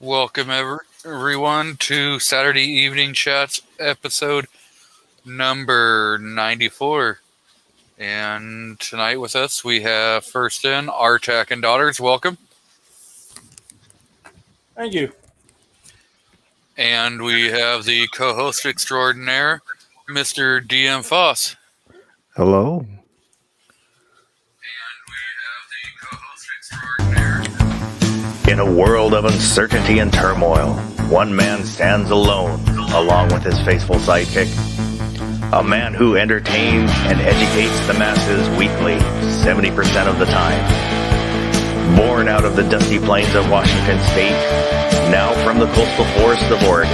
Welcome everyone to Saturday Evening Chats episode number 94. And tonight with us we have first in Artak and Daughters. Welcome. Thank you. And we have the co-host extraordinaire, Mr. DM Foss. Hello. In a world of uncertainty and turmoil, one man stands alone, along with his faithful sidekick. A man who entertains and educates the masses weekly, 70% of the time. Born out of the dusty plains of Washington State, now from the coastal forests of Oregon.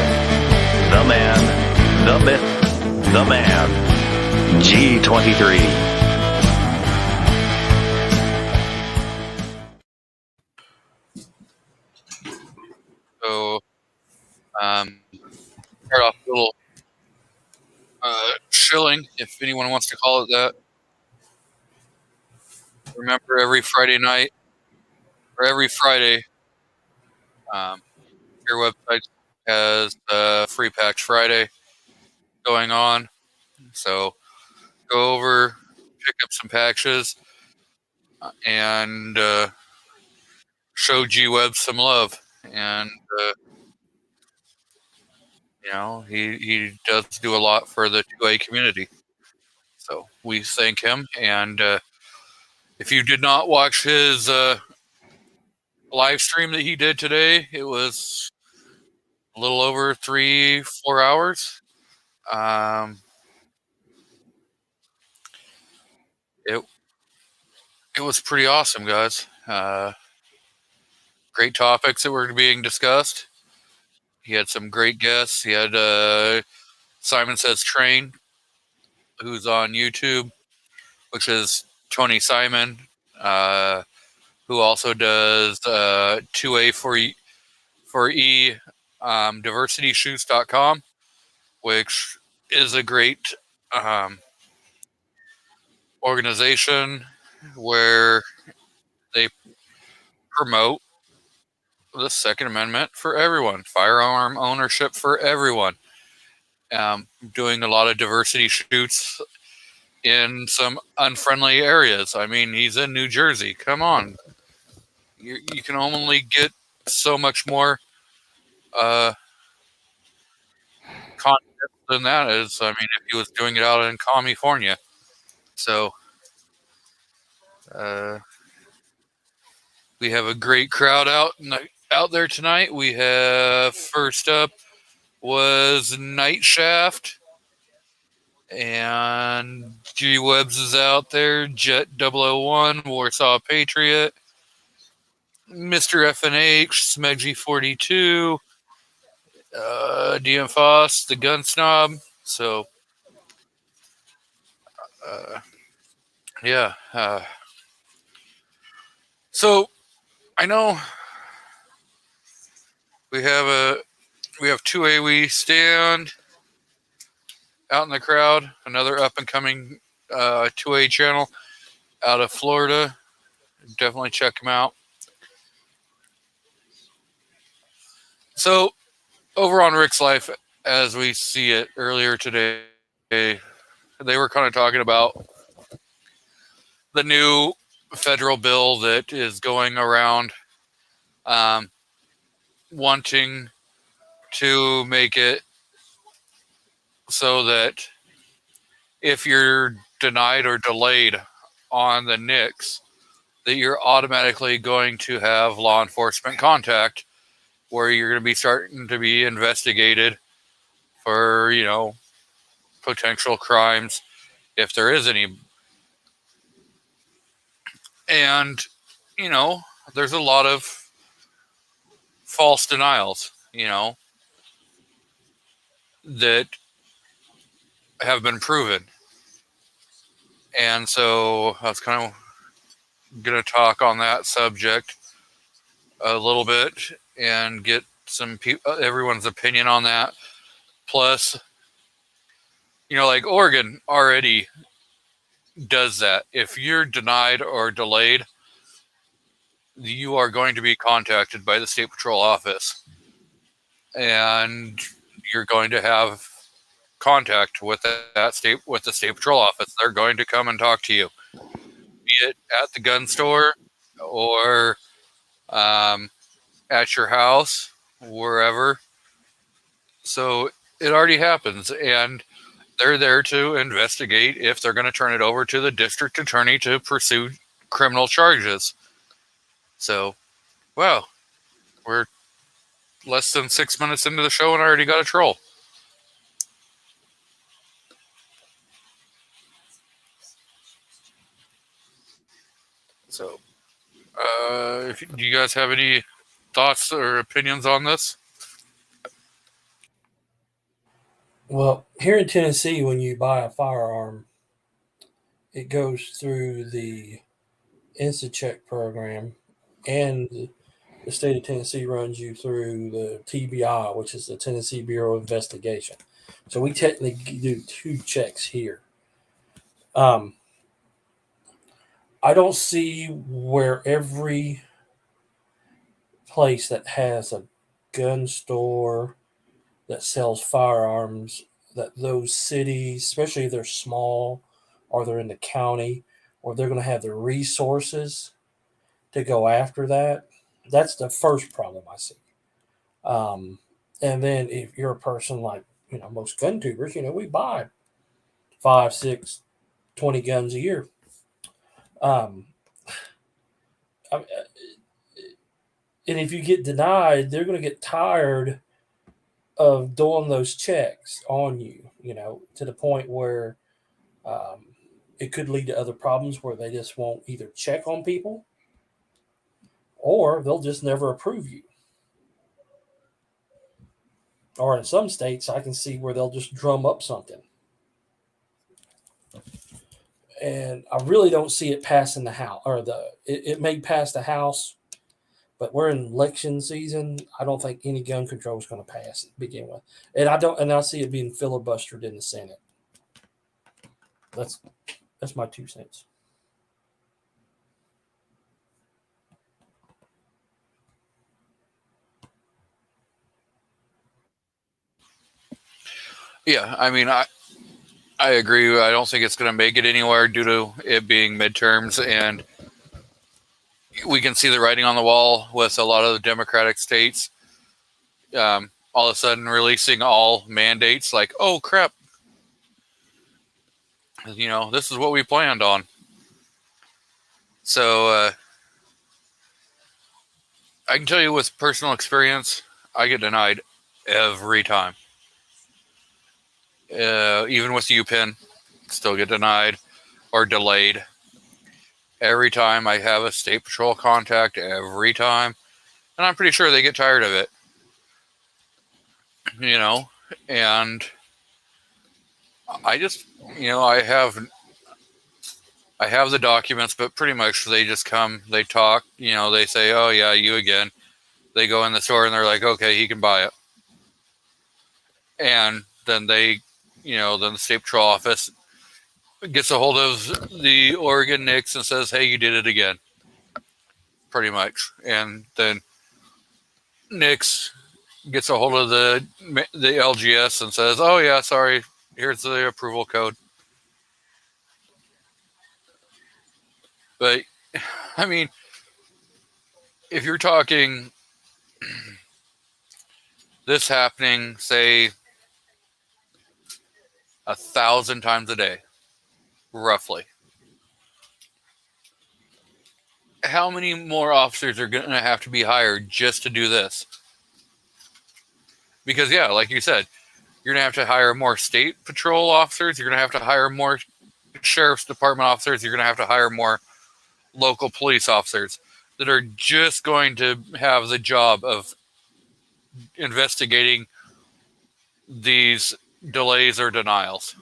The man, the myth, the man, G23. So, start off a little shilling, if anyone wants to call it that. Remember, every Friday night, or every Friday, your website has Free Packs Friday going on. So, go over, pick up some patches, and show G-Web some love. And he does do a lot for the 2A community, so we thank him. And if you did not watch his live stream that he did today, it was a little over 3-4 hours. It was pretty awesome, guys. Great topics that were being discussed. He had some great guests. He had Simon Says Train, who's on YouTube, which is Tony Simon, who also does 2A for E diversityshoes.com, which is a great organization where they promote the Second Amendment for everyone, firearm ownership for everyone. Doing a lot of diversity shoots in some unfriendly areas. I mean, he's in New Jersey. Come on. You can only get so much more content than that is. I mean, if he was doing it out in California. So, we have a great crowd out there tonight. We have, first up was Night Shaft, and G-Webs is out there, Jet 001, Warsaw Patriot, Mr. FNH, Smeggy 42, DM Foss, the Gun Snob. So, yeah. So, I know we have 2A We Stand out in the crowd, another up and coming 2A channel out of Florida. Definitely check them out. So, over on Rick's Life, as we see it earlier today, they were kind of talking about the new federal bill that is going around, wanting to make it so that if you're denied or delayed on the NICS, that you're automatically going to have law enforcement contact, where you're going to be starting to be investigated for, potential crimes, if there is any. And, there's a lot of false denials, that have been proven. And so I was kind of going to talk on that subject a little bit and get everyone's opinion on that. Plus, like Oregon already does that. If you're denied or delayed, you are going to be contacted by the State Patrol office. and you're going to have contact with the state patrol office. They're going to come and talk to you, be it at the gun store or at your house, wherever. So it already happens, and they're there to investigate if they're going to turn it over to the district attorney to pursue criminal charges. So, wow, we're less than 6 minutes into the show and I already got a troll. So, do you guys have any thoughts or opinions on this? Well, here in Tennessee, when you buy a firearm, it goes through the InstaCheck program, and the state of Tennessee runs you through the TBI, which is the Tennessee Bureau of Investigation. So we technically do 2 checks here. I don't see where every place that has a gun store that sells firearms, that those cities, especially if they're small or they're in the county, or they're going to have the resources to go after that. That's the first problem I see. And then if you're a person like, most gun tubers, we buy 5, 6, 20 guns a year. And if you get denied, they're going to get tired of doing those checks on you, to the point where it could lead to other problems where they just won't either check on people or they'll just never approve you. Or in some states, I can see where they'll just drum up something. And I really don't see it passing the House, or it may pass the House, but we're in election season. I don't think any gun control is going to pass to begin with, and I see it being filibustered in the Senate. That's my 2 cents. Yeah, I mean, I agree. I don't think it's going to make it anywhere due to it being midterms, and we can see the writing on the wall with a lot of the Democratic states. All of a sudden releasing all mandates like, oh crap, this is what we planned on. So I can tell you with personal experience, I get denied every time. Even with UPenn, still get denied or delayed. Every time I have a state patrol contact, every time. And I'm pretty sure they get tired of it. And I just, I have the documents, but pretty much they just come, they talk, they say, oh yeah, you again. They go in the store and they're like, okay, he can buy it. And then then the state patrol office gets a hold of the Oregon NICS and says, hey, you did it again. Pretty much. And then NICS gets a hold of the LGS and says, oh yeah, sorry, here's the approval code. But, I mean, if you're talking this happening, say, 1,000 times a day, roughly, how many more officers are going to have to be hired just to do this? Because, yeah, like you said, you're going to have to hire more state patrol officers. You're going to have to hire more sheriff's department officers. You're going to have to hire more local police officers that are just going to have the job of investigating these delays or denials.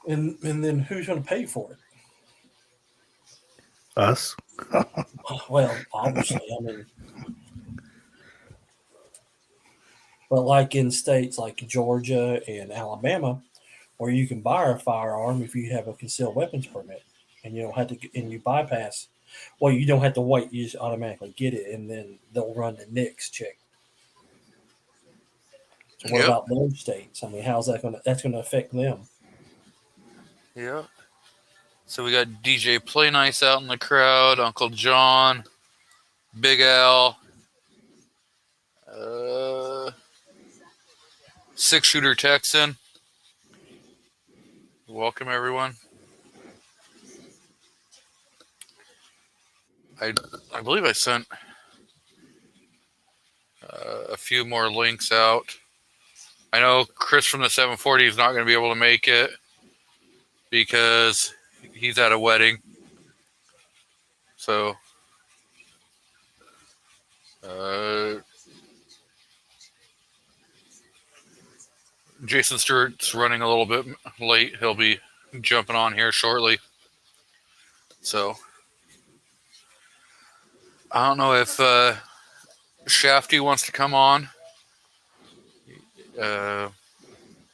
And then who's going to pay for it? Us. Well, obviously, but like in states like Georgia and Alabama, where you can buy a firearm if you have a concealed weapons permit, and you don't have to, and you bypass Well, you don't have to wait; you just automatically get it, and then they'll run the NICS check. So what Yep. about those states? I mean, how's that going to? That's going to affect them. Yeah. So we got DJ Play Nice out in the crowd, Uncle John, Big Al, Six Shooter Texan. Welcome, everyone. I believe I sent a few more links out. I know Chris from the 740 is not going to be able to make it because he's at a wedding. So, Jason Stewart's running a little bit late. He'll be jumping on here shortly. So, I don't know if Shafty wants to come on.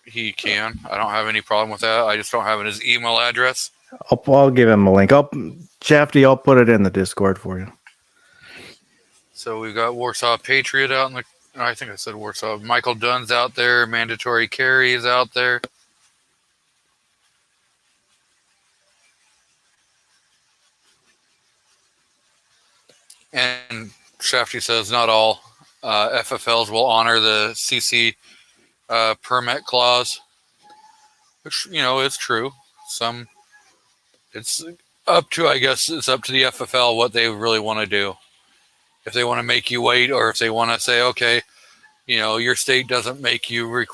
He can. I don't have any problem with that. I just don't have his email address. I'll give him a link. Shafty, I'll put it in the Discord for you. So we've got Warsaw Patriot out in the. I think I said Warsaw. Michael Dunn's out there. Mandatory Carry is out there. And Shafty says not all FFLs will honor the CC permit clause, which, you know, is true. Some, it's up to, I guess, it's up to the FFL what they really want to do. If they want to make you wait, or if they want to say, okay, you know, your state doesn't make you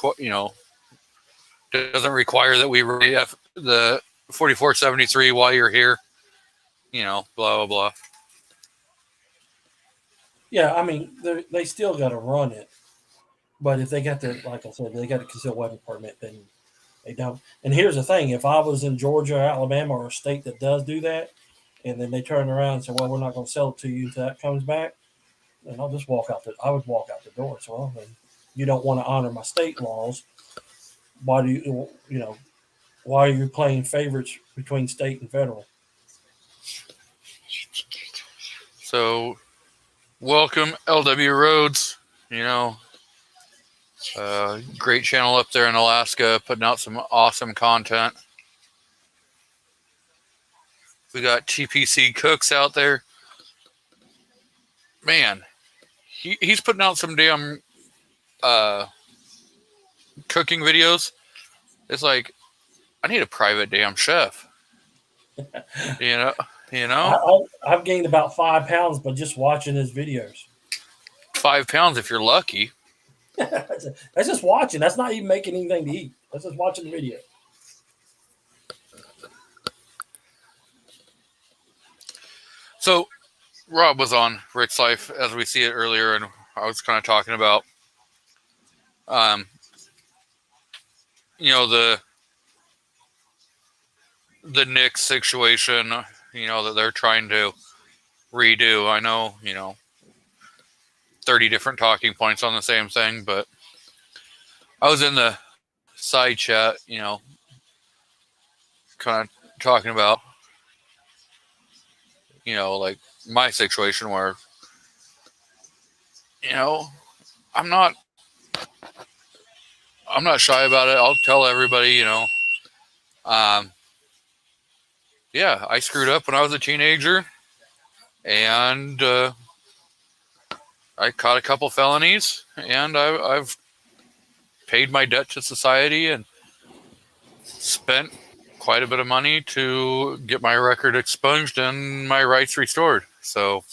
doesn't require that we read the 4473 while you're here, you know, blah, blah, blah. Yeah, I mean, they still got to run it. But if they got the, like I said, they got a concealed weapon permit, then they don't. And here's the thing: if I was in Georgia or Alabama or a state that does do that, and then they turn around and say, "Well, we're not going to sell it to you until that comes back," then I'll just walk out. I would walk out the door. So, well, then you don't want to honor my state laws. Why do you why are you playing favorites between state and federal? So, welcome LW Rhodes. You know, great channel up there in Alaska, putting out some awesome content. We got TPC Cooks out there. Man, he's putting out some damn cooking videos. It's like, I need a private damn chef. You know. I've gained about 5 pounds by just watching his videos. 5 pounds if you're lucky. That's just watching. That's not even making anything to eat. That's just watching the video. So, Rob was on Rick's Life as we see it earlier, and I was kind of talking about, the Knicks situation, that they're trying to redo. I know, 30 different talking points on the same thing, but I was in the side chat, kind of talking about, like my situation where, I'm not shy about it. I'll tell everybody, yeah, I screwed up when I was a teenager, and I caught a couple felonies, and I've paid my debt to society and spent quite a bit of money to get my record expunged and my rights restored. So,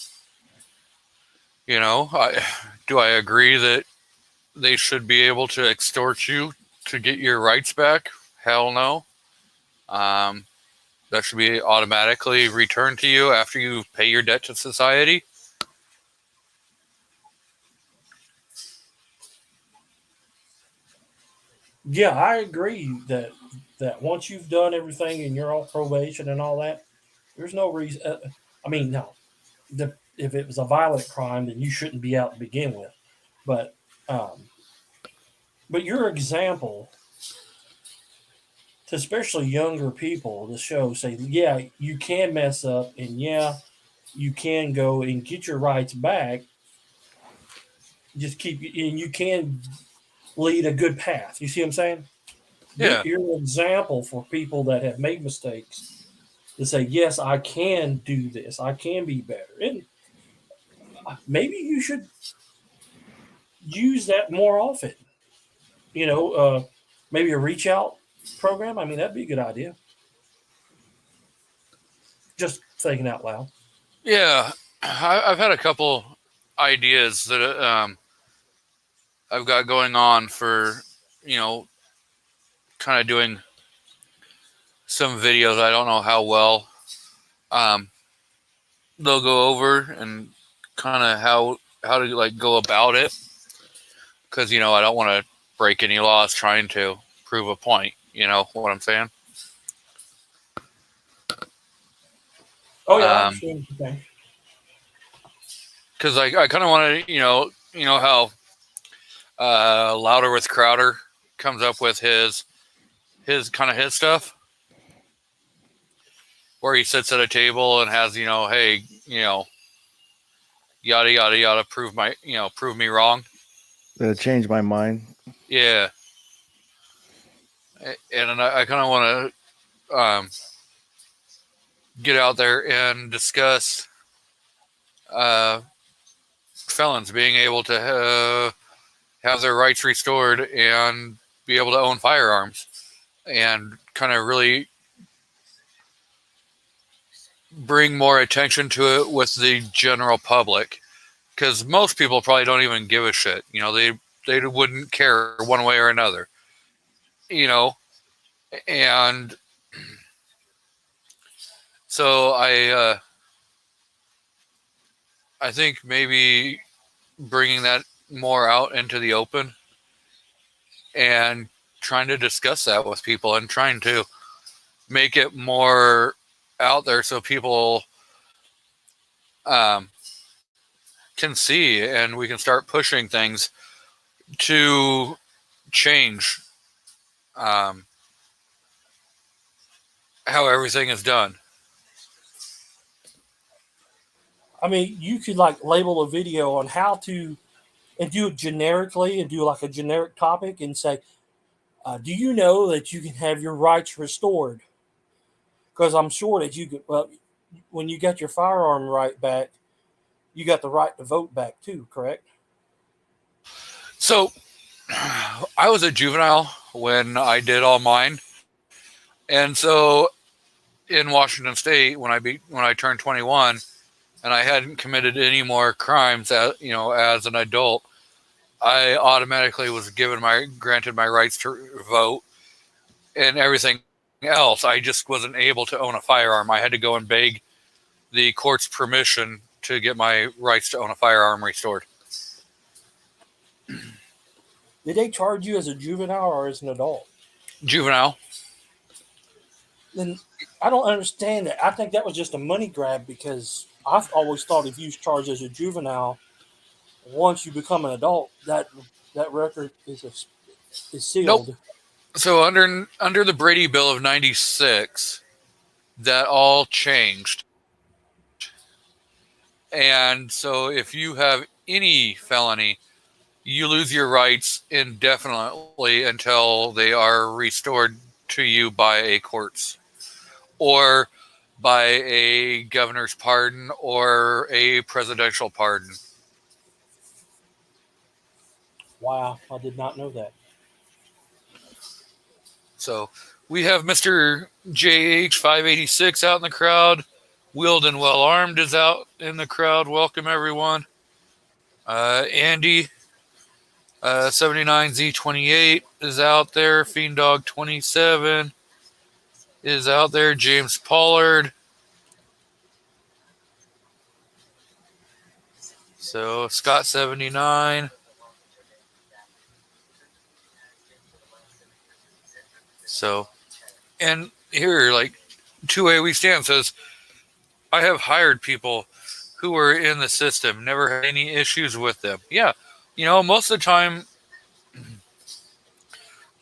do I agree that they should be able to extort you to get your rights back? Hell no. That should be automatically returned to you after you pay your debt to society. Yeah, I agree that once you've done everything and you're on probation and all that, there's no reason. No. If it was a violent crime, then you shouldn't be out to begin with. But your example, to especially younger people, to say, yeah, you can mess up, and yeah, you can go and get your rights back. Just keep, and you can lead a good path. You see what I'm saying? Yeah. You're an example for people that have made mistakes to say, yes, I can do this. I can be better. And maybe you should use that more often. You know, maybe a reach out program. I mean, that'd be a good idea. Just thinking out loud. Yeah. I've had a couple ideas that I've got going on for, kind of doing some videos. I don't know how well they'll go over and kind of how to like go about it, because I don't want to break any laws trying to prove a point. You know what I'm saying? Oh yeah, I understand what you're saying. Because I kind of want to, how Louder with Crowder comes up with his stuff, where he sits at a table and has, hey, yada yada yada, prove me wrong. Change my mind. Yeah. And I kind of want to get out there and discuss felons being able to have their rights restored and be able to own firearms, and kind of really bring more attention to it with the general public, because most people probably don't even give a shit. They wouldn't care one way or another. And so I think maybe bringing that more out into the open and trying to discuss that with people and trying to make it more out there so people can see, and we can start pushing things to change how everything is done. I mean, you could like label a video on how to, and do it generically, and do like a generic topic and say, do you know that you can have your rights restored? Because I'm sure that you could, well, when you got your firearm right back, you got the right to vote back too, correct? So I was a juvenile when I did all mine. And so in Washington State, when I turned 21 and I hadn't committed any more crimes as an adult, I automatically was granted my rights to vote and everything else. I just wasn't able to own a firearm. I had to go and beg the court's permission to get my rights to own a firearm restored. Did they charge you as a juvenile or as an adult? Juvenile. Then I don't understand that. I think that was just a money grab, because I've always thought if you charged as a juvenile, once you become an adult, that record is sealed. Nope. So under the Brady Bill of '96, that all changed. And so if you have any felony, you lose your rights indefinitely until they are restored to you by a courts, or by a governor's pardon, or a presidential pardon. Wow, I did not know that. So we have Mr. JH586 out in the crowd. Wheeled and Well Armed is out in the crowd. Welcome, everyone. Andy 79Z28 is out there. Fiend Dog 27 is out there. James Pollard. So Scott 79. So, and here, like 2A We Stand says, I have hired people who were in the system, never had any issues with them. Yeah, most of the time,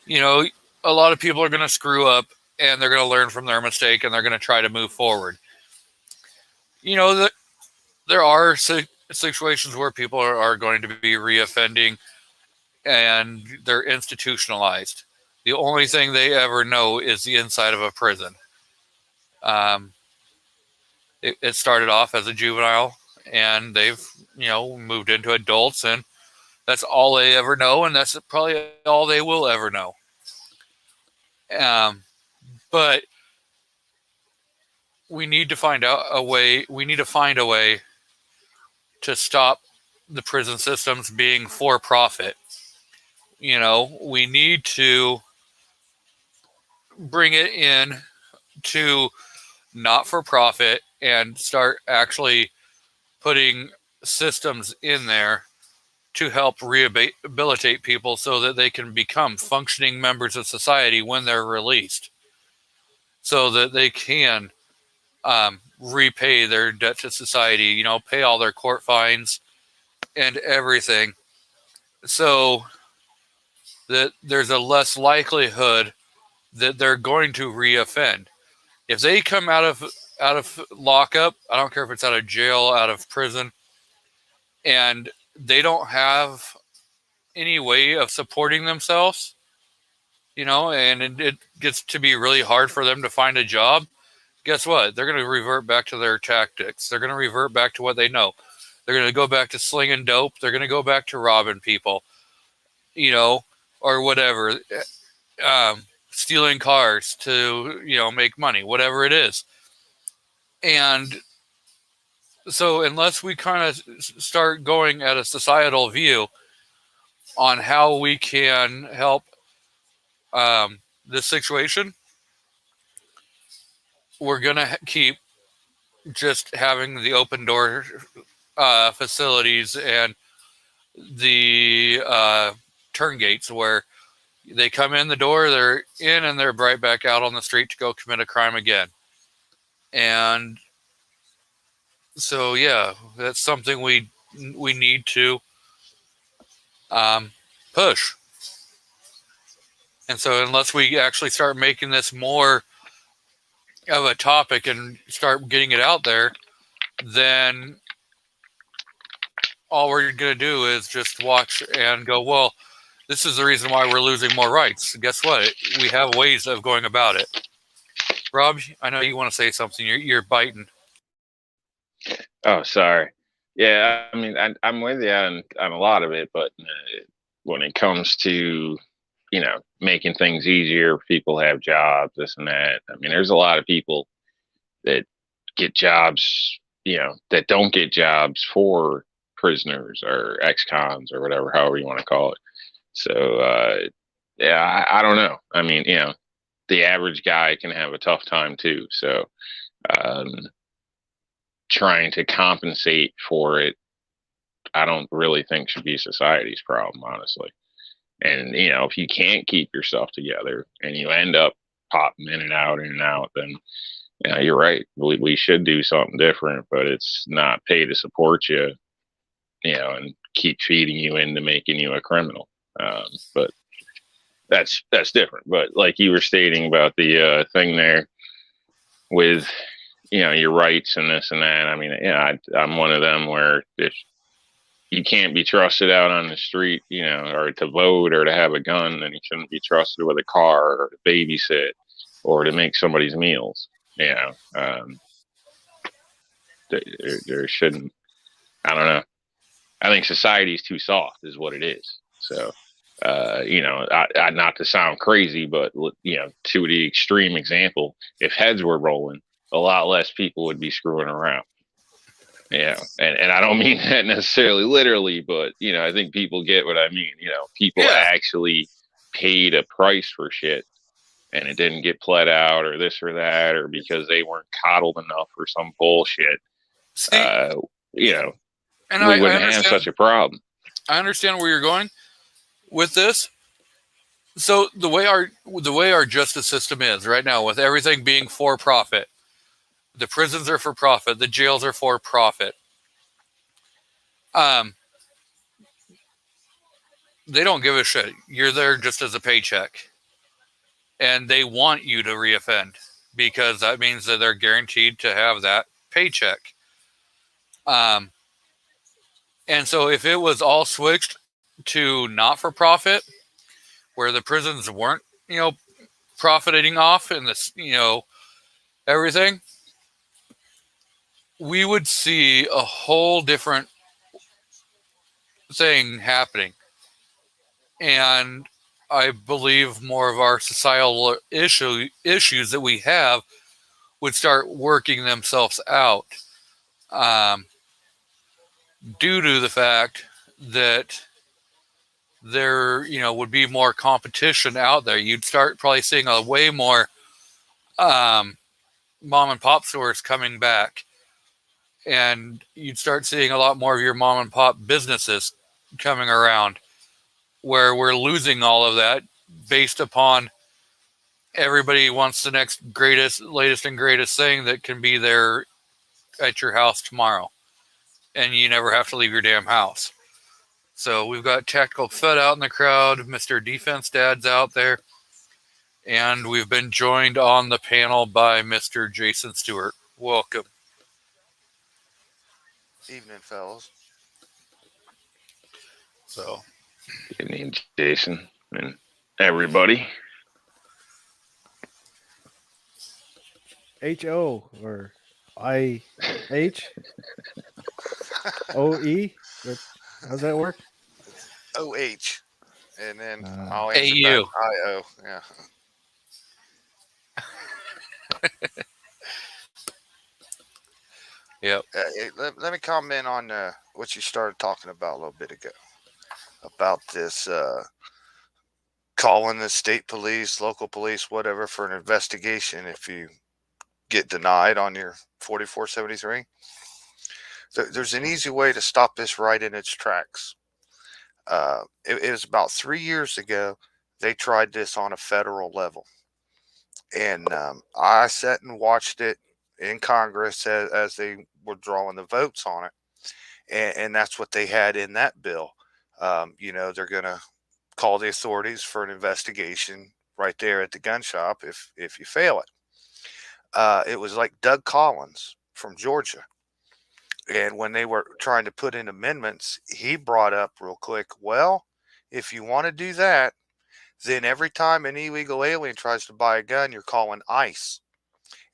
a lot of people are going to screw up, and they're going to learn from their mistake, and they're going to try to move forward. there are situations where people are going to be reoffending and they're institutionalized. The only thing they ever know is the inside of a prison. Um, it started off as a juvenile, and they've moved into adults, and that's all they ever know, and that's probably all they will ever know. But we need to find out a way. We need to find a way to stop the prison systems being for profit. We need to bring it in to not for profit and start actually putting systems in there to help rehabilitate people so that they can become functioning members of society when they're released, so that they can repay their debt to society, pay all their court fines and everything, so that there's a less likelihood that they're going to reoffend. If they come out of lockup, I don't care if it's out of jail, out of prison, and they don't have any way of supporting themselves, and it gets to be really hard for them to find a job, guess what? They're going to revert back to their tactics. They're going to revert back to what they know. They're going to go back to slinging dope. They're going to go back to robbing people, or whatever, stealing cars to, make money, whatever it is. And so unless we kind of start going at a societal view on how we can help this situation, we're going to keep just having the open door facilities and the turn gates where they come in the door, they're in, and they're right back out on the street to go commit a crime again. And so, yeah, that's something we need to push. And so unless we actually start making this more of a topic and start getting it out there, then all we're going to do is just watch and go, well, this is the reason why we're losing more rights. Guess what? We have ways of going about it. Rob, I know you want to say something. You're biting. Oh, sorry. Yeah, I mean, I'm with you on a lot of it, but when it comes to, making things easier, people have jobs, this and that. I mean, there's a lot of people that get jobs, that don't get jobs for prisoners or ex-cons or whatever, however you want to call it. So, yeah, I don't know. I mean, the average guy can have a tough time too. So, trying to compensate for it, I don't really think should be society's problem, honestly. And, if you can't keep yourself together and you end up popping in and out, then you're right. We should do something different, but it's not pay to support you, and keep feeding you into making you a criminal. But that's different. But like you were stating about the thing there with, your rights and this and that. I mean, I'm one of them where if you can't be trusted out on the street, or to vote or to have a gun, then you shouldn't be trusted with a car or to babysit or to make somebody's meals. There shouldn't, I don't know. I think society's too soft is what it is. So, I not to sound crazy, but, to the extreme example, if heads were rolling, a lot less people would be screwing around. And I don't mean that necessarily literally, but, I think people get what I mean. People actually paid a price for shit and it didn't get pled out or this or that, or because they weren't coddled enough or some bullshit. See, and we wouldn't have such a problem. I understand where you're going with this. So the way our justice system is right now, with everything being for profit, the prisons are for profit, the jails are for profit. They don't give a shit. You're there just as a paycheck, and they want you to reoffend because that means that they're guaranteed to have that paycheck. Um, and so if it was all switched to not for profit, where the prisons weren't, profiting off and this, everything, we would see a whole different thing happening. And I believe more of our societal issues that we have would start working themselves out, um, due to the fact that there, would be more competition out there. You'd start probably seeing a way more mom and pop stores coming back, and you'd start seeing a lot more of your mom and pop businesses coming around, where we're losing all of that based upon everybody wants the next greatest, latest and greatest thing that can be there at your house tomorrow, and you never have to leave your damn house. So we've got Tactical Fed out in the crowd, Mr. Defense Dad's out there, and we've been joined on the panel by Mr. Jason Stewart. Welcome. Evening, fellas. So, Good evening, Jason and everybody. HO or IH? OE? How's that work? OH. And then Uh, I'll answer AU. back IO. Yeah. yep. Let me comment on what you started talking about a little bit ago. About this calling the state police, local police, whatever, for an investigation if you get denied on your 4473. There's an easy way to stop this right in its tracks. It was about 3 years ago they tried this on a federal level, and I sat and watched it in Congress as they were drawing the votes on it, and that's what they had in that bill. They're gonna call the authorities for an investigation right there at the gun shop if you fail it. It was like Doug Collins from Georgia. And when they were trying to put in amendments, he brought up real quick, well, if you want to do that, then every time an illegal alien tries to buy a gun, you're calling ICE.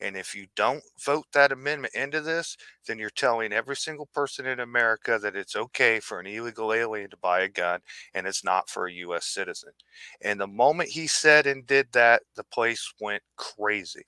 And if you don't vote that amendment into this, then you're telling every single person in America that it's okay for an illegal alien to buy a gun and it's not for a U.S. citizen. And the moment he said and did that, the place went crazy.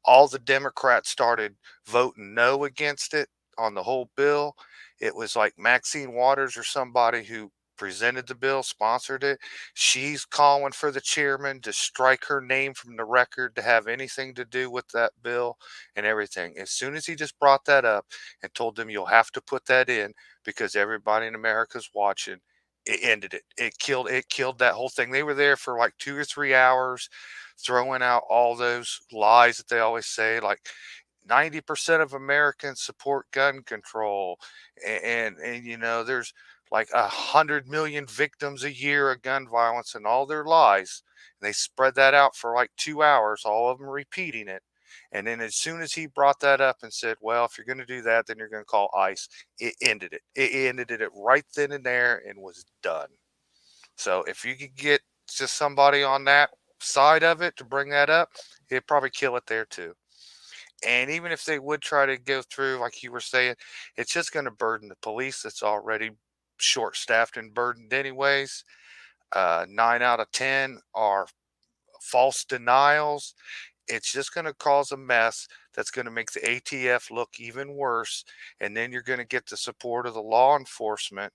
All the Democrats started voting no against it on the whole bill. It was like Maxine Waters or somebody who presented the bill, sponsored it. She's calling for the chairman to strike her name from the record to have anything to do with that bill and everything. As soon as he just brought that up and told them you'll have to put that in because everybody in America's watching, it ended it. It killed that whole thing. They were there for like 2 or 3 hours throwing out all those lies that they always say, like 90% of Americans support gun control, and there's like 100 million victims a year of gun violence, and all their lies. And they spread that out for like 2 hours, all of them repeating it. And then as soon as he brought that up and said, well, if you're going to do that, then you're going to call ICE, it ended it. It ended it right then and there and was done. So if you could get just somebody on that side of it to bring that up, it'd probably kill it there too. And even if they would try to go through, like you were saying, it's just going to burden the police that's already short-staffed and burdened anyways. 9 out of 10 are false denials. It's just going to cause a mess that's going to make the ATF look even worse. And then you're going to get the support of the law enforcement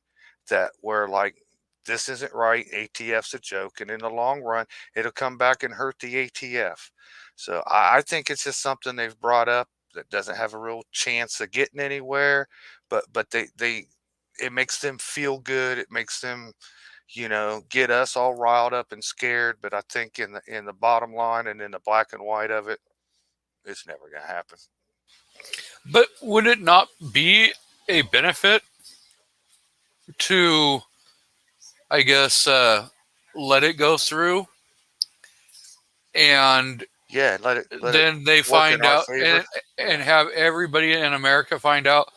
that were like, this isn't right. ATF's a joke. And in the long run, it'll come back and hurt the ATF. So I think it's just something they've brought up that doesn't have a real chance of getting anywhere. But it makes them feel good. It makes them, get us all riled up and scared. But I think in the bottom line and in the black and white of it, it's never going to happen. But would it not be a benefit to, I guess, let it go through? And yeah, then they find out and have everybody in America find out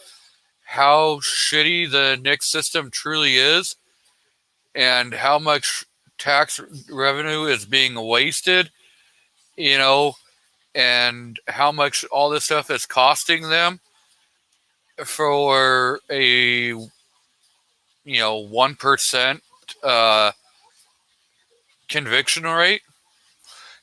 how shitty the NICS system truly is and how much tax revenue is being wasted, and how much all this stuff is costing them for a 1% conviction rate.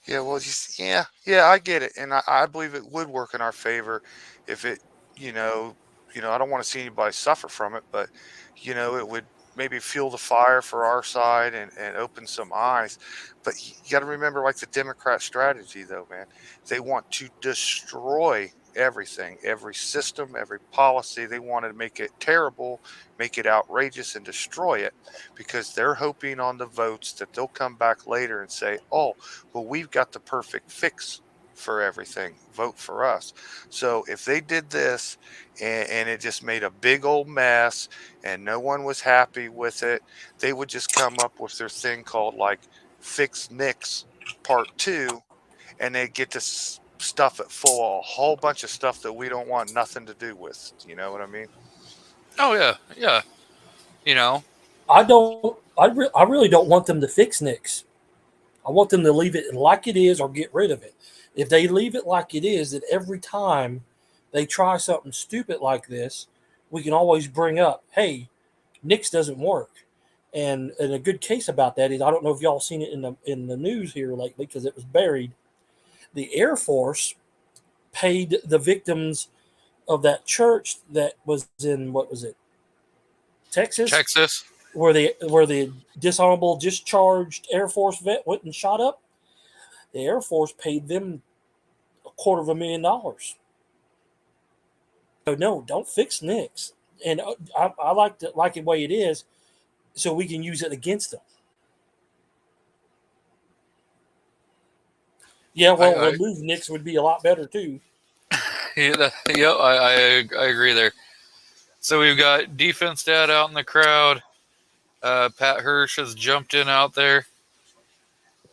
Yeah, well, yeah, I get it, and I believe it would work in our favor if it, you know, I don't want to see anybody suffer from it, but it would maybe fuel the fire for our side and open some eyes. But you got to remember, like the Democrat strategy, though, man, they want to destroy everything, every system, every policy. They want to make it terrible, make it outrageous, and destroy it because they're hoping on the votes that they'll come back later and say, "Oh, well, we've got the perfect fix for everything. Vote for us." So if they did this and it just made a big old mess and no one was happy with it, they would just come up with their thing called like Fix Nix Part 2, and they get to stuff it full of a whole bunch of stuff that we don't want nothing to do with. You know what I mean? Oh yeah, yeah. I really don't want them to fix Nix. I want them to leave it like it is or get rid of it. If they leave it like it is, that every time they try something stupid like this, we can always bring up, hey, Nix doesn't work. And a good case about that is, I don't know if y'all seen it in the news here lately because it was buried. The Air Force paid the victims of that church that was in, what was it, Texas. where the dishonorable discharged Air Force vet went and shot up. The Air Force paid them $250,000. So no, don't fix Nix. And I like it the way it is, so we can use it against them. Yeah, well, remove Nix would be a lot better too. I agree there. So we've got Defense Dad out in the crowd. Pat Hirsch has jumped in out there.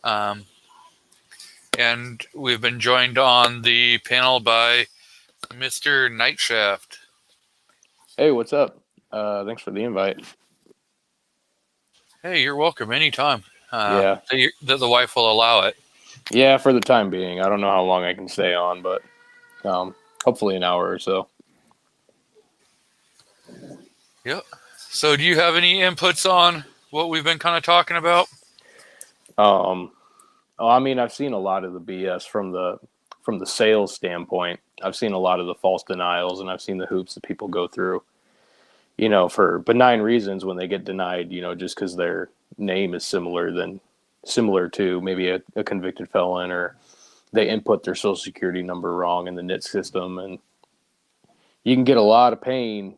And we've been joined on the panel by Mr. Nightshaft. Hey, what's up? Thanks for the invite. Hey, you're welcome anytime. Yeah. The wife will allow it. Yeah, for the time being. I don't know how long I can stay on, but hopefully an hour or so. Yep. So do you have any inputs on what we've been kind of talking about? I mean, I've seen a lot of the BS from the sales standpoint. I've seen a lot of the false denials, and I've seen the hoops that people go through, for benign reasons when they get denied, just because their name is similar to maybe a convicted felon, or they input their social security number wrong in the NIT system. And you can get a lot of pain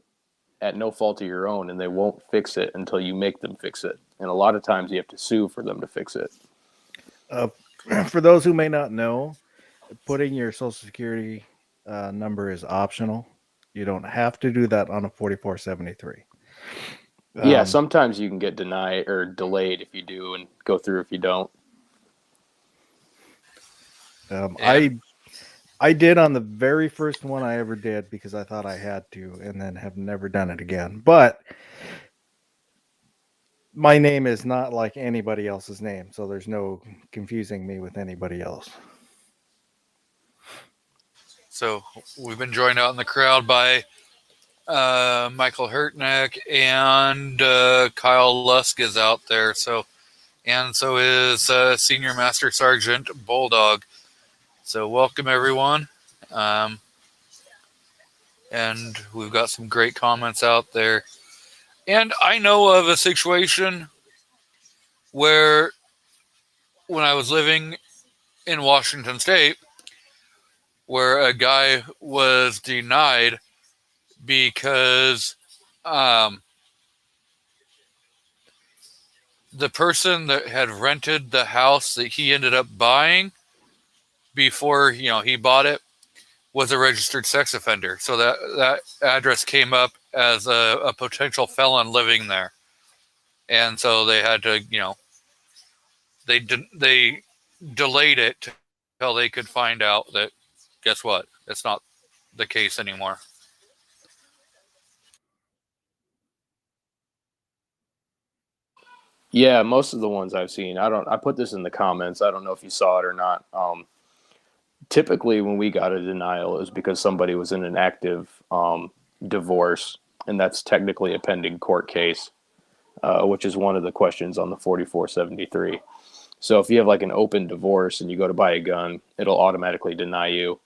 at no fault of your own, and they won't fix it until you make them fix it. And a lot of times you have to sue for them to fix it. For those who may not know, putting your social security number is optional. You don't have to do that on a 4473. Yeah, sometimes you can get denied or delayed if you do, and go through if you don't. I did on the very first one I ever did because I thought I had to, and then have never done it again. But my name is not like anybody else's name, so there's no confusing me with anybody else. So we've been joined out in the crowd by Michael Hurtneck, and Kyle Lusk is out there. So is Senior Master Sergeant Bulldog. So welcome everyone. And we've got some great comments out there. And I know of a situation where when I was living in Washington State, where a guy was denied because the person that had rented the house that he ended up buying before he bought it was a registered sex offender. So that address came up as a potential felon living there. And so they had to, they delayed it until they could find out that, guess what? It's not the case anymore. Yeah, most of the ones I've seen, I put this in the comments. I don't know if you saw it or not. Typically when we got a denial, it was because somebody was in an active divorce, and that's technically a pending court case, which is one of the questions on the 4473. So if you have like an open divorce and you go to buy a gun, it'll automatically deny you.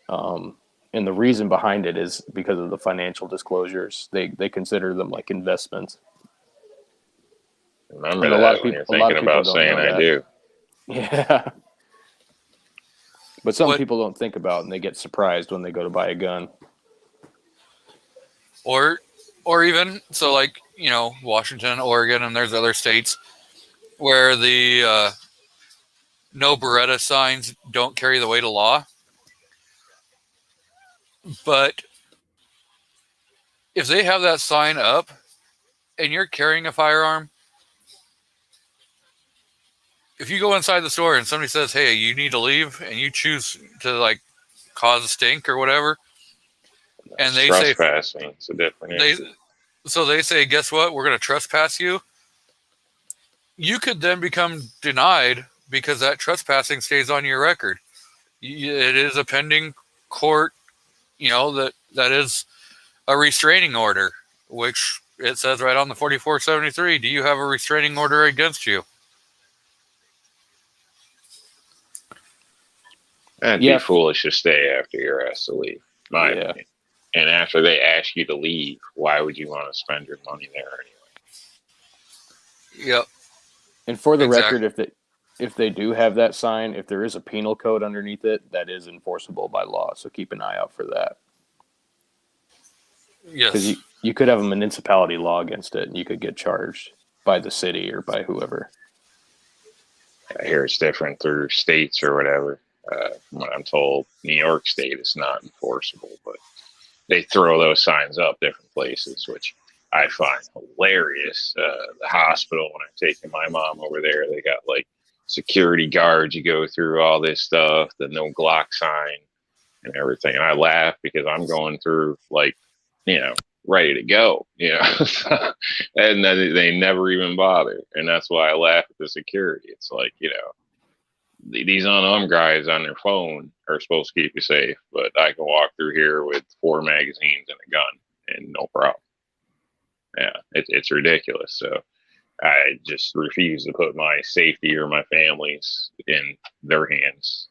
And the reason behind it is because of the financial disclosures. They consider them like investments. Remember And a that lot of when people, you're a lot thinking of people about don't saying know I that. do. Yeah. But some What- people don't think about, and they get surprised when they go to buy a gun. or even so, like, Washington, Oregon, and there's other states where the no Beretta signs don't carry the weight of law. But if they have that sign up and you're carrying a firearm, if you go inside the store and somebody says, "Hey, you need to leave," and you choose to like cause a stink or whatever, and they say, Trespassing. It's a different they issue. so they say, "Guess what? We're going to trespass you." You could then become denied because that trespassing stays on your record. It is a pending court, that is a restraining order, which it says right on the 4473. Do you have a restraining order against you? It'd Yeah. be foolish to stay after you're asked to leave, my Yeah. opinion. And after they ask you to leave, why would you want to spend your money there anyway? Yep. And for the Exactly. record, if they do have that sign, if there is a penal code underneath it, that is enforceable by law. So keep an eye out for that. Because Yes. you could have a municipality law against it, and you could get charged by the city or by whoever. I hear it's different through states or whatever. From what I'm told, New York State is not enforceable, but they throw those signs up different places, which I find hilarious. The hospital, when I'm taking my mom over there, they got like security guards. You go through all this stuff, the no Glock sign and everything. And I laugh because I'm going through like, ready to go, and then they never even bother. And that's why I laugh at the security. It's like, these unarmed guys on their phone are supposed to keep you safe, but I can walk through here with 4 magazines and a gun and no problem. Yeah, it's ridiculous. So I just refuse to put my safety or my family's in their hands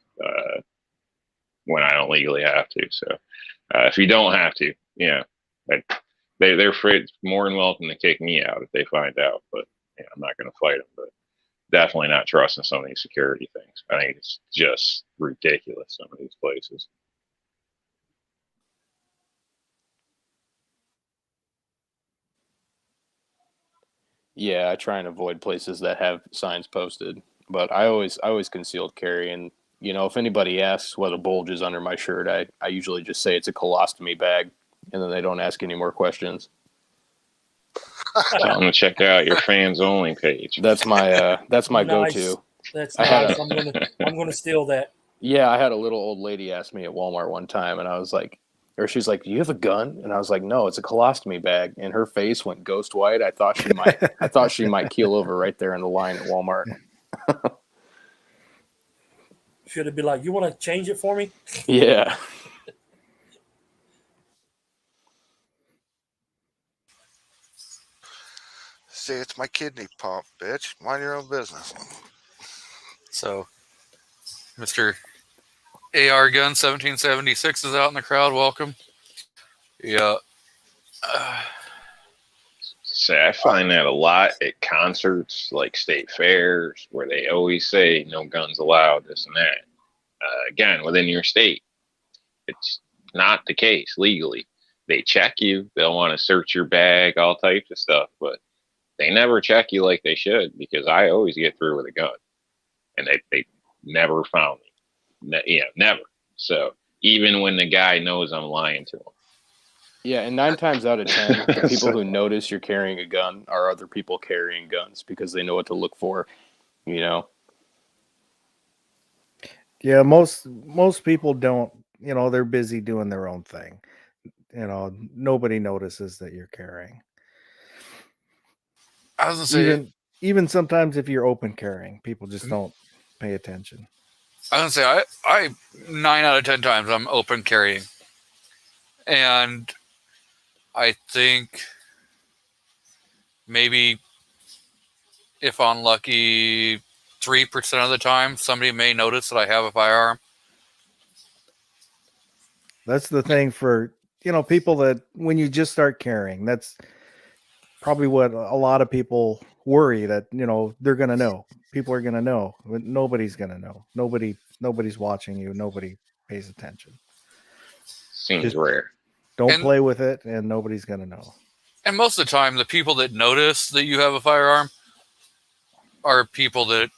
when I don't legally have to. So if you don't have to, they're more than welcome to kick me out if they find out. But I'm not going to fight them. But definitely not trusting some of these security things. I think it's just ridiculous, some of these places. Yeah, I try and avoid places that have signs posted, but I always concealed carry. And if anybody asks what a bulge is under my shirt, I usually just say it's a colostomy bag, and then they don't ask any more questions. Tell them to check out your fans only page. That's my Nice. go-to. That's I had nice. I'm gonna steal that. Yeah, I had a little old lady ask me at Walmart one time, and I was like, or she's like, "Do you have a gun?" And I was like, "No, it's a colostomy bag." And her face went ghost white. I thought she might keel over right there in the line at Walmart. Should it be like, you want to change it for me? Yeah. See, it's my kidney pump, bitch. Mind your own business. So, Mr. AR Gun 1776 is out in the crowd. Welcome. Yeah. Say, I find that a lot at concerts, like state fairs, where they always say no guns allowed, this and that. Again, within your state, it's not the case legally. They check you. They'll want to search your bag, all types of stuff, but they never check you like they should, because I always get through with a gun, and they never found me. Never. So even when the guy knows I'm lying to him. Yeah, and 9 times out of 10, the people who notice you're carrying a gun are other people carrying guns because they know what to look for, Yeah, most people don't, they're busy doing their own thing. Nobody notices that you're carrying. I was gonna say, even sometimes if you're open carrying, people just don't pay attention. I was gonna say I 9 out of 10 times I'm open carrying, and I think maybe if unlucky 3% of the time somebody may notice that I have a firearm. That's the thing for, people that when you just start carrying, that's probably what a lot of people worry that, they're going to know. People are going to know, but nobody's going to know. Nobody's watching you. Nobody pays attention. Seems Just rare. Don't And- play with it, and nobody's going to know. And most of the time, the people that notice that you have a firearm are people that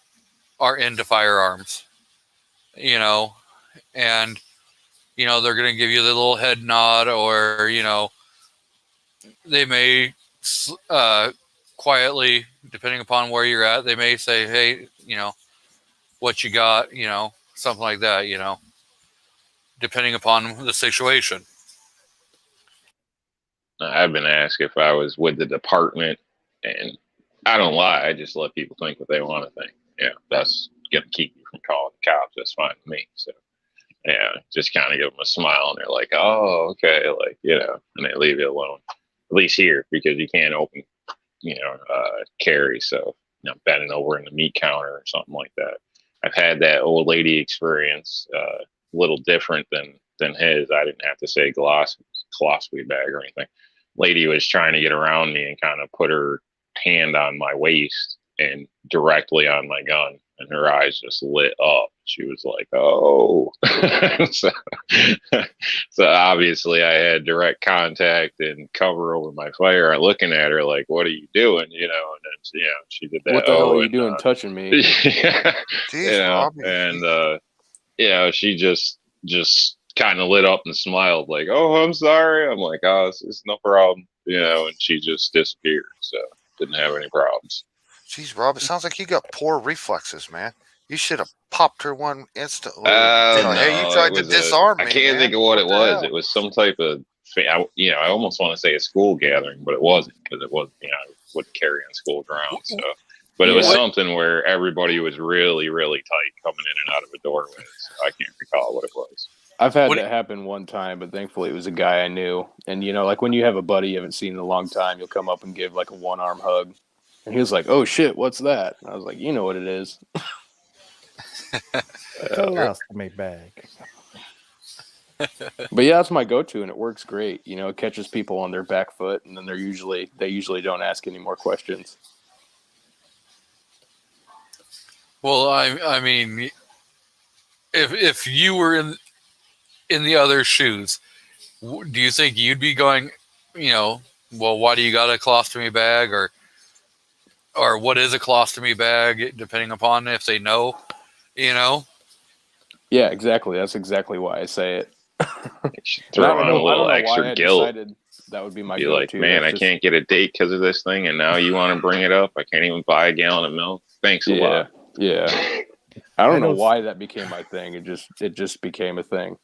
are into firearms, and, they're going to give you the little head nod, or, they may quietly, depending upon where you're at, they may say, hey, what you got, something like that, depending upon the situation. I've been asked if I was with the department, and I don't lie. I just let people think what they want to think. Yeah, that's going to keep you from calling the cops. That's fine with me. So, yeah, just kind of give them a smile, and they're like, oh, okay. Like, and they leave you alone. At least here, because you can't open, carry. So, bending over in the meat counter or something like that. I've had that old lady experience, a little different than his. I didn't have to say colostomy bag or anything. Lady was trying to get around me and kind of put her hand on my waist and directly on my gun, and her eyes just lit up. She was like, oh. so obviously I had direct contact and cover over my fire. I'm looking at her like, what are you doing? And then she did that. What the hell are you doing touching me? Jeez, Robbie. And she just kind of lit up and smiled like, oh, I'm sorry. I'm like, oh, it's no problem, and she just disappeared. So didn't have any problems. Jeez, Rob, it sounds like you got poor reflexes, man. You should have popped her one instantly. Hey, you tried to disarm me. I can't think of what it was. Hell? It was some type of, I almost want to say a school gathering, but it wasn't, because it wasn't, I wouldn't carry on school grounds. So, but it was something where everybody was really, really tight coming in and out of a doorway. So I can't recall what it was. I've had that happen one time, but thankfully it was a guy I knew. And, like when you have a buddy you haven't seen in a long time, you'll come up and give like a one-arm hug. And he was like, oh, shit, what's that? And I was like, you know what it is. Colostomy bag. But yeah, that's my go-to, and it works great. It catches people on their back foot, and then they usually don't ask any more questions. Well, I mean, if you were in the other shoes, do you think you'd be going, well, why do you got a colostomy bag, or what is a colostomy bag, depending upon if they know, Yeah, exactly. That's exactly why I say it. Throw on a little extra guilt. That would be my be go-to. like, man, I can't get a date because of this thing, and now you want to bring it up. I can't even buy a gallon of milk. Thanks a lot. Yeah. I don't know why that became my thing. It just became a thing.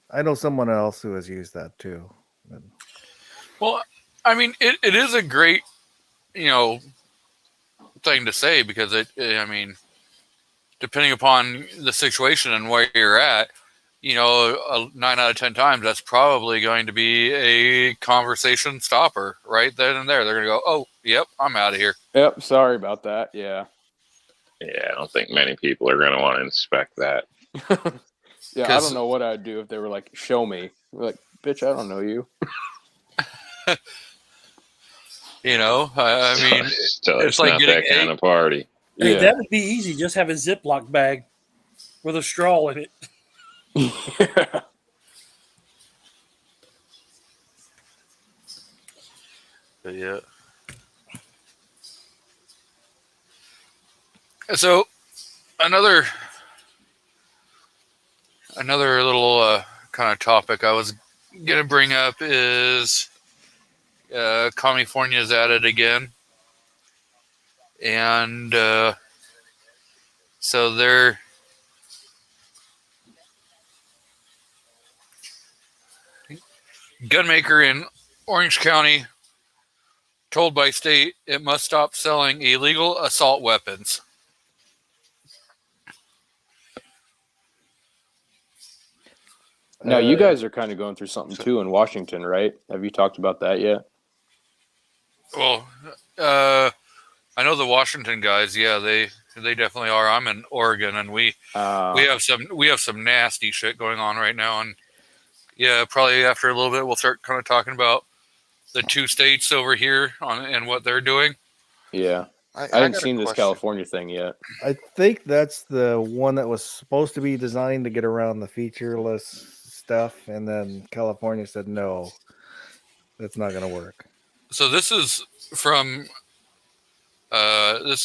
I know someone else who has used that too. Well, I mean, it is a great, thing to say, because depending upon the situation and where you're at, 9 out of 10 times, that's probably going to be a conversation stopper right then and there. They're going to go, oh, yep, I'm out of here. Yep. Sorry about that. Yeah. Yeah. I don't think many people are going to want to inspect that. Yeah. I don't know what I'd do if they were like, show me. We're like, bitch, I don't know you. I mean, it's like not that kind of party. Hey, that would be easy. Just have a Ziploc bag with a straw in it. Yeah. So another little kind of topic I was gonna bring up is California's at it again, and so they're gunmaker in Orange County told by state it must stop selling illegal assault weapons. Now, you Uh, guys are kind of going through something too in Washington, right? Have you talked about that yet? Well, I know the Washington guys. Yeah, they definitely are. I'm in Oregon, and we have some nasty shit going on right now. And yeah, probably after a little bit, we'll start kind of talking about the two states over here and what they're doing. Yeah. I I haven't got a seen this question. California thing yet. I think that's the one that was supposed to be designed to get around the featureless stuff, and then California said no, that's not going to work. So this is from the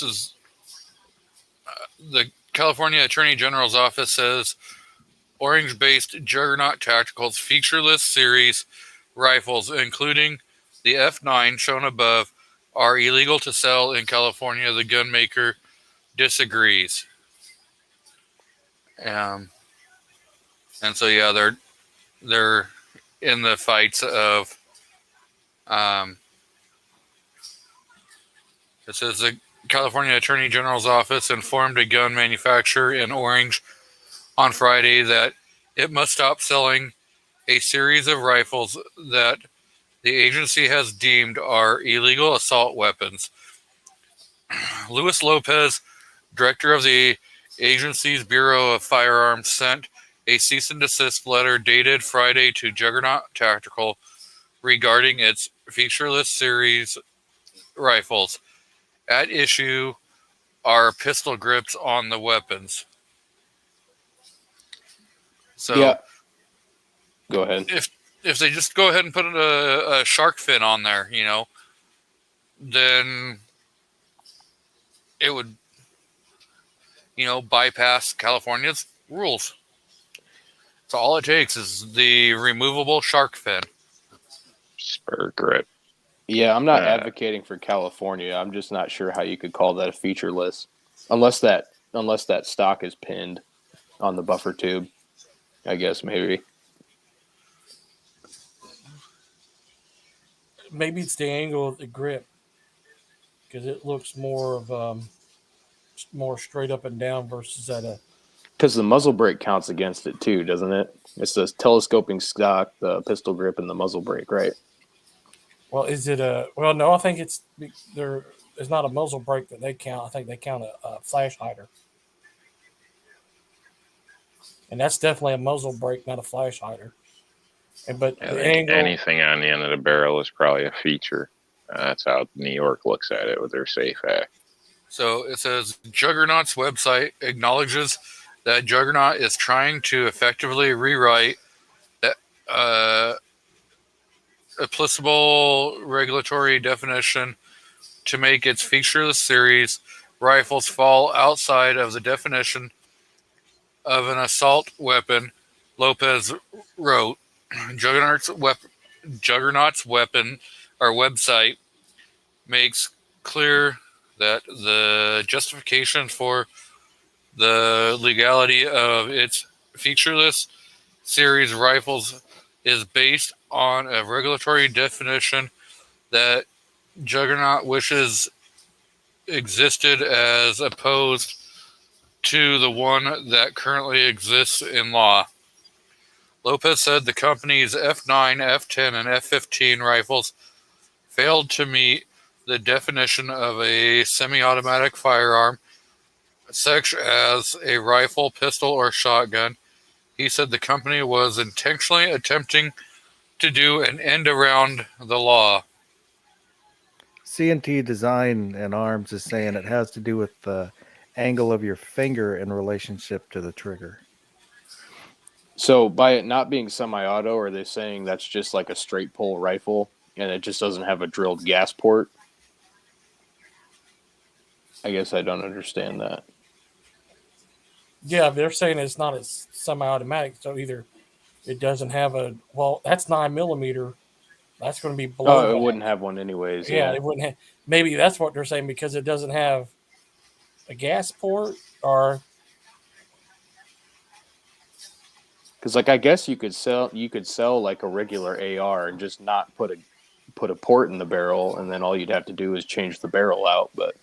California Attorney General's office says Orange-based Juggernaut Tactical's featureless series rifles, including the F9 shown above, are illegal to sell in California. The gun maker disagrees. And so yeah, they're in the fights of it says the California Attorney General's office informed a gun manufacturer in Orange on Friday that it must stop selling a series of rifles that the agency has deemed are illegal assault weapons. Luis Lopez, director of the agency's Bureau of Firearms, sent a cease and desist letter dated Friday to Juggernaut Tactical regarding its featureless series rifles. At issue are pistol grips on the weapons. So Yeah. Go ahead. if they just go ahead and put a shark fin on there, then it would, bypass California's rules. So all it takes is the removable shark fin. Spur grip. Yeah, I'm not Uh, advocating for California. I'm just not sure how you could call that a featureless, unless that stock is pinned on the buffer tube. I guess maybe. Maybe it's the angle of the grip because it looks more of more straight up and down versus at a. Because the muzzle brake counts against it too, doesn't it? It's the telescoping stock, the pistol grip, and the muzzle brake, right? Well, is it a? Well, no, I think it's there. It's not a muzzle brake that they count. I think they count a flash hider, and that's definitely a muzzle brake, not a flash hider. But I the think angle, anything on the end of the barrel is probably a feature. That's how New York looks at it with their Safe Act. So it says Juggernaut's website acknowledges that Juggernaut is trying to effectively rewrite the applicable regulatory definition to make its featureless series rifles fall outside of the definition of an assault weapon. Lopez wrote, Juggernaut's weapon or website makes clear that the justification for the legality of its featureless series rifles is based on a regulatory definition that Juggernaut wishes existed as opposed to the one that currently exists in law. Lopez said the company's F9, F10, and F15 rifles failed to meet the definition of a semi-automatic firearm, such as a rifle, pistol, or shotgun. He said the company was intentionally attempting to do an end around the law. C&T Design and Arms is saying it has to do with the angle of your finger in relationship to the trigger. So by it not being semi-auto, are they saying that's just like a straight pull rifle and it just doesn't have a drilled gas port? I guess I don't understand that. yeah, they're saying it's not a semi-automatic. So either it doesn't have a. Well, that's 9mm. That's going to be below. Oh, it that. wouldn't have one anyways. Yeah, it wouldn't have. Maybe that's what they're saying because it doesn't have a gas port or. Because like I guess you could sell like a regular AR and just not put put a port in the barrel, and then all you'd have to do is change the barrel out. But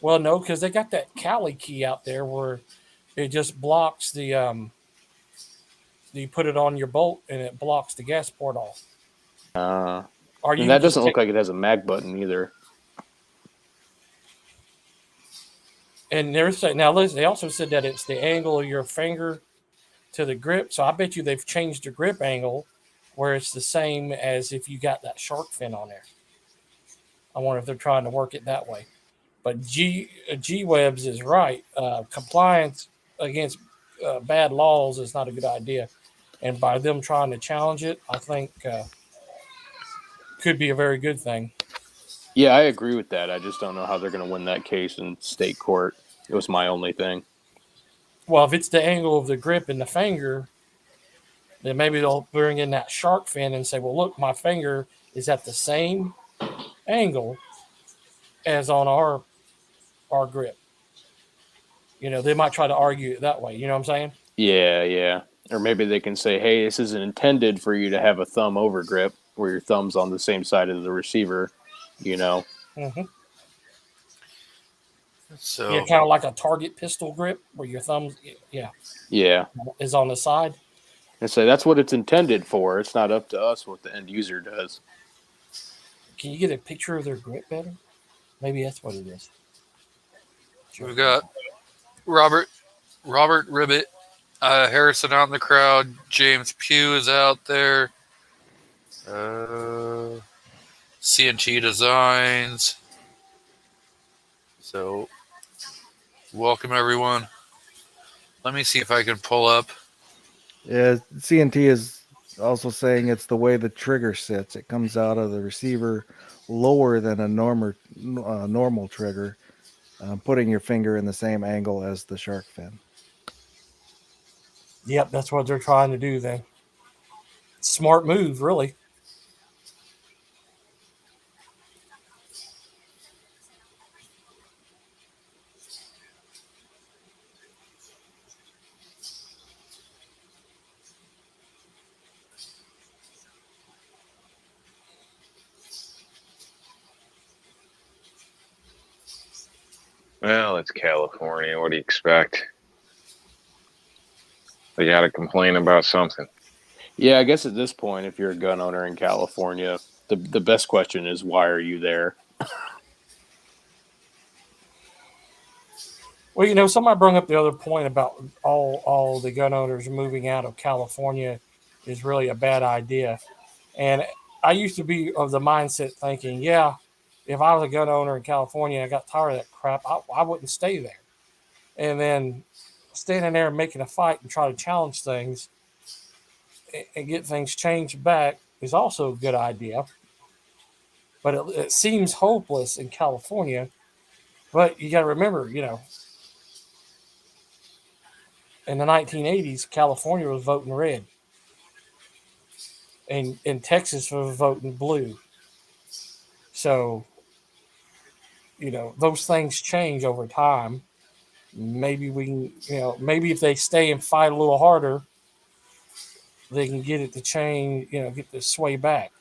Well, no, because they got that Cali key out there where it just blocks the. You put it on your bolt and it blocks the gas port off. Or you and that can just doesn't look take- like it has a mag button either. And they're saying now. Listen, they also said that it's the angle of your finger to the grip. So I bet you they've changed the grip angle where it's the same as if you got that shark fin on there. I wonder if they're trying to work it that way. But G Webs is right. Compliance against bad laws is not a good idea, and by them trying to challenge it, I think could be a very good thing. Yeah, I agree with that. I just don't know how they're going to win that case in state court. It was my only thing. Well, if it's the angle of the grip and the finger, then maybe they'll bring in that shark fin and say, well, look, my finger is at the same angle as on our grip. They might try to argue it that way. You know what I'm saying? Yeah. Or maybe they can say, hey, this isn't intended for you to have a thumb over grip where your thumb's on the same side of the receiver, Mm-hmm. So Yeah, kind of like a target pistol grip where your thumb, Yeah. is on the side. And say that's what it's intended for. It's not up to us what the end user does. Can you get a picture of their grip better? Maybe that's what it is. we've got Robert Ribbit, Harrison out in the crowd. James Pugh is out there. CNT Designs. So, welcome everyone. Let me see if I can pull up. Yeah, CNT is also saying it's the way the trigger sits. It comes out of the receiver lower than a normal trigger, putting your finger in the same angle as the shark fin. Yep, that's what they're trying to do then. Smart move, really. Well, it's California. What do you expect? They got to complain about something. Yeah, I guess at this point, if you're a gun owner in California, the best question is, why are you there? Well, somebody brought up the other point about all the gun owners moving out of California is really a bad idea. And I used to be of the mindset thinking, yeah, if I was a gun owner in California and I got tired of that crap, I wouldn't stay there. And then standing there and making a fight and try to challenge things and get things changed back is also a good idea. But it seems hopeless in California. But you got to remember, in the 1980s, California was voting red. And Texas was voting blue. So, those things change over time. Maybe we can, maybe if they stay and fight a little harder, they can get it to change, get the sway back.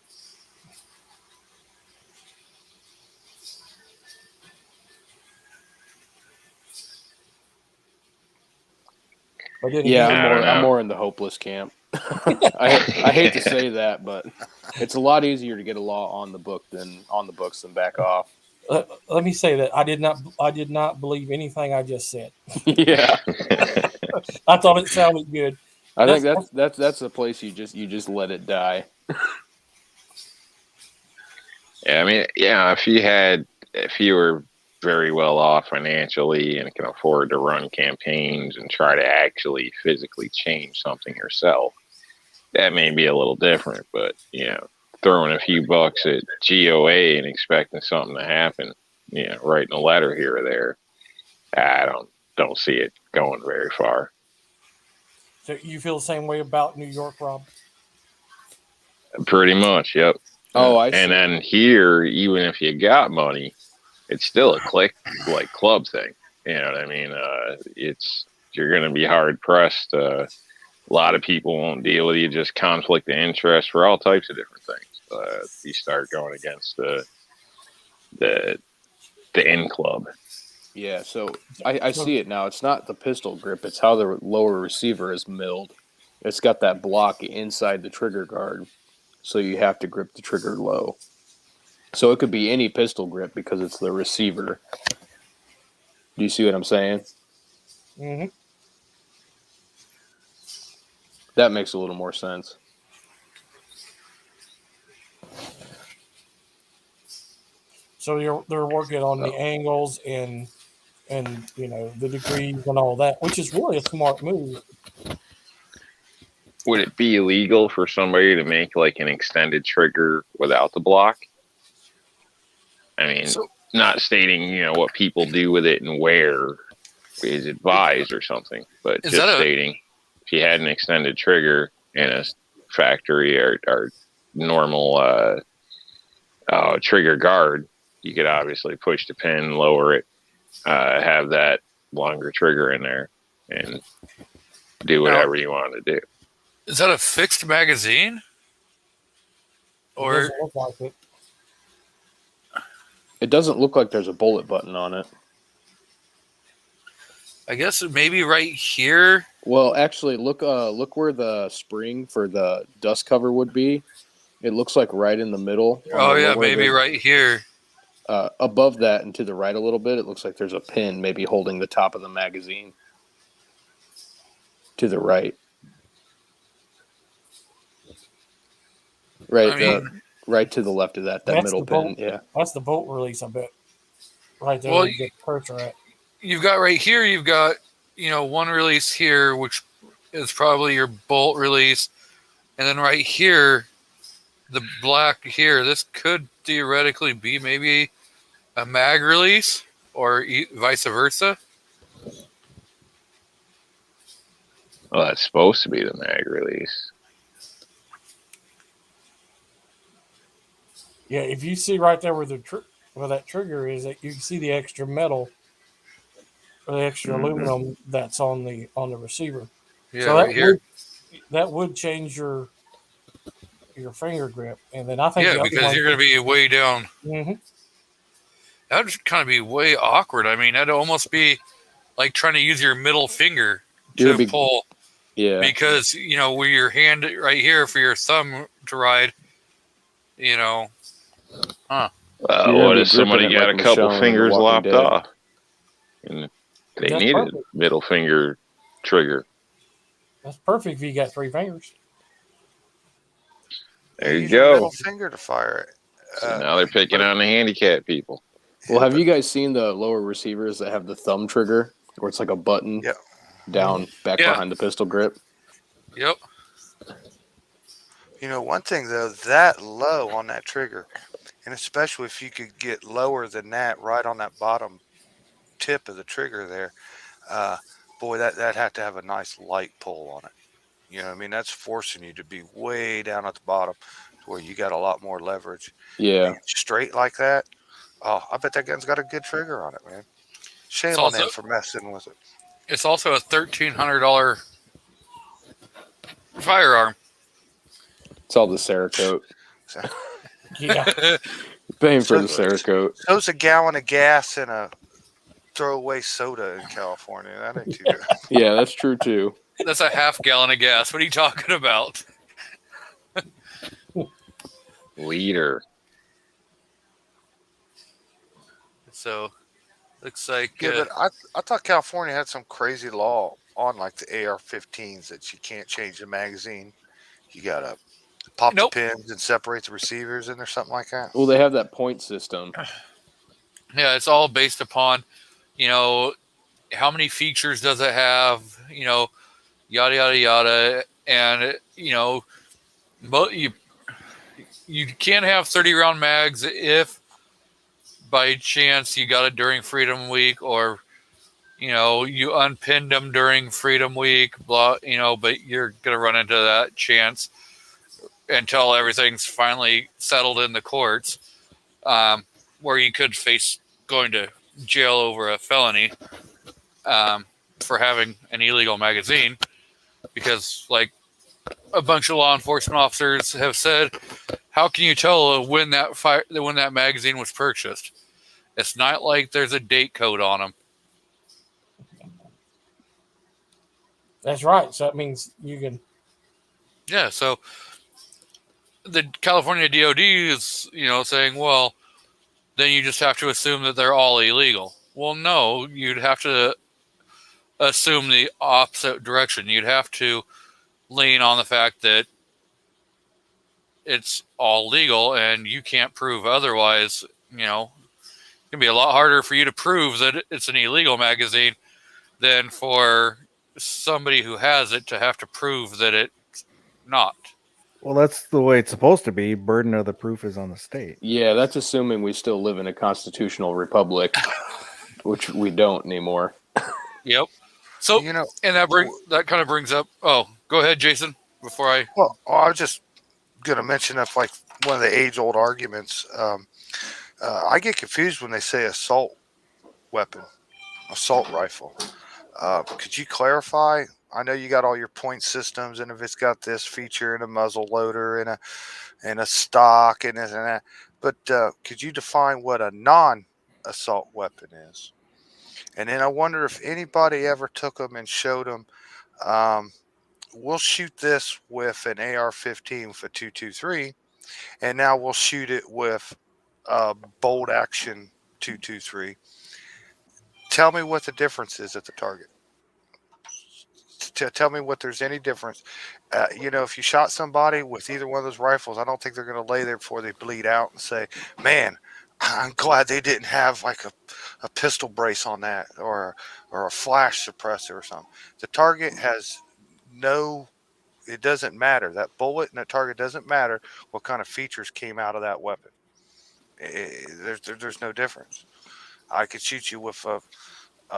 But then Yeah, again, I'm more in the hopeless camp. I hate to say that, but it's a lot easier to get a law on the books than back off. let me say that I did not believe anything I just said. Yeah, I thought it sounded good. I think that's the place you just let it die. Yeah, I mean, yeah, if you were very well off financially and can afford to run campaigns and try to actually physically change something yourself, that may be a little different. But throwing a few bucks at GOA and expecting something to happen, writing a letter here or there, I don't see it going very far. So you feel the same way about New York, Rob? Pretty much, yep. Oh, I see. And then here, even if you got money, it's still a club thing. You know what I mean? You're going to be hard pressed. A lot of people won't deal with you. Just conflict of interest for all types of different things. you start going against the end club. Yeah, so I see it now. It's not the pistol grip; it's how the lower receiver is milled. It's got that block inside the trigger guard, so you have to grip the trigger low. So it could be any pistol grip because it's the receiver. Do you see what I'm saying? Mm-hmm. That makes a little more sense. So they're working on the angles and the degrees and all that, which is really a smart move. Would it be illegal for somebody to make like an extended trigger without the block? I mean, not stating what people do with it and where is advised or something, but just stating if you had an extended trigger in a factory or normal trigger guard, you could obviously push the pin, lower it, have that longer trigger in there, and do whatever you want to do. Is that a fixed magazine? Or it doesn't look like it. It doesn't look like there's a bullet button on it. I guess maybe right here. Well, actually, look where the spring for the dust cover would be. It looks like right in the middle. Oh yeah, maybe right here. Above that and to the right a little bit, it looks like there's a pin maybe holding the top of the magazine. To the right. Right, right to the left of that middle pin. Yeah, that's the bolt release, I bet. Right there, well, where you get the cursor at. You've got right here. You've got one release here, which is probably your bolt release, and then right here, the black here. This could theoretically be maybe a mag release, or vice versa. Well, that's supposed to be the mag release. Yeah, if you see right there where where that trigger is, you can see the extra metal or the extra aluminum that's on the receiver. Yeah, so right here. That would change your finger grip, and then I think because you're going to be way down. Mm-hmm. That would kind of be way awkward. I mean, that'd almost be like trying to use your middle finger to pull. Yeah. Because where your hand right here for your thumb to ride. What if somebody got a couple fingers lopped off, and they needed middle finger trigger? That's perfect if you got 3 fingers. There you go. Middle finger to fire it. So now they're picking on the handicapped people. Well, have you guys seen the lower receivers that have the thumb trigger, where it's like a button down back behind the pistol grip? Yep. One thing though, that low on that trigger, and especially if you could get lower than that, right on that bottom tip of the trigger there, boy, that had to have a nice light pull on it. That's forcing you to be way down at the bottom to where you got a lot more leverage. Yeah. And straight like that. Oh, I bet that gun's got a good trigger on it, man. Shame on them for messing with it. It's also a $1,300 firearm. It's all the Cerakote. Yeah. Paying for the Cerakote. So's a gallon of gas and a throwaway soda in California. That ain't too good. Yeah, that's true too. That's a half gallon of gas. What are you talking about? Liter. So, looks like. Yeah, but I thought California had some crazy law on like the AR-15s that you can't change the magazine. You gotta pop the pins and separate the receivers in or something like that. Well, they have that point system. Yeah, it's all based upon, how many features does it have, yada, yada, yada. And, but you can't have 30-round mags if by chance you got it during Freedom Week or, you unpinned them during Freedom Week, blah, but you're going to run into that chance until everything's finally settled in the courts, where you could face going to jail over a felony for having an illegal magazine, because like a bunch of law enforcement officers have said, how can you tell when that magazine was purchased? It's not like there's a date code on them. That's right. So that means you can. Yeah, so the California DOD is, saying, well, then you just have to assume that they're all illegal. Well, no, you'd have to assume the opposite direction. You'd have to lean on the fact that it's all legal and you can't prove otherwise. It can be a lot harder for you to prove that it's an illegal magazine than for somebody who has it to have to prove that it's not. Well, that's the way it's supposed to be. Burden of the proof is on the state. Yeah, that's assuming we still live in a constitutional republic, which we don't anymore. Yep. So, You know, and that kind of brings up. Oh, go ahead, Jason. Before I. well, I was just going to mention that's like one of the age-old arguments. I get confused when they say assault weapon, assault rifle. Could you clarify? I know you got all your point systems, and if it's got this feature and a muzzle loader and a stock and this and that, but could you define what a non-assault weapon is? And then I wonder if anybody ever took them and showed them. We'll shoot this with an AR-15 with a 223, and now we'll shoot it with a bolt action 223. Tell me what the difference is at the target. Tell me what there's any difference. If you shot somebody with either one of those rifles, I don't think they're going to lay there before they bleed out and say, man, I'm glad they didn't have like a pistol brace on that or a flash suppressor or something. The target has it doesn't matter. That bullet and that target doesn't matter what kind of features came out of that weapon. There's no difference. I could shoot you with a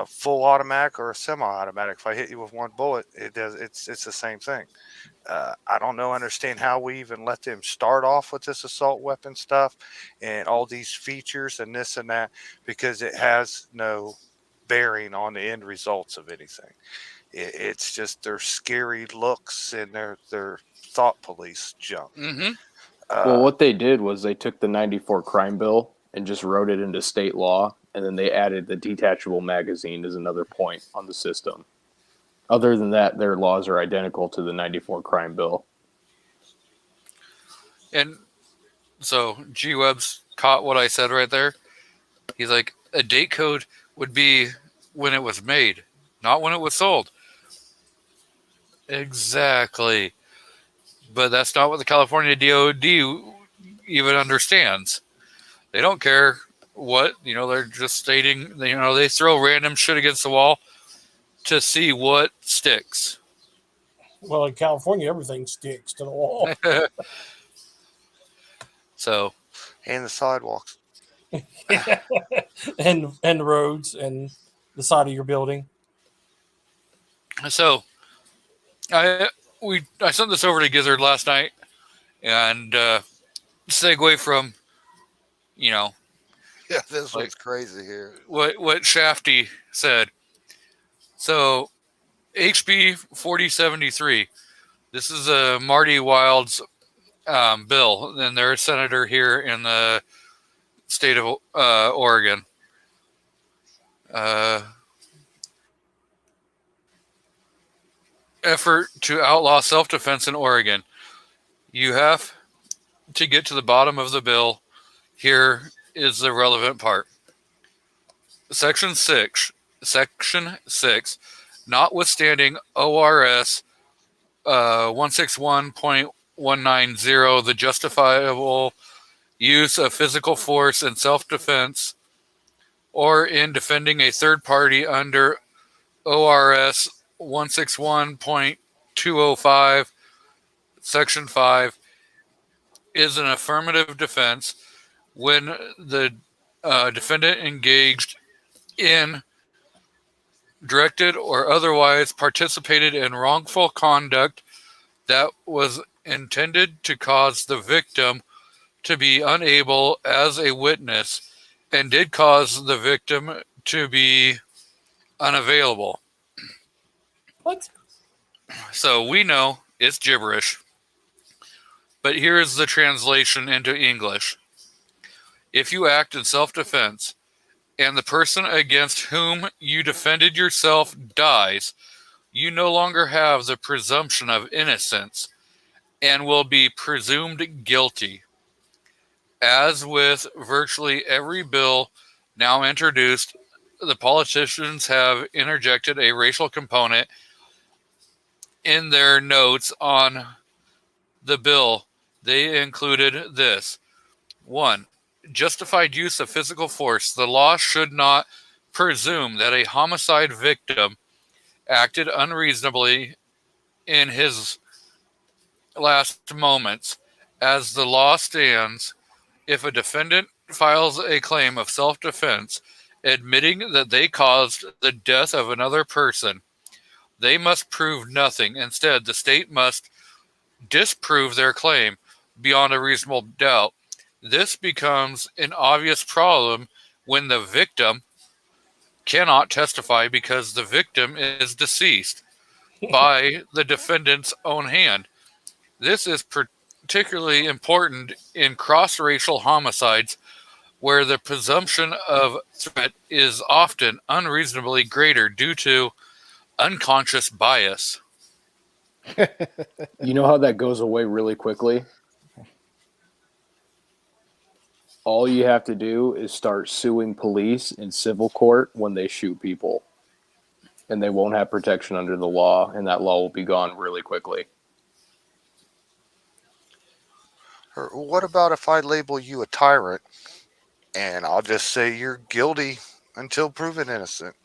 full automatic or a semi-automatic. If I hit you with one bullet, it's the same thing. I don't understand how we even let them start off with this assault weapon stuff and all these features and this and that, because it has no bearing on the end results of anything. It's just their scary looks and their thought police junk. Mm-hmm. Well, what they did was they took the 94 crime bill and just wrote it into state law, and then they added the detachable magazine as another point on the system. Other than that, their laws are identical to the 94 crime bill. And so G Webb's caught what I said right there. He's like, a date code would be when it was made, not when it was sold. Exactly. But that's not what the California DOD even understands. They don't care what, they're just stating, they throw random shit against the wall to see what sticks. Well, in California, everything sticks to the wall. So. And the sidewalks. and the roads and the side of your building. So, I sent this over to Gizzard last night, and segue from, Yeah, this one's crazy here. What Shafty said. So, HB 4073. This is Marty Wild's bill, and they're a senator here in the state of Oregon. Effort to outlaw self-defense in Oregon. You have to get to the bottom of the bill. Here is the relevant part. Section 6, notwithstanding ORS 161.190, the justifiable use of physical force in self-defense or in defending a third party under ORS 161.205, Section 5, is an affirmative defense when the defendant engaged in, directed, or otherwise participated in wrongful conduct that was intended to cause the victim to be unable as a witness and did cause the victim to be unavailable. What? So we know It's gibberish. But here is the translation into English. If you act in self-defense, and the person against whom you defended yourself dies, you no longer have the presumption of innocence and will be presumed guilty. As with virtually every bill now introduced, the politicians have interjected a racial component in their notes on the bill. They included this. 1. Justified use of physical force. The law should not presume that a homicide victim acted unreasonably in his last moments. As the law stands, if a defendant files a claim of self-defense, admitting that they caused the death of another person, they must prove nothing. Instead, the state must disprove their claim beyond a reasonable doubt. This becomes an obvious problem when the victim cannot testify because the victim is deceased by the defendant's own hand. This is particularly important in cross-racial homicides where the presumption of threat is often unreasonably greater due to unconscious bias. You know how that goes away really quickly? All you have to do is start suing police in civil court when they shoot people. And they won't have protection under the law, and that law will be gone really quickly. Or what about if I label you a tyrant and I'll just say you're guilty until proven innocent?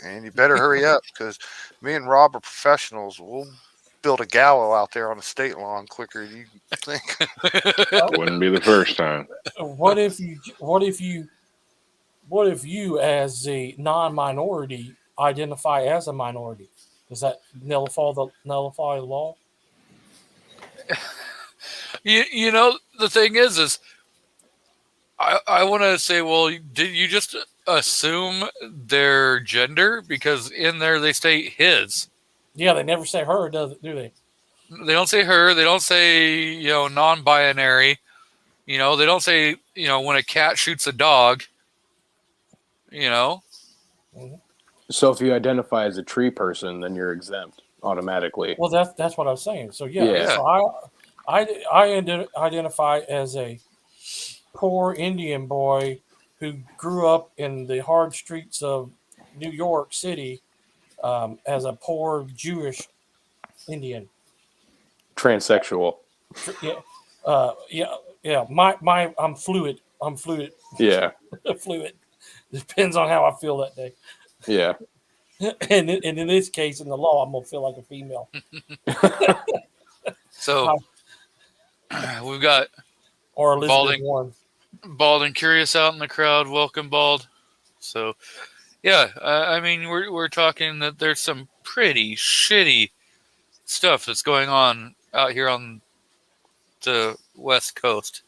And you better hurry up because me and Rob are professionals. We'll build a gallows out there on the state lawn quicker than you think. Wouldn't be the first time. What if you as a non-minority identify as a minority? Does that nullify the law? You know, the thing is I want to say, well, did you just assume their gender? Because in there they state his. Yeah, they never say her, do they? They don't say her. They don't say, non-binary. They don't say, when a cat shoots a dog, Mm-hmm. So if you identify as a tree person, then you're exempt automatically. Well, that's what I was saying. So yeah. So I identify as a poor Indian boy who grew up in the hard streets of New York City as a poor Jewish Indian. Transsexual. Yeah. I'm fluid. Yeah. Fluid. Depends on how I feel that day. Yeah. And in this case, in the law, I'm gonna feel like a female. So we've got or Elizabeth Balding. Warren. Bald and Curious out in the crowd. Welcome, Bald. So, yeah, I mean, we're talking that there's some pretty shitty stuff that's going on out here on the West Coast.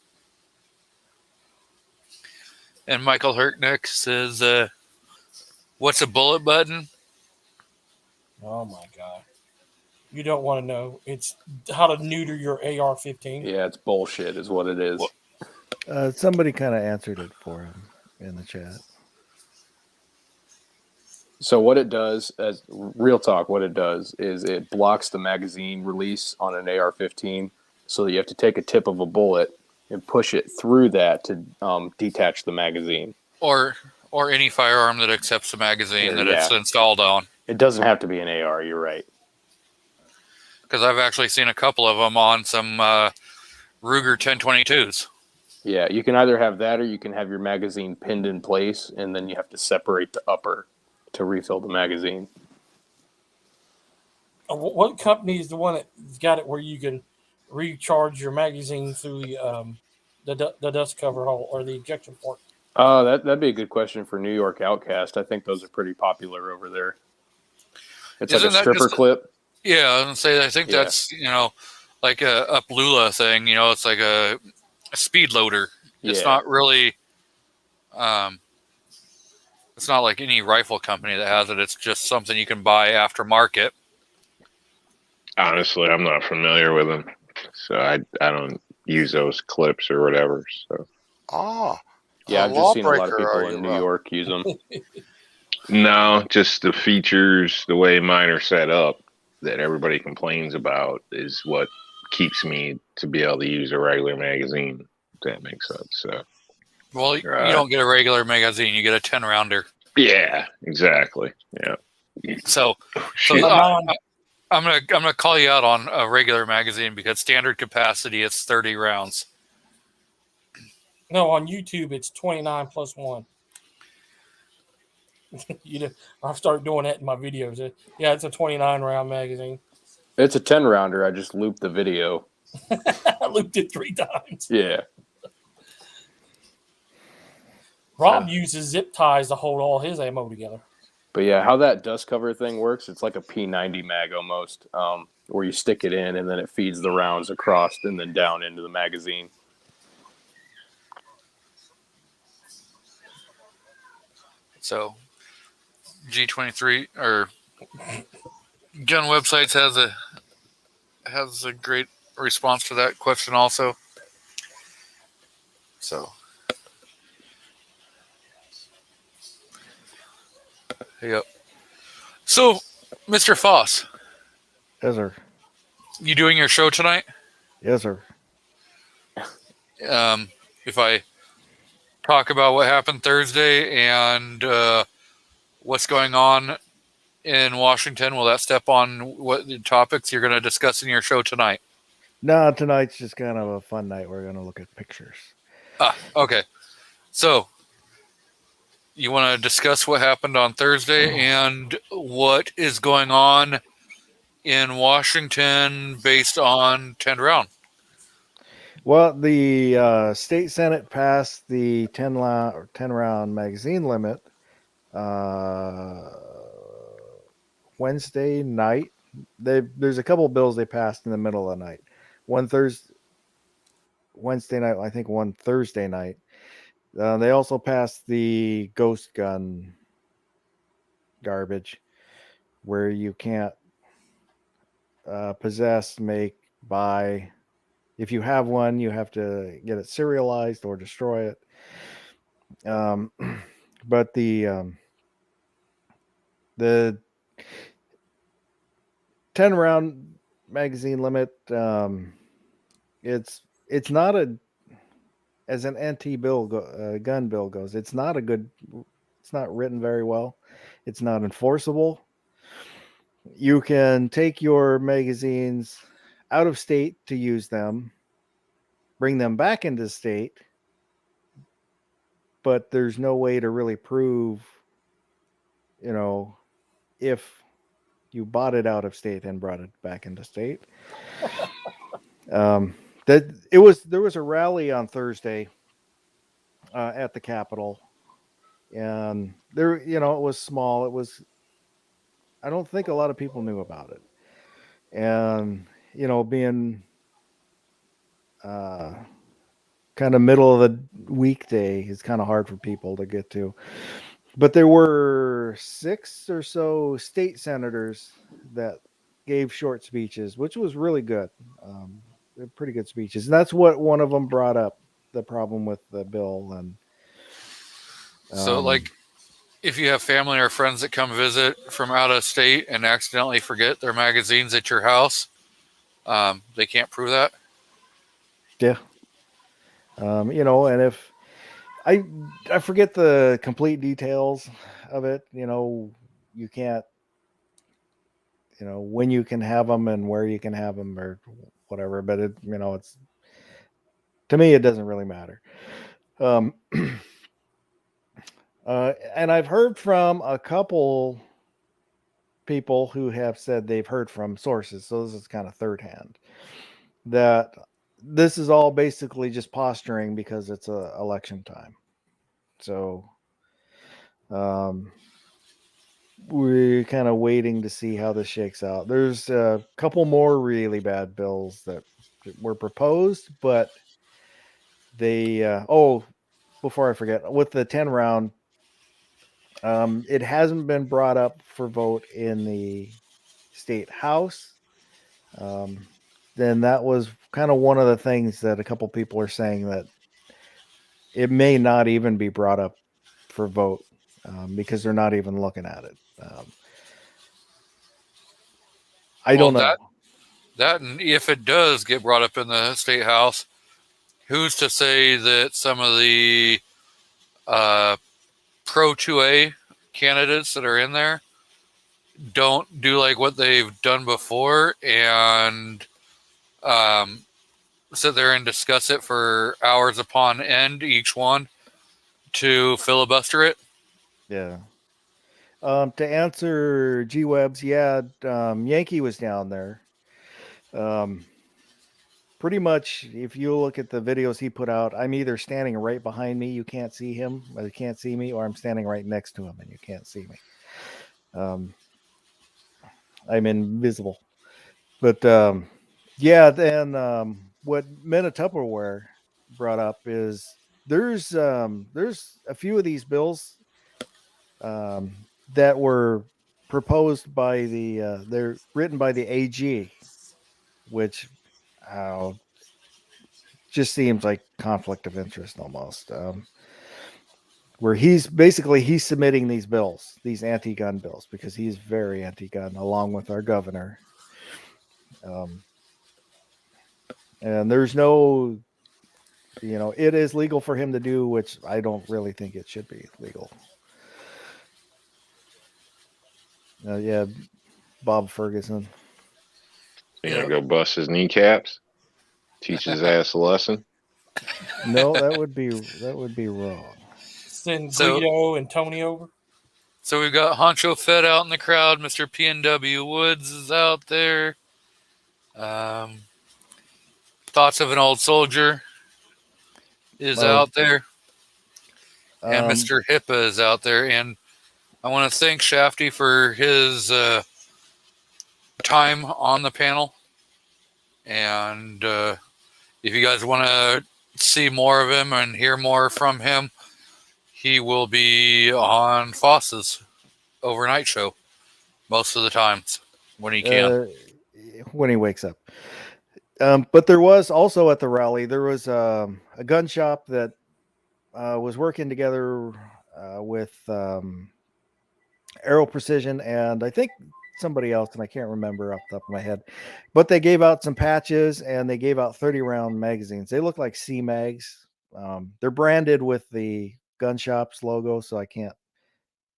And Michael Herknick says, what's a bullet button? Oh, my God. You don't want to know. It's how to neuter your AR-15. Yeah, it's bullshit is what it is. Somebody kind of answered it for him in the chat. So what it does, as real talk, what it does is it blocks the magazine release on an AR-15, so that you have to take a tip of a bullet and push it through that to detach the magazine. Or any firearm that accepts the magazine that it's installed on. It doesn't have to be an AR. You're right. Because I've actually seen a couple of them on some Ruger 1022s. Yeah, you can either have that or you can have your magazine pinned in place, and then you have to separate the upper to refill the magazine. What company is the one that's got it where you can recharge your magazine through the dust cover hole or the ejection port? That'd be a good question for New York Outcast. I think those are pretty popular over there. It's like a stripper clip. Yeah, I was gonna say, I think that's, like a Lula thing, it's like a speed loader. It's not really, it's not like any rifle company that has it. It's just something you can buy aftermarket. Honestly, I'm not familiar with them, so I don't use those clips or whatever. So Ah, Yeah, a I've just seen a lot of lawbreaker, are people you? in New York use them. no, just the features, the way mine are set up, that everybody complains about, is what keeps me to be able to use a regular magazine. If that makes sense. So Well, you don't get a regular magazine; you get a 10 rounder. yeah, exactly. Yeah. So Shoot. I'm gonna call you out on a regular magazine because standard capacity is 30 rounds. No, on YouTube it's 29 plus 1. I've started doing that in my videos. Yeah, it's a 29 round magazine. It's a 10 rounder. I just looped the video. I looped it 3 times. Yeah. Rob uses zip ties to hold all his ammo together. But yeah, how that dust cover thing works, it's like a P90 mag almost, where you stick it in and then it feeds the rounds across and then down into the magazine. So G23 or Gun Websites has a great response to that question also. So yep. So, Mr. Foss, Yes, sir. you doing your show tonight? Yes, sir. If I talk about what happened Thursday and what's going on in Washington, will that step on what the topics you're going to discuss in your show tonight? No, tonight's just kind of a fun night. We're going to look at pictures. Okay. So, you want to discuss what happened on Thursday and what is going on in Washington based on 10 round? Well, the state senate passed the 10 round magazine limit Wednesday night. There's a couple of bills they passed in the middle of the night. One Wednesday night, I think one Thursday night. They also passed the ghost gun garbage, where you can't possess, make, buy. If you have one, you have to get it serialized or destroy it. But the 10 round magazine limit, it's not as an gun bill goes, it's not written very well. It's not enforceable. You can take your magazines out of state to use them, bring them back into state, but there's no way to really prove, if you bought it out of state and brought it back into state. There was a rally on Thursday at the Capitol, and there, it was small. I don't think a lot of people knew about it, and being kind of middle of the weekday is kind of hard for people to get to. But there were 6 or so state senators that gave short speeches, which was really good. They're pretty good speeches. And that's what one of them brought up, the problem with the bill. And so, like, if you have family or friends that come visit from out of state and accidentally forget their magazines at your house, they can't prove that? Yeah. And if I forget the complete details of it, you can't, when you can have them and where you can have them or whatever, but it's, to me, it doesn't really matter. And I've heard from a couple people who have said they've heard from sources, so this is kind of third hand, that this is all basically just posturing because it's election time. So we're kind of waiting to see how this shakes out. There's a couple more really bad bills that were proposed, but they before I forget, with the 10 round, it hasn't been brought up for vote in the state house, then that was kind of one of the things that a couple people are saying, that it may not even be brought up for vote because they're not even looking at it. I Well, don't know. That, and if it does get brought up in the state house, who's to say that some of the pro 2A candidates that are in there don't do like what they've done before and sit there and discuss it for hours upon end, each one, to filibuster it? Yeah. To answer G Webs, yeah, Yankee was down there. Pretty much, if you look at the videos he put out, I'm either standing right behind me, you can't see him, or you can't see me, or I'm standing right next to him and you can't see me. I'm invisible. But yeah, then what Meta Tupperware brought up is there's a few of these bills that were proposed by they're written by the AG, which just seems like conflict of interest almost. Where he's submitting these bills, these anti-gun bills, because he's very anti-gun, along with our governor. And there's no, it is legal for him to do, which I don't really think it should be legal. Yeah, Bob Ferguson. You gonna go bust his kneecaps? Teach his ass a lesson? No, that would be wrong. Send So- Guido and Tony over. So we've got Honcho Fed out in the crowd. Mr. PNW Woods is out there. Thoughts of an Old Soldier is out there. And Mr. HIPAA is out there. And I want to thank Shafty for his time on the panel. And if you guys want to see more of him and hear more from him, he will be on Foss's overnight show most of the times when he can. When he wakes up. But there was also at the rally, there was a gun shop that was working together with Aero Precision and I think somebody else, and I can't remember off the top of my head, but they gave out some patches and they gave out 30-round magazines. They look like C-Mags. They're branded with the gun shop's logo, so I can't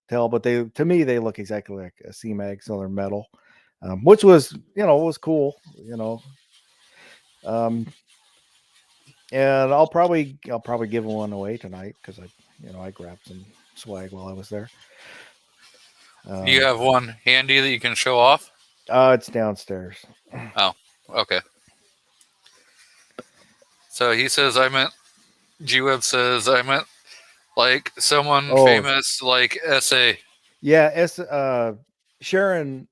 tell, but to me they look exactly like a C-Mag, so they're metal, which was was cool, and I'll probably give one away tonight because I grabbed some swag while I was there. Do you have one handy that you can show off? It's downstairs. Oh, okay. So he says G-Web says I meant like someone famous like SA. Yeah, Sharon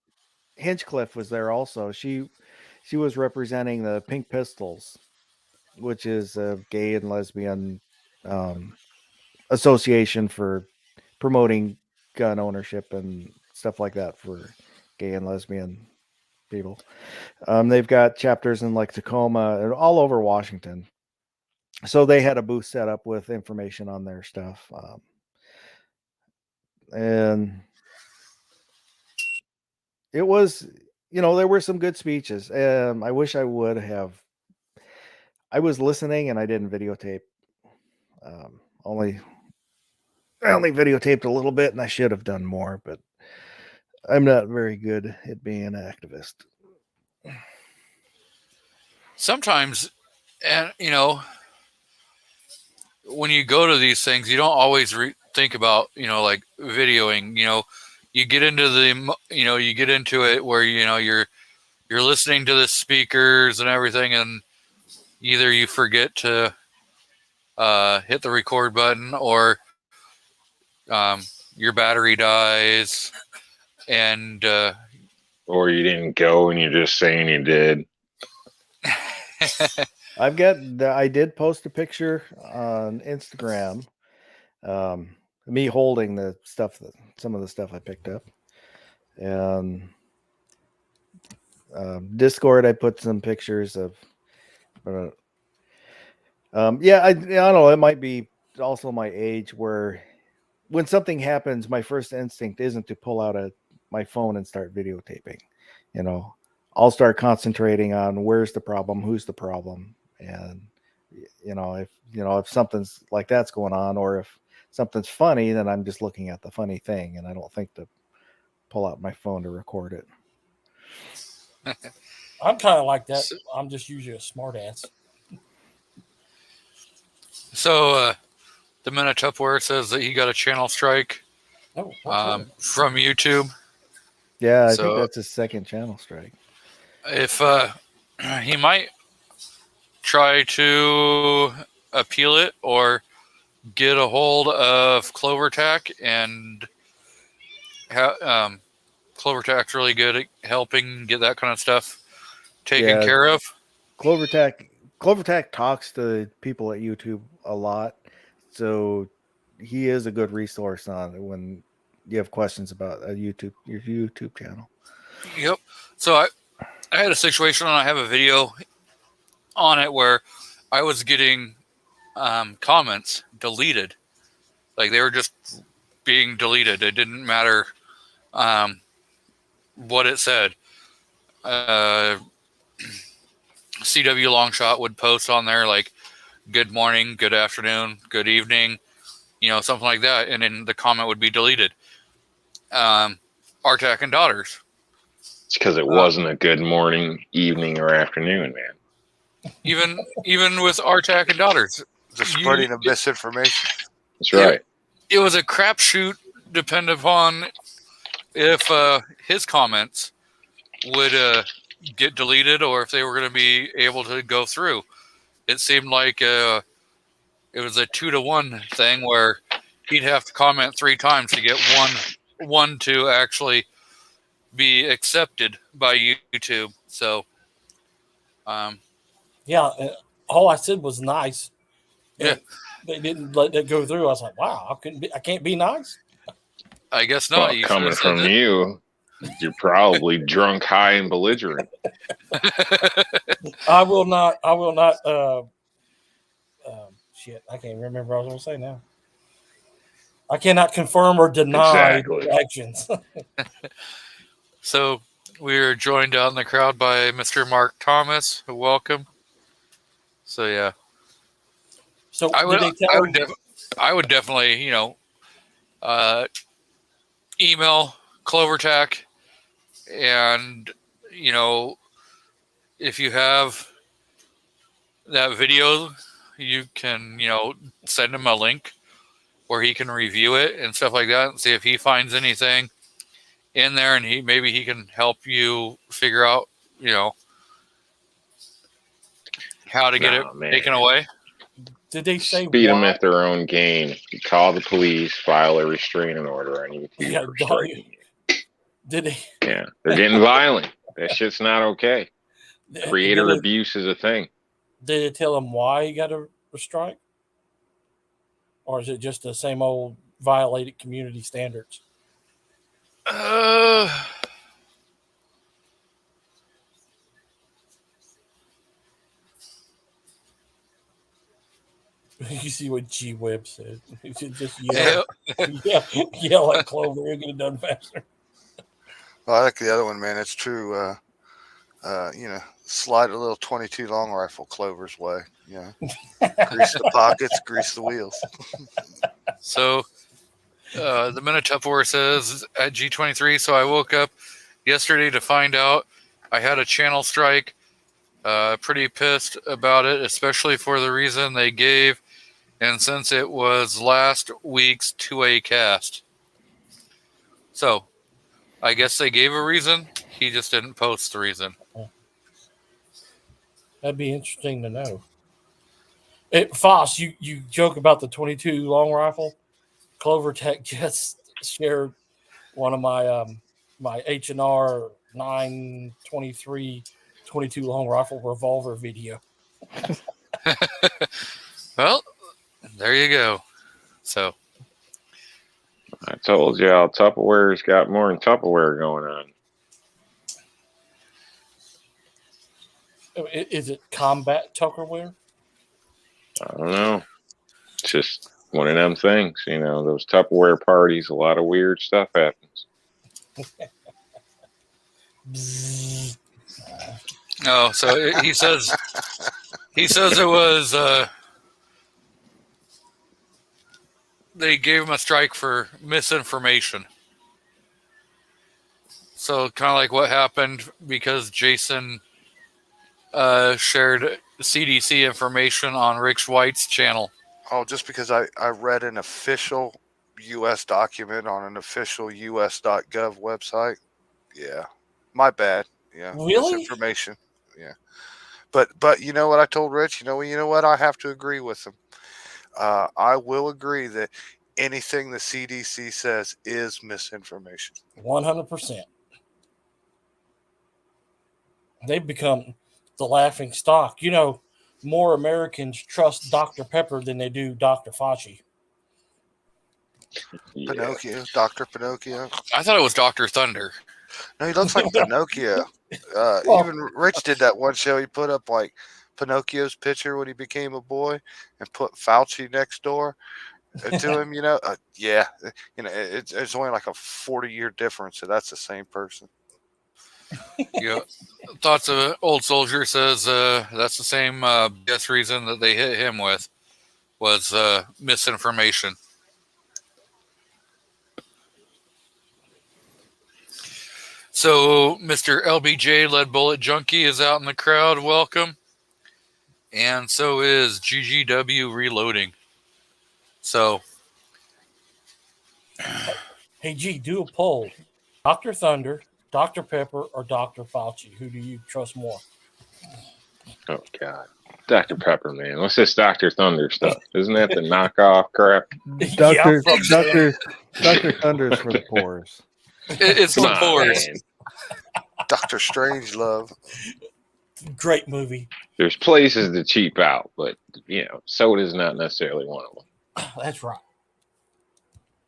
Hinchcliffe was there also. She was representing the Pink Pistols, which is a gay and lesbian association for promoting gun ownership and stuff like that for gay and lesbian people. They've got chapters in like Tacoma and all over Washington. So they had a booth set up with information on their stuff. And it was, there were some good speeches. I wish I would have. I was listening and I didn't videotape. I only videotaped a little bit, and I should have done more, but I'm not very good at being an activist. Sometimes, and when you go to these things, you don't always think about like videoing. You get into it where you're listening to the speakers and everything, and either you forget to hit the record button, or your battery dies, and or you didn't go and you're just saying you did. I did post a picture on Instagram, me holding the stuff some of the stuff I picked up, and Discord, I put some pictures of. Yeah, I don't know. It might be also my age where when something happens, my first instinct isn't to pull out my phone and start videotaping. You know, I'll start concentrating on where's the problem, who's the problem, and if something's like that's going on, or if something's funny, then I'm just looking at the funny thing, and I don't think to pull out my phone to record it. I'm kind of like that. I'm just usually a smart ass. So the minute Tupperware says that he got a channel strike Oh, from YouTube. Yeah, I So- think that's his second channel strike. If he might try to appeal it or get a hold of CloverTac, and CloverTac's really good at helping get that kind of stuff taken care of. CloverTac talks to people at YouTube a lot, so he is a good resource on it when you have questions about your YouTube channel. Yep. So I had a situation, and I have a video on it where I was getting comments deleted. Like, they were just being deleted. It didn't matter what it said. CW Longshot would post on there like, good morning, good afternoon, good evening, something like that. And then the comment would be deleted. Artac and Daughters. It's because it wasn't a good morning, evening, or afternoon, man. Even with Artac and Daughters. The spreading of misinformation. That's right. It was a crapshoot, depending upon if his comments would get deleted or if they were going to be able to go through. It seemed like it was a 2-to-1 thing where he'd have to comment 3 times to get one to actually be accepted by YouTube. So, yeah, all I said was nice. Yeah. They didn't let that go through. I was like, wow, I can't be nice. I guess not. Well, You coming should've said from that. you, you're probably drunk, high, and belligerent. I will not. Shit, I can't remember what I was going to say now. I cannot confirm or deny Exactly. actions. So we're joined out in the crowd by Mr. Mark Thomas. Welcome. So yeah, So I would did they tell him? I would definitely email CloverTac, and if you have that video, you can send him a link where he can review it and stuff like that, and see if he finds anything in there, and maybe he can help you figure out how to get it man. taken away. Did they say Beat them why? at their own game. You call the police, file a restraining order on you Yeah, for striking you. Did they? Yeah, they're getting violent. That shit's not okay. Creator did abuse is a thing. Did they tell him why he got a strike? Or is it just the same old violated community standards? You see what G Webb said. He should just yell, yell at Clover. He'll get it done faster. Well, I like the other one, man. It's true. Slide a little 22 long rifle Clover's way. Grease the pockets, grease the wheels. So the minute Tupperware says at G23. So I woke up yesterday to find out I had a channel strike. Pretty pissed about it, especially for the reason they gave, and since it was last week's 2A cast. So I guess they gave a reason. He just didn't post the reason. That'd be interesting to know. Foss, you joke about the 22 long rifle. CloverTac just shared one of my my H&R 923 22 long rifle revolver video. Well, there you go. So I told y'all Tupperware's got more than Tupperware going on. Is it combat Tupperware? I don't know. It's just one of them things, you know. Those Tupperware parties, a lot of weird stuff happens. Bzzz. No, so he says it was they gave him a strike for misinformation. So kind of like what happened because Jason shared CDC information on Rick White's channel. Oh, just because I read an official U.S. document on an official US.gov website. Yeah, my bad. Yeah, Really? misinformation. Yeah, but you know what I told Rich? You know what? I have to agree with him. I will agree that anything the CDC says is misinformation. 100%. They've become the laughing stock. You know, more Americans trust Dr. Pepper than they do Dr. Fauci. Yeah. Pinocchio, Dr. Pinocchio. I thought it was Dr. Thunder. No, he looks like Pinocchio. Well- Even Rich did that one show. He put up like Pinocchio's picture when he became a boy and put Fauci next door to him. Yeah, it's only like a 40-year difference, so that's the same person. Yeah. Thoughts of an old soldier says that's the same best reason that they hit him with was misinformation. So Mr. LBJ Lead Bullet Junkie is out in the crowd. Welcome. And so is GGW Reloading. So Hey, G, do a poll. Dr. Thunder, Dr. Pepper, or Dr. Fauci? Who do you trust more? Oh God, Dr. Pepper, man. What's this Dr. Thunder stuff? Isn't that the knockoff crap? Doctor Yeah, Doctor Thunder is for the pores. it's the Come on, pores. man. Dr. Strangelove. great movie. There's places to cheap out, but soda's not necessarily one of them. That's right.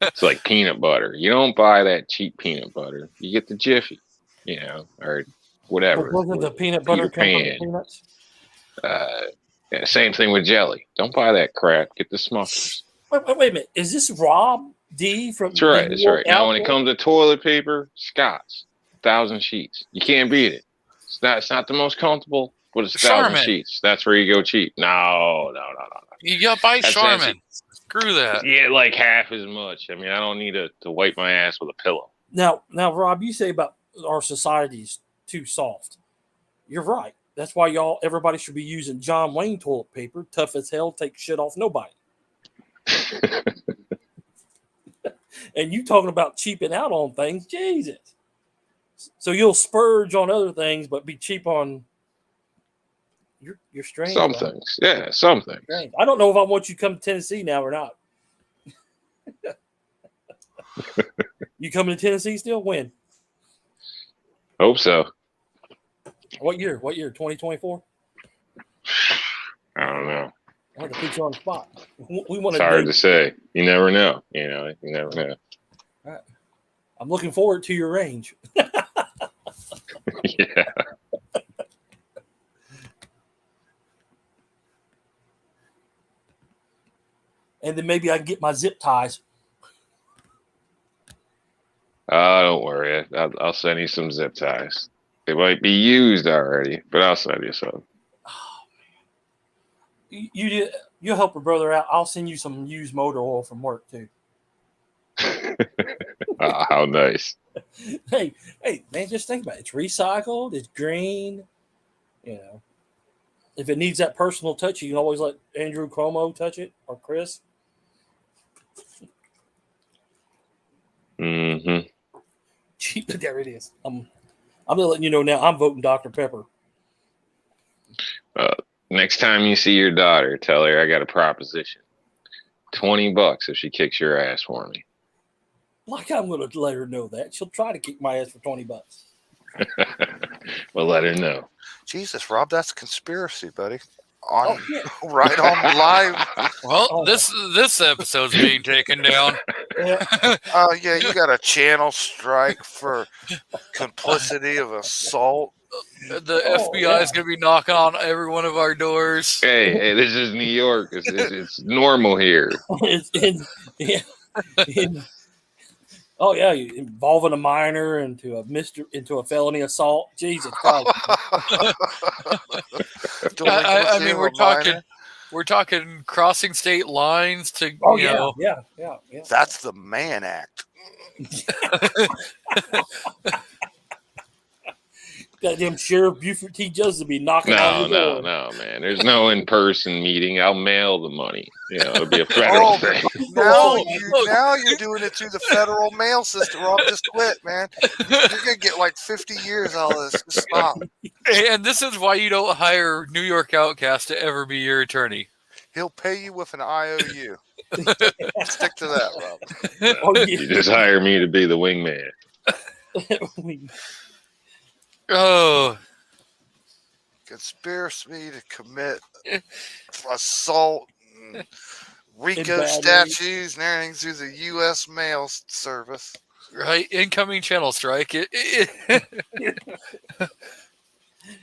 It's like peanut butter. You don't buy that cheap peanut butter. You get the Jiffy, or whatever. Wasn't the peanut butter Peter come from the Pan. peanuts? Yeah, same thing with jelly. Don't buy that crap. Get the Smuckers. Wait a minute. Is this Rob D from? That's right. the That's right. Now, when it Outlaw? comes to toilet paper, Scott's 1,000 sheets. You can't beat it. It's not the most comfortable, but it's 1,000 Charmin. sheets. That's where you go cheap. No. You got to buy That's Charmin. actually- Screw that. Yeah, like half as much. I mean, I don't need to wipe my ass with a pillow. Now, Rob, you say about our society's too soft. You're right. That's why everybody should be using John Wayne toilet paper. Tough as hell, take shit off nobody. And you talking about cheaping out on things, Jesus. So you'll spurge on other things, but be cheap on. You're strange. Some bro. things. Yeah, some things. Strange. I don't know if I want you to come to Tennessee now or not. You coming to Tennessee still? When? Hope so. What year? 2024? I don't know. I want to put you on the spot. We want It's hard to say. You never know. You never know. I'm looking forward to your range. Yeah. And then maybe I can get my zip ties. Don't worry. I'll send you some zip ties. They might be used already, but I'll send you some. You'll help a brother out. I'll send you some used motor oil from work too. How nice. Hey, man, just think about it. It's recycled. It's green. If it needs that personal touch, you can always let Andrew Cuomo touch it or Chris. Mm-hmm. Cheap, there it is. I'm gonna let you know now. I'm voting Dr. Pepper. Next time you see your daughter, tell her I got a proposition. $20 if she kicks your ass for me. Like I'm gonna let her know that. She'll try to kick my ass for $20. Well, let her know. Jesus, Rob, that's a conspiracy, buddy. Oh, yeah. Right on live. Well, Oh. this episode's being taken down. Yeah. Yeah, you got a channel strike for complicity of assault The Oh, FBI is yeah. going to be knocking on every one of our doors. Hey, this is New York. It's normal here. Yeah, oh yeah, you involving a minor into a felony assault. Jesus Christ! I mean, Delinquency of a minor. we're talking crossing state lines to Oh you yeah, know. yeah. That's the Mann Act. Goddamn Sheriff Buford T. Justice be knocking on No, your door. no, man. There's no in-person meeting. I'll mail the money. It'll be a federal Oh, thing. now you're doing it through the federal mail system. Rob, just quit, man. You're gonna get like 50 years out of this. Just stop. And this is why you don't hire New York Outcast to ever be your attorney. He'll pay you with an IOU. Stick to that, Rob. Oh, You just hire me to be the wingman. Oh, Conspiracy to commit assault, and RICO battery. statutes, and everything through the U.S. mail service. right. Incoming channel strike.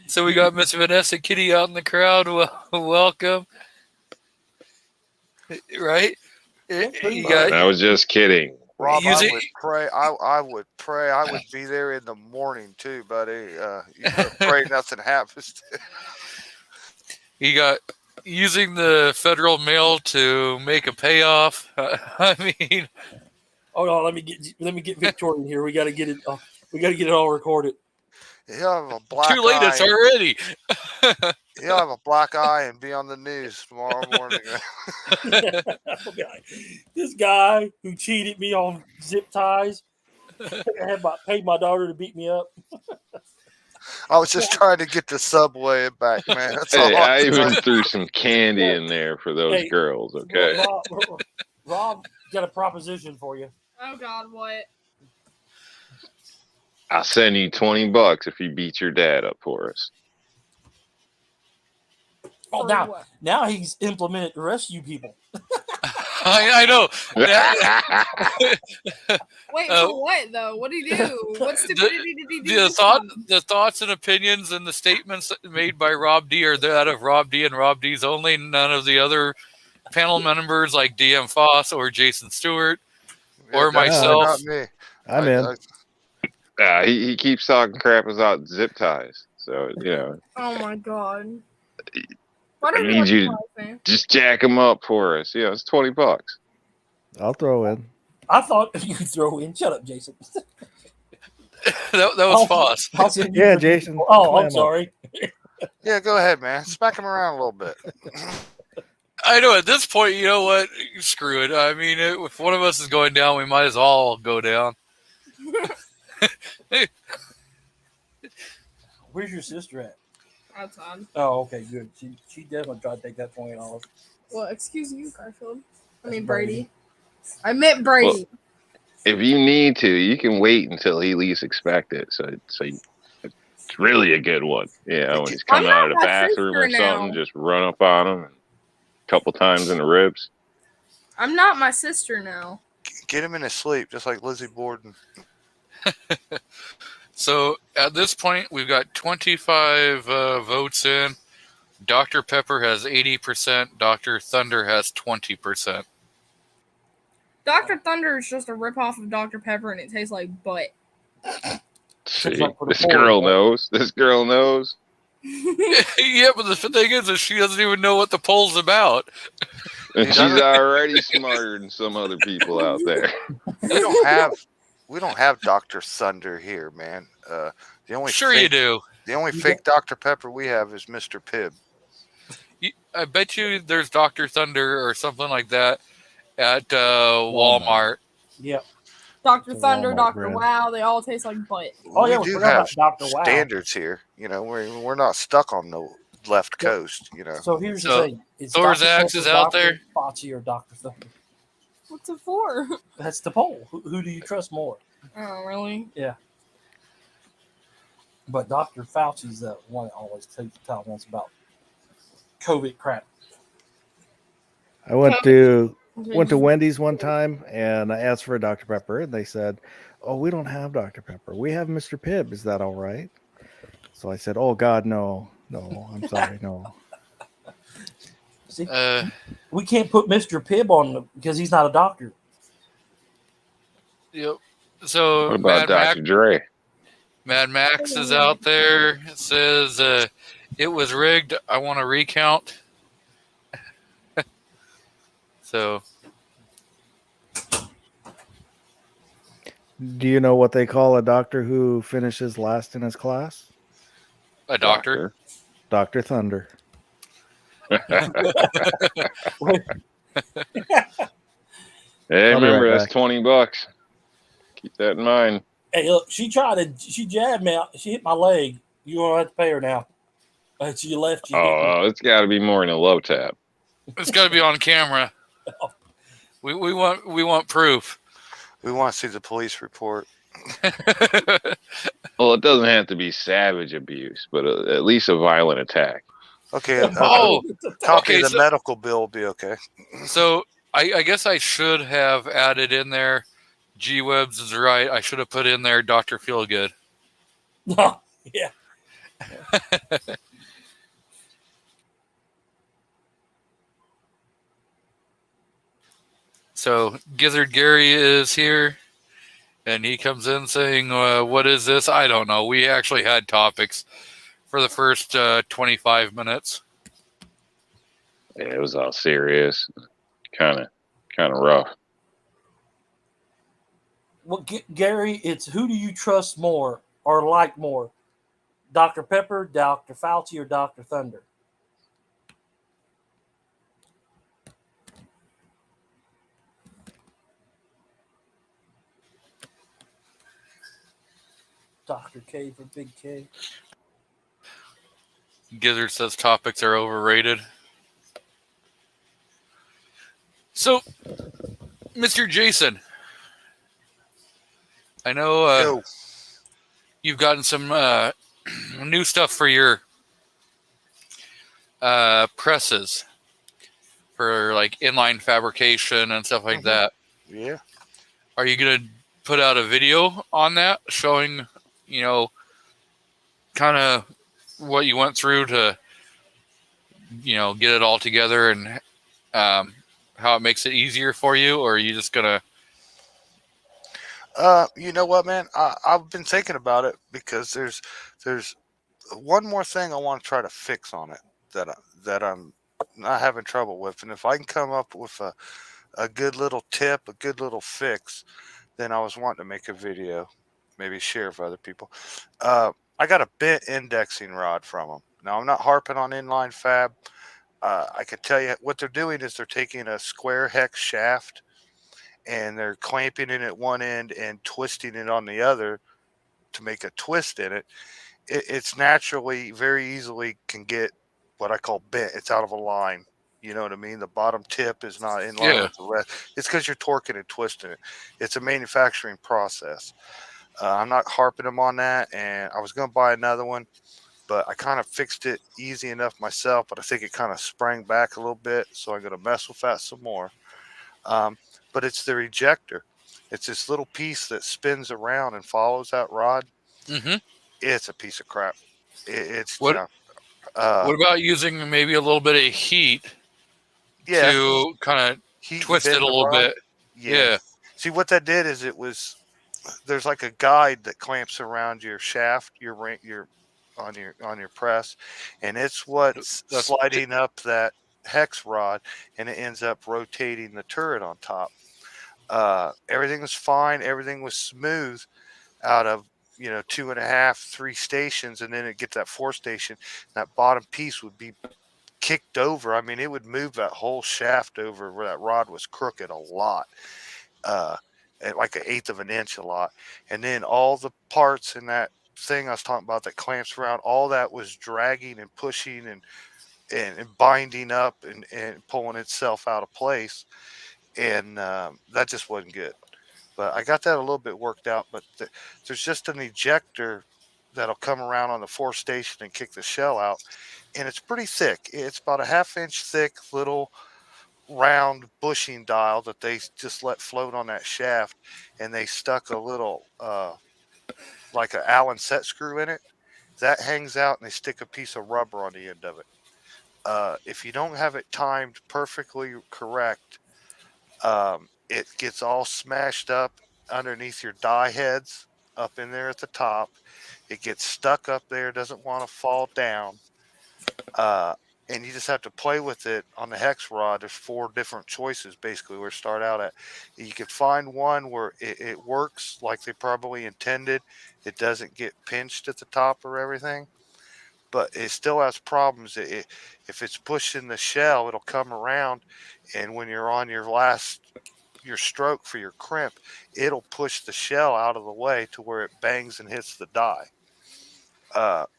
So we got Miss Vanessa Kitty out in the crowd. Welcome. Right? You got I was just kidding. Rob, Using- I would pray. I would pray. I would be there in the morning too, buddy. You gotta pray nothing happens. You got using the federal mail to make a payoff. I mean, Hold on, let me get Victoria in here. We got to get it. We got to get it all recorded. He'll have a black too late. eye. It's already. He'll have a black eye and be on the news tomorrow morning. This guy who cheated me on zip ties. I had paid my daughter to beat me up. I was just trying to get the subway back, man. That's Hey, all. I even threw some candy in there for those Hey, girls, okay? Rob got a proposition for you. Oh God, what? I'll send you $20 if you beat your dad up for us. Oh, For now what? now he's implemented the rest of you people. I know. Wait, Uh, for what though? What did he do? What stupidity did he do? The thoughts and opinions and the statements made by Rob D are that of Rob D and Rob D's only. None of the other panel members like DM Foss or Jason Stewart or definitely myself. Not me. I'm in. He keeps talking crap about zip ties. So, Oh my God. Why I don't need you to want to say? just jack them up for us. It's $20. I'll throw in. I thought you could throw in. Shut up, Jason. That was Foss. I'll send you Yeah, the- Jason. Oh, clam I'm up. sorry. Yeah, go ahead, man. Smack him around a little bit. I know at this point, you know what? Screw it. I mean, if one of us is going down, we might as well all go down. Where's your sister at? Outside. Oh, okay, good. She definitely tried to take that $20. Well, excuse you, Garfield. I mean Brady. Brady. I meant Brady. If you need to, you can wait until he least expect it. So it's really a good one. Yeah, when he's I'm coming not out of the my bathroom or sister now. something, just run up on him a couple times in the ribs. I'm not my sister now. Get him in his sleep, just like Lizzie Borden. So at this point, we've got 25 votes in. Dr. Pepper has 80%. Dr. Thunder has 20%. Dr. Thunder is just a ripoff of Dr. Pepper, and it tastes like butt. See, like for the this poor, girl right? knows. This girl knows. Yeah, but the thing is she doesn't even know what the poll's about. And she's already smarter than some other people out there. We don't have Dr. Thunder here, man. The only Sure you fake, do. The only fake Dr. Pepper we have is Mr. Pibb. I bet you there's Dr. Thunder or something like that at Walmart. Yep. Dr. It's a Thunder, Walmart Dr. brand. wow, they all taste like butt. Oh, yeah, we do forgot have about Dr. Wow. standards here. We're not stuck on the left coast. So here's So, the thing: it's Thor's Dr. axe Pepper, is out Dr. there? Fauci or Dr. Thunder. What's it for? That's the poll. Who do you trust more? Oh, really? But Dr. Fauci's the one that always tells us about COVID crap. I went to Okay. Wendy's one time and I asked for a Dr. Pepper and they said, "Oh, we don't have Dr. Pepper. We have Mr. Pibb. Is that all right?" So I said, "Oh God, no, no, I'm sorry, no." See, Uh, we can't put Mr. Pibb on because he's not a doctor. yep. So What about Dr. Dre? Mad Max is out there. It says it was rigged. I want a recount. So Do you know what they call a doctor who finishes last in his class? a doctor. Dr. Thunder. Hey, I'll be remember right that's back. $20. Keep that in mind. Hey, look, she jabbed me out. She hit my leg. You gonna have to pay her now. She left. She hit me. Oh, it's got to be more than a low tap. It's got to be on camera. We want proof. We want to see the police report. Well, it doesn't have to be savage abuse, but at least a violent attack. Okay. Oh, Copy okay, of the so- medical bill will be okay. So I guess I should have added in there. G Webs is right. I should have put in there Dr. Feelgood. No, yeah. So Gizzard Gary is here, and he comes in saying, "What is this? I don't know." We actually had topics for the first 25 minutes. Yeah, it was all serious, kind of rough. Well, Gary, it's who do you trust more or like more, Dr. Pepper, Dr. Fauci, or Dr. Thunder? Dr. K for Big K. Gizzard says topics are overrated. So, Mr. Jason, I know Yo. you've gotten some new stuff for your presses for like inline fabrication and stuff like that. Yeah. Are you going to put out a video on that showing, kind of what you went through to, get it all together and how it makes it easier for you? Or are you just going to... You know what, man? I've been thinking about it because there's one more thing I want to try to fix on it that I'm not having trouble with, and if I can come up with a good little tip, a good little fix, then I was wanting to make a video, maybe share with other people. I got a bent indexing rod from them. Now I'm not harping on inline fab. I can tell you what they're doing is they're taking a square hex shaft and they're clamping it at one end and twisting it on the other to make a twist in it. It's naturally very easily can get what I call bent. It's out of a line. You know what I mean? The bottom tip is not in line with the rest. It's because you're torquing and twisting it. It's a manufacturing process. I'm not harping them on that, and I was going to buy another one, but I kind of fixed it easy enough myself, but I think it kind of sprang back a little bit, so I'm going to mess with that some more. But it's their ejector. It's this little piece that spins around and follows that rod. Mm-hmm. It's a piece of crap. It's What about using maybe a little bit of heat to kind of twist it a little bit? Yeah. See, what that did is there's like a guide that clamps around your shaft, your on your press, and it's what's sliding up that hex rod, and it ends up rotating the turret on top. Everything was fine. Everything was smooth out of 2.5, 3 stations, and then it gets that 4th station. That bottom piece would be kicked over. I mean, it would move that whole shaft over where that rod was crooked a lot, at like 1/8 of an inch a lot. And then all the parts in that thing I was talking about that clamps around, all that was dragging and pushing and binding up and pulling itself out of place. And that just wasn't good. But I got that a little bit worked out. But there's just an ejector that'll come around on the 4th station and kick the shell out. And it's pretty thick. It's about a 1/2 inch thick little round bushing dial that they just let float on that shaft. And they stuck a little like an Allen set screw in it. that hangs out and they stick a piece of rubber on the end of it. If you don't have it timed perfectly correct, it gets all smashed up underneath your die heads up in there at the top. It gets stuck up there, doesn't want to fall down. Uh, and you just have to play with it on the hex rod. There's 4 different choices basically where to start out at. You can find one where it works like they probably intended. It doesn't get pinched at the top or everything, but it still has problems. If it's pushing the shell, it'll come around, and when you're on your stroke for your crimp, it'll push the shell out of the way to where it bangs and hits the die.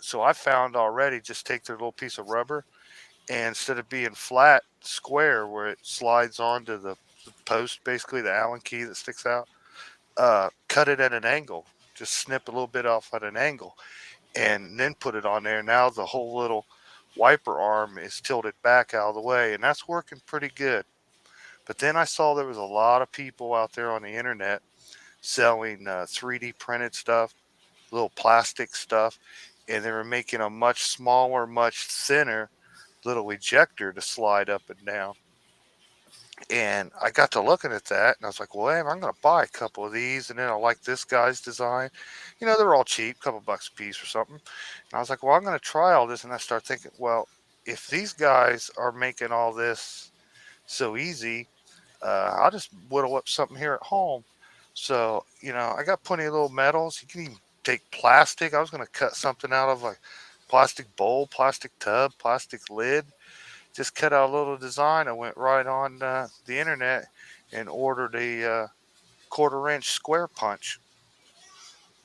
So I found already, just take their little piece of rubber, and instead of being flat square where it slides onto the post, basically the Allen key that sticks out, cut it at an angle. Just snip a little bit off at an angle, and then put it on there. Now the whole little wiper arm is tilted back out of the way, and that's working pretty good. But then I saw there was a lot of people out there on the internet selling 3D printed stuff, little plastic stuff, and they were making a much smaller, much thinner little ejector to slide up and down. And I got to looking at that, and I was like, well, hey, I'm going to buy a couple of these, and then I like this guy's design. You know, they're all cheap, a couple bucks a piece or something. And I was like, well, I'm going to try all this. And I start thinking, well, if these guys are making all this so easy, I'll just whittle up something here at home. So, you know, I got plenty of little metals. You can even take plastic. I was going to cut something out of a plastic bowl, plastic tub, plastic lid. Just cut out a little design. I went right on the internet and ordered a 1/4-inch square punch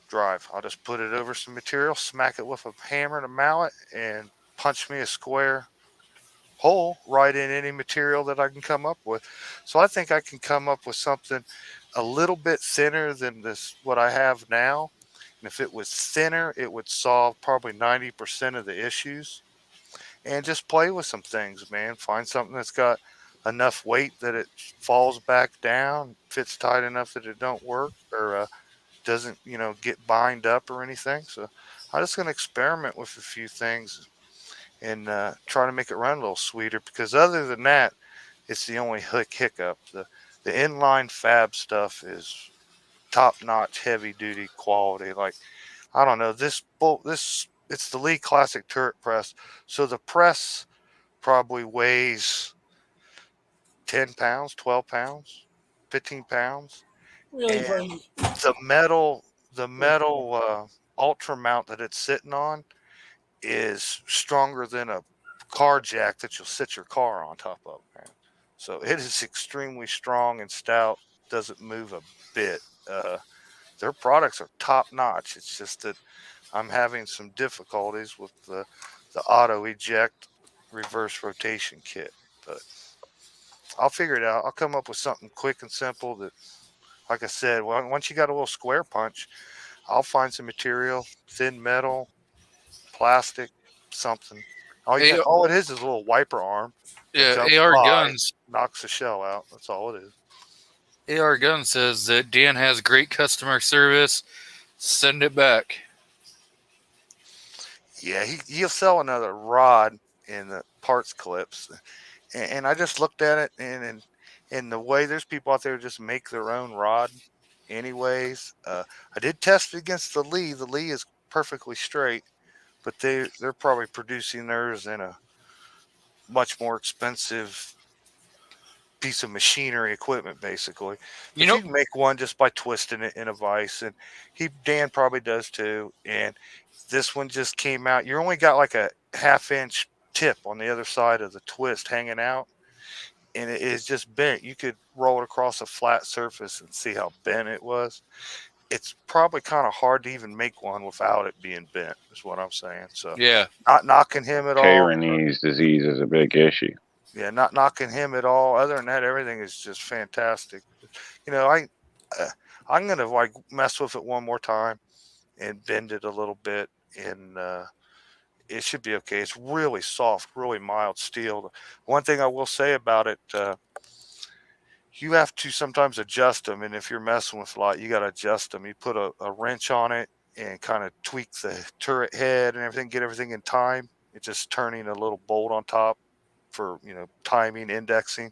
drive. I'll just put it over some material, smack it with a hammer and a mallet, and punch me a square hole right in any material that I can come up with. So I think I can come up with something a little bit thinner than this what I have now. And if it was thinner, it would solve probably 90% of the issues. And just play with some things, man. Find something that's got enough weight that it falls back down, fits tight enough that it don't work, or doesn't, you know, get bind up or anything. So I'm just going to experiment with a few things and try to make it run a little sweeter, because other than that, it's the only hiccup. The inline fab stuff is top-notch, heavy-duty quality. Like, I don't know, this it's the Lee Classic turret press, so the press probably weighs 10 pounds, 12 pounds, 15 pounds. Really, And Brady? the metal ultra mount that it's sitting on is stronger than a car jack that you'll sit your car on top of, man. So it is extremely strong and stout, doesn't move a bit. Their products are top notch. It's just that I'm having some difficulties with the auto eject reverse rotation kit, but I'll figure it out. I'll come up with something quick and simple that, like I said, once you got a little square punch, I'll find some material, thin metal, plastic, something. All it is a little wiper arm. Yeah, AR Guns. Knocks the shell out. That's all it is. AR Gun says that Dan has great customer service. Send it back. Yeah, he'll sell another rod in the parts clips, and I just looked at it, and in the way there's people out there who just make their own rod, anyways. I did test it against the Lee. The Lee is perfectly straight, but they're probably producing theirs in a much more expensive piece of machinery equipment, basically. But you can make one just by twisting it in a vise, and Dan probably does too. And this one just came out. You only got like a 1/2-inch tip on the other side of the twist hanging out, and it is just bent. You could roll it across a flat surface and see how bent it was. It's probably kind of hard to even make one without it being bent, is what I'm saying. So yeah, not knocking him at all. Peyronie's disease is a big issue. Yeah, not knocking him at all. Other than that, everything is just fantastic. You know, I'm gonna like mess with it one more time and bend it a little bit, and it should be okay. It's really soft, really mild steel. One thing I will say about it, you have to sometimes adjust them, and if you're messing with a lot, you got to adjust them. You put a wrench on it, and kind of tweak the turret head and everything, get everything in time. It's just turning a little bolt on top for, timing, indexing.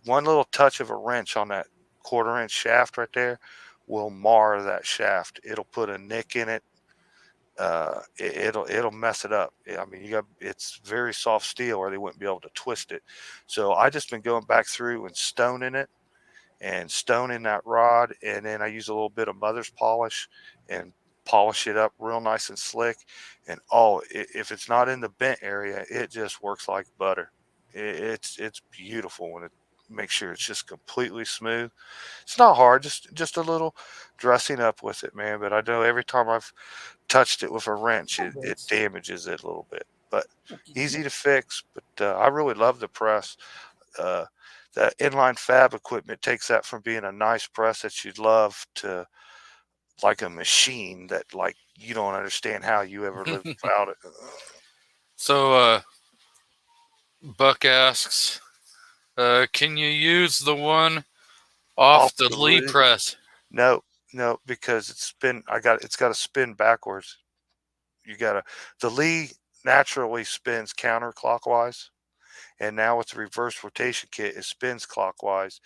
One little touch of a wrench on that 1/4 inch shaft right there will mar that shaft. It'll put a nick in it. It'll mess it up. I mean, it's very soft steel, or they wouldn't be able to twist it. So I just been going back through and stoning it, and stoning that rod, and then I use a little bit of mother's polish and polish it up real nice and slick. And if it's not in the bent area, it just works like butter. It's beautiful when it makes sure it's just completely smooth. It's not hard, just a little dressing up with it, man. But I know every time I've touched it with a wrench, it damages it a little bit. But easy to fix. But I really love the press. That inline fab equipment takes that from being a nice press that you'd love to like a machine that like you don't understand how you ever lived without it. So Buck asks, can you use the one off the Lee press? No, because it's got to spin backwards. The Lee naturally spins counterclockwise, and now with the reverse rotation kit, it spins clockwise.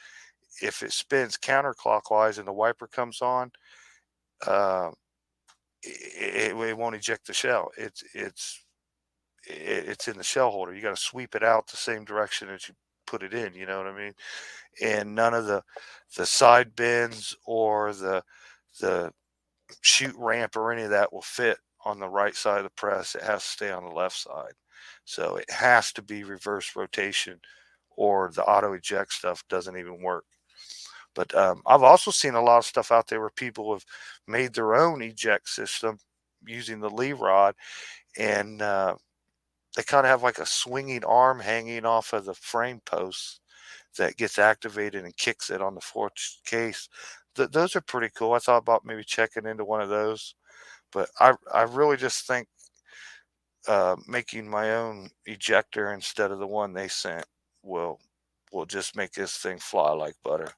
If it spins counterclockwise and the wiper comes on, it won't eject the shell. It's in the shell holder. You got to sweep it out the same direction as you put it in. You know what I mean? And none of the side bends or the chute ramp or any of that will fit on the right side of the press. It has to stay on the left side. So it has to be reverse rotation, or the auto eject stuff doesn't even work. But I've also seen a lot of stuff out there where people have made their own eject system using the Lee rod, and they kind of have like a swinging arm hanging off of the frame posts that gets activated and kicks it on the forged case. Those are pretty cool. I thought about maybe checking into one of those, but I really just think making my own ejector instead of the one they sent will just make this thing fly like butter.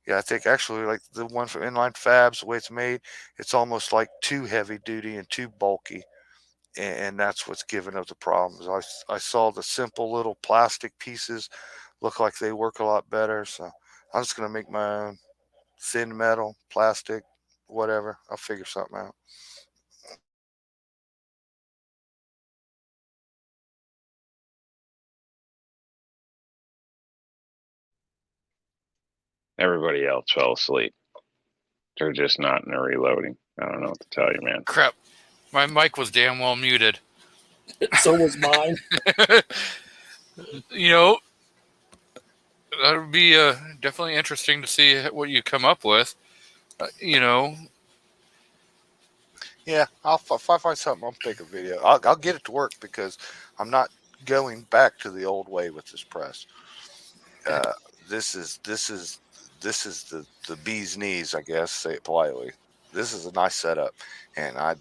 Yeah, I think actually like the one from Inline Fabs, the way it's made, it's almost like too heavy duty and too bulky. And that's what's giving us the problems. I saw the simple little plastic pieces look like they work a lot better. So I'm just going to make my own thin metal, plastic, whatever. I'll figure something out. Everybody else fell asleep. They're just not in the reloading. I don't know what to tell you, man. Crap. My mic was damn well muted. So was mine. That would be definitely interesting to see what you come up with. Yeah, if I find something, I'll make a video. I'll get it to work because I'm not going back to the old way with this press. This is the bee's knees, I guess, say it politely. This is a nice setup, and I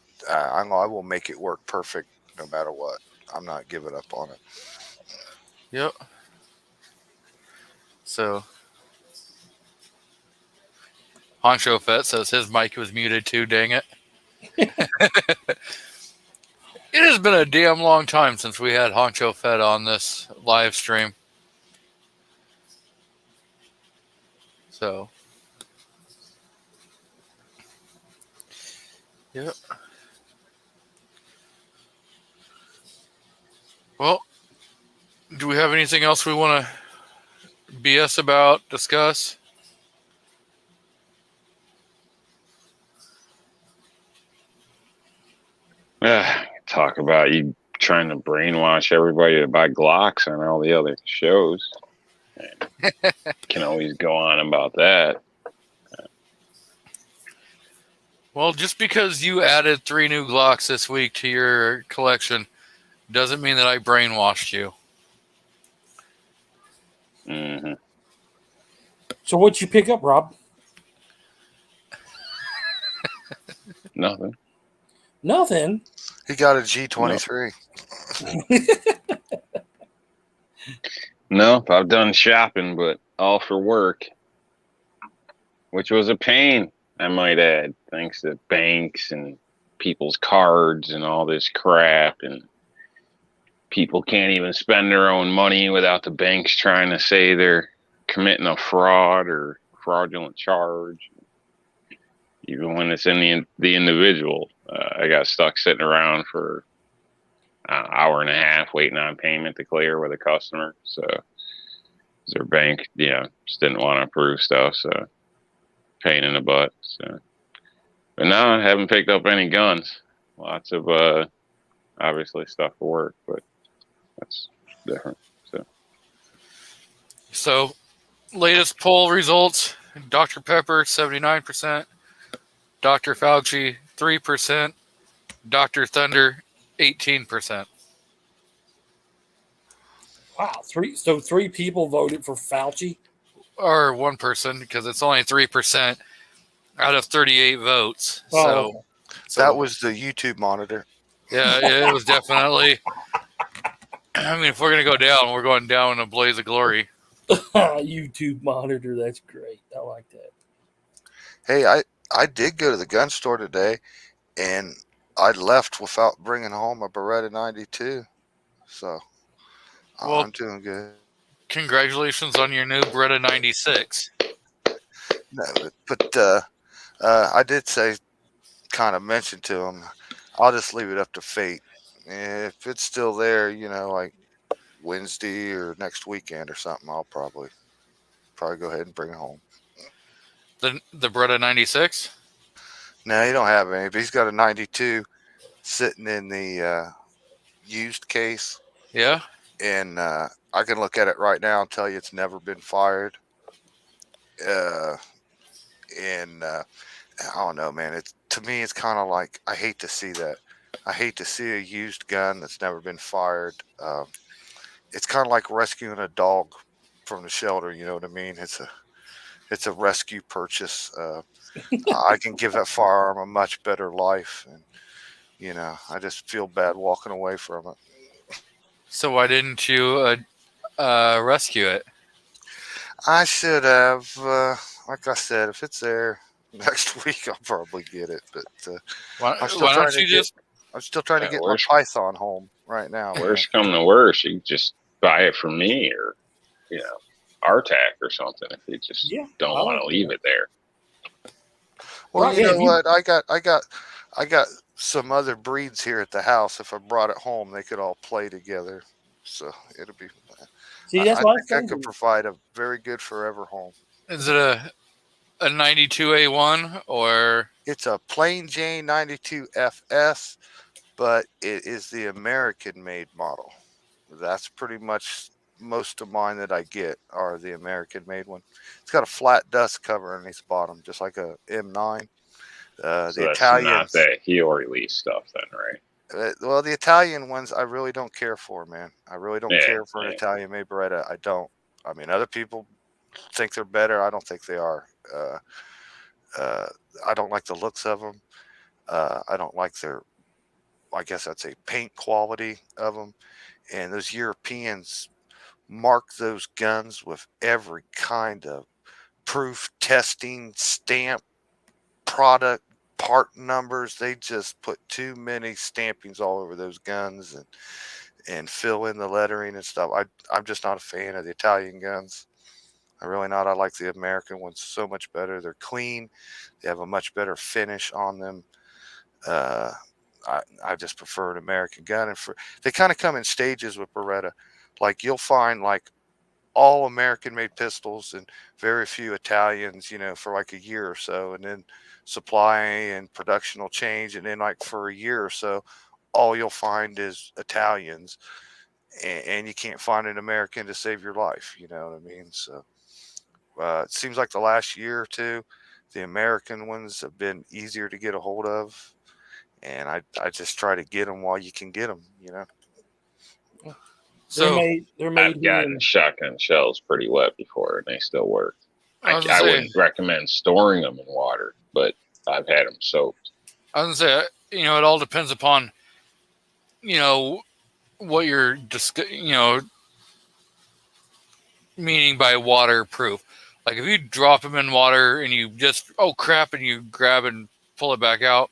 will make it work perfect no matter what. I'm not giving up on it. Yep. So, Honcho Fett says his mic was muted too, dang it. It has been a damn long time since we had Honcho Fett on this live stream. So, yep. Well, do we have anything else we want to BS about, discuss? Talk about you trying to brainwash everybody to buy Glocks on all the other shows. Can always go on about that. Well, just because you added 3 new Glocks this week to your collection doesn't mean that I brainwashed you. Mm-hmm. So what'd you pick up, Rob? Nothing. Nothing. He got a G23. No, I've done shopping, but all for work, which was a pain, I might add, thanks to banks and people's cards and all this crap. And people can't even spend their own money without the banks trying to say they're committing a fraud or fraudulent charge. Even when it's in the individual, I got stuck sitting around for an hour and a half waiting on payment to clear with a customer. So their bank, just didn't want to approve stuff. So pain in the butt. So, but now I haven't picked up any guns. Lots of obviously stuff for work, but that's different. So, latest poll results: Dr. Pepper 79%, Dr. Fauci 3%, Dr. Thunder 18%. Wow, three people voted for Fauci. Or one person, because it's only 3% out of 38 votes. Oh, That was the YouTube monitor. Yeah, it was definitely. I mean, if we're going to go down, we're going down in a blaze of glory. YouTube monitor. That's great. I like that. Hey, I did go to the gun store today, and I left without bringing home a Beretta 92. So Well, I'm doing good. Congratulations on your new Beretta 96. No, but I did kind of mention to him, I'll just leave it up to fate. If it's still there, like Wednesday or next weekend or something, I'll probably go ahead and bring it home. The Beretta 96? No, he don't have any, but he's got a 92 sitting in the used case. Yeah. And I can look at it right now and tell you it's never been fired. And I don't know, man. To me, it's kind of like, I hate to see that. I hate to see a used gun that's never been fired. It's kind of like rescuing a dog from the shelter. You know what I mean? It's a rescue purchase. I can give that firearm a much better life, and I just feel bad walking away from it. So why didn't you rescue it? I should have. Like I said, if it's there next week, I'll probably get it. But Why I'm still don't trying you to just? I'm still trying to Yeah, get my where's- Python home right now. Worst come to worst, you can just buy it from me or, RTAC or something if you just don't I want to like leave it there. Well, Right, you yeah, know what? I got some other breeds here at the house. If I brought it home, they could all play together. So it'll be. See, that's I what I think I was could provide a very good forever home. Is it a 92A1 or? It's a plain Jane 92 FS, but it is the American-made model. That's pretty much most of mine that I get are the American-made one. It's got a flat dust cover underneath the bottom, just like a M9. So The that's Italians, not that Heo release stuff then, right? well, the Italian ones I really don't care for, man. I really don't Yeah, care for an yeah. Italian-made Beretta. I don't. I mean, other people think they're better. I don't think they are. I don't like the looks of them. I don't like their, I guess I'd say, paint quality of them. And those Europeans mark those guns with every kind of proof, testing, stamp, product, part numbers. They just put too many stampings all over those guns and fill in the lettering and stuff. I'm just not a fan of the Italian guns. I'm really not. I like the American ones so much better. They're clean. They have a much better finish on them. I just prefer an American gun. And they kind of come in stages with Beretta. Like you'll find like all American made pistols and very few Italians, for like a year or so. And then supply and production will change. And then like for a year or so, all you'll find is Italians. And you can't find an American to save your life. You know what I mean? So it seems like the last year or two, the American ones have been easier to get a hold of. And I just try to get them while you can get them, So they're made I've here gotten shotgun shells pretty wet before and they still work. I was I gonna say- wouldn't recommend storing them in water, but I've had them soaked. I was gonna say, it all depends upon, what you're meaning by waterproof. Like if you drop them in water and you just and you grab and pull it back out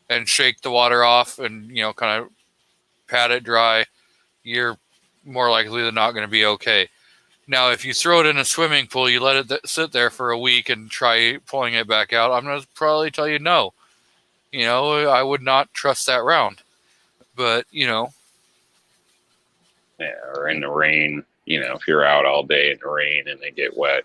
and shake the water off and kind of pat it dry, you're more likely than not going to be okay. Now, if you throw it in a swimming pool, you let it sit there for a week and try pulling it back out, I'm going to probably tell you no. I would not trust that round. But, Yeah, or in the rain, if you're out all day in the rain and they get wet.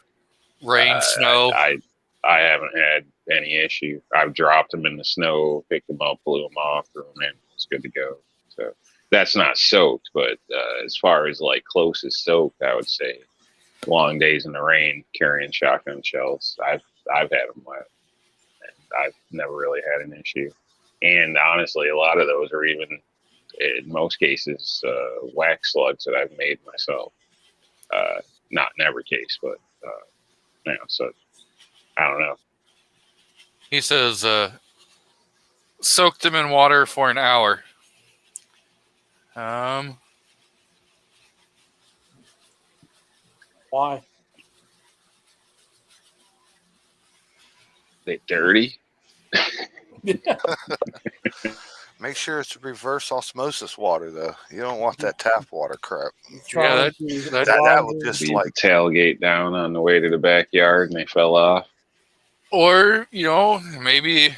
Rain, snow. I haven't had any issue. I've dropped them in the snow, picked them up, blew them off, threw them in. It's good to go. So that's not soaked, but as far as like closest soaked, I would say long days in the rain carrying shotgun shells. I've had them wet, and I've never really had an issue. And honestly, a lot of those are even, in most cases, wax slugs that I've made myself. Not in every case, but so I don't know. He says, soak them in water for an hour. Why? They dirty? Make sure it's reverse osmosis water, though. You don't want that tap water crap. Yeah, That would just Leave like the tailgate down on the way to the backyard and they fell off. or, maybe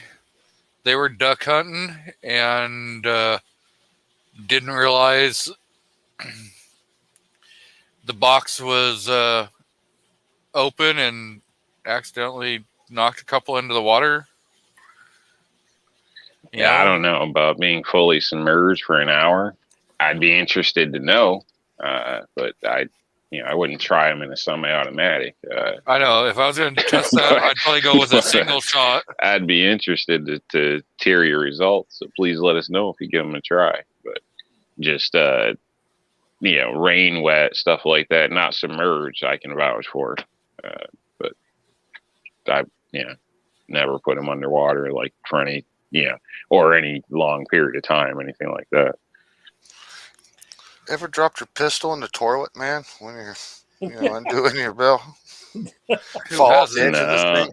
they were duck hunting and didn't realize the box was open and accidentally knocked a couple into the water. Yeah, I don't know about being fully submerged for an hour. I'd be interested to know, but I wouldn't try them in a semi-automatic. I know. If I was going to test that, I'd probably go with a single shot. I'd be interested to hear your results. So please let us know if you give them a try. But just rain wet stuff like that, not submerged, I can vouch for. But I never put them underwater like for any or any long period of time, anything like that. ever dropped your pistol in the toilet, man, when you're undoing your belt? Fall off the edge of this thing.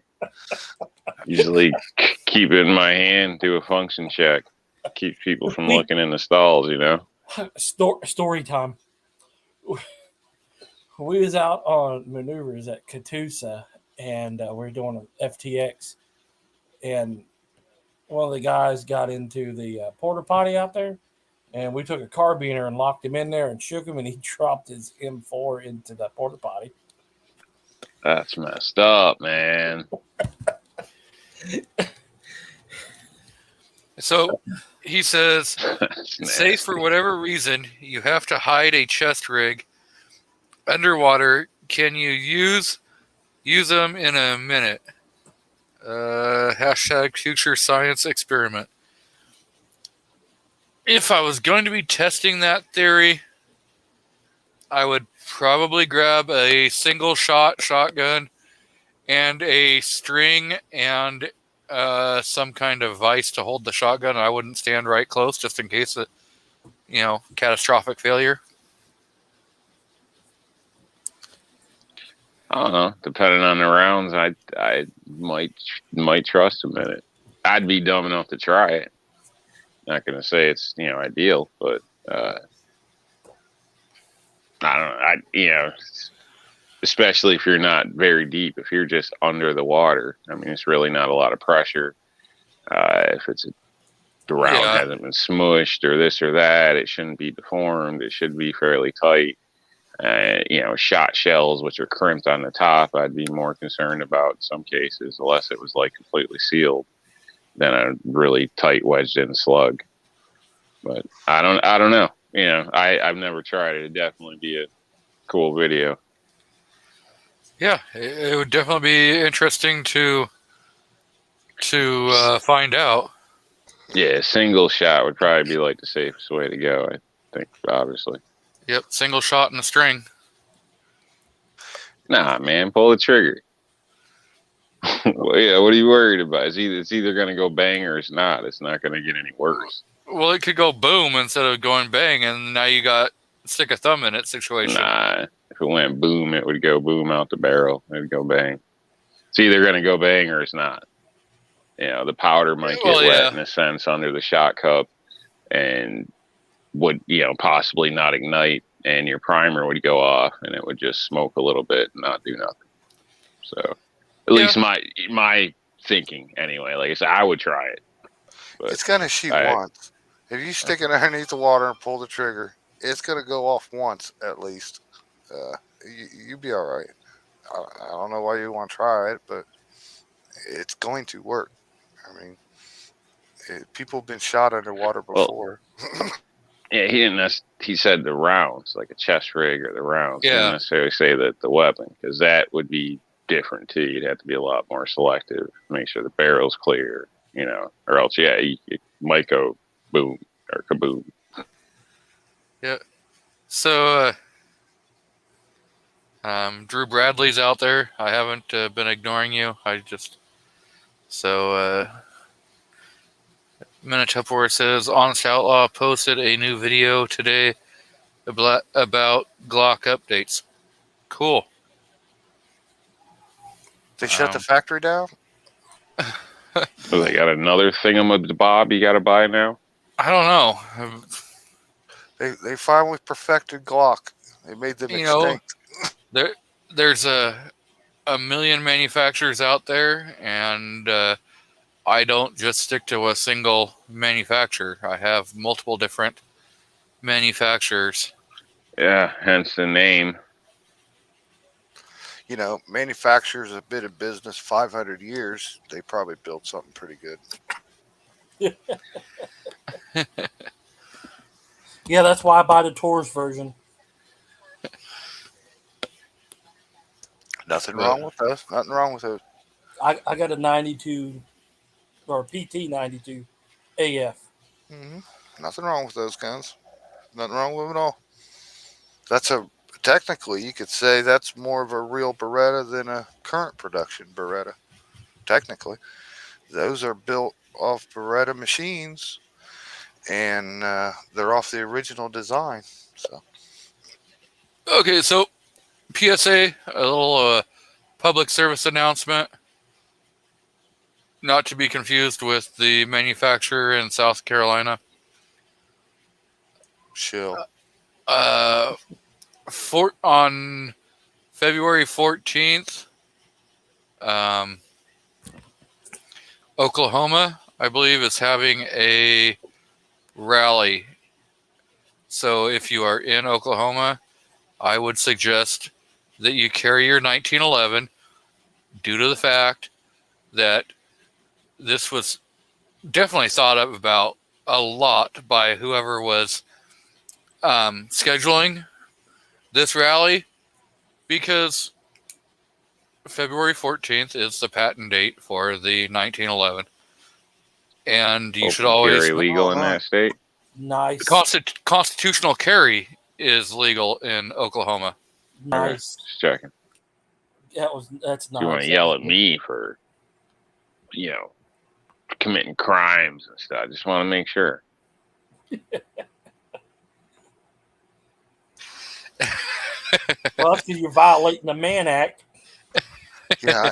Usually keep it in my hand, do a function check, keep people from looking in the stalls. Story time. We was out on maneuvers at Catoosa, and we were doing an FTX, and one of the guys got into the porta potty out there, and we took a carbiner and locked him in there and shook him, and he dropped his M4 into the porta potty. That's messed up, man. So he says, say for whatever reason you have to hide a chest rig underwater. Can you use them in a minute? Hashtag future science experiment. If I was going to be testing that theory, I would probably grab a single shotgun and a string and some kind of vise to hold the shotgun. I wouldn't stand right close just in case of, catastrophic failure. I don't know. Depending on the rounds, I might trust him in it. I'd be dumb enough to try it. Not going to say it's ideal, but I don't know. Especially if you're not very deep. If you're just under the water, I mean, it's really not a lot of pressure. If the round hasn't been smushed or this or that, it shouldn't be deformed. It should be fairly tight. Shot shells, which are crimped on the top, I'd be more concerned about in some cases, unless it was like completely sealed, than a really tight wedged in slug. But I don't know. I've never tried it. It'd definitely be a cool video. Yeah, it would definitely be interesting to find out. Yeah, single shot would probably be like the safest way to go, I think, obviously. Yep, single shot and a string. Nah, man, pull the trigger. Well, yeah. What are you worried about? It's either going to go bang or it's not. It's not going to get any worse. Well, it could go boom instead of going bang, and now you got stick a thumb in it situation. Nah. If it went boom, it would go boom out the barrel. It would go bang. It's either going to go bang or it's not. The powder might get wet in a sense under the shot cup and would, possibly not ignite, and your primer would go off and it would just smoke a little bit and not do nothing. So at least my thinking anyway. Like I said, I would try it. But It's going to shoot once. If you stick it underneath the water and pull the trigger, it's going to go off once at least. You'll be all right. I don't know why you want to try it, but it's going to work. I mean, people have been shot underwater before. Yeah, he said the rounds, like a chest rig or the rounds. Yeah. He didn't necessarily say that the weapon, because that would be different too. You'd have to be a lot more selective, make sure the barrel's clear, or else, it might go boom or kaboom. Yeah. So, Drew Bradley's out there. I haven't been ignoring you. Manitoba where it says Honest Outlaw posted a new video today about Glock updates. Cool. They shut the factory down? So they got another thingamabob you got to buy now? I don't know. They finally perfected Glock. They made them extinct. There's a million manufacturers out there, and I don't just stick to a single manufacturer. I have multiple different manufacturers. Yeah, hence the name. Manufacturers have been in business 500 years. They probably built something pretty good. Yeah, that's why I buy the Taurus version. Nothing wrong with those. Nothing wrong with those. I got a 92 or PT 92 AF. Nothing wrong with those guns. Nothing wrong with them at all. Technically, you could say that's more of a real Beretta than a current production Beretta. Technically, those are built off Beretta machines, and they're off the original design. So, Okay, so PSA, a little public service announcement. Not to be confused with the manufacturer in South Carolina. chill. On February 14th, Oklahoma, I believe, is having a rally. So if you are in Oklahoma, I would suggest that you carry your 1911 due to the fact that this was definitely thought of about a lot by whoever was scheduling this rally, because February 14th is the patent date for the 1911. And you should always... Carry legal in that state? Nice. Constitutional carry is legal in Oklahoma. Nice. Just checking. That's nice. You want to yell at me for, committing crimes and stuff. I just want to make sure. Well, that's because you're violating the Mann Act. Yeah,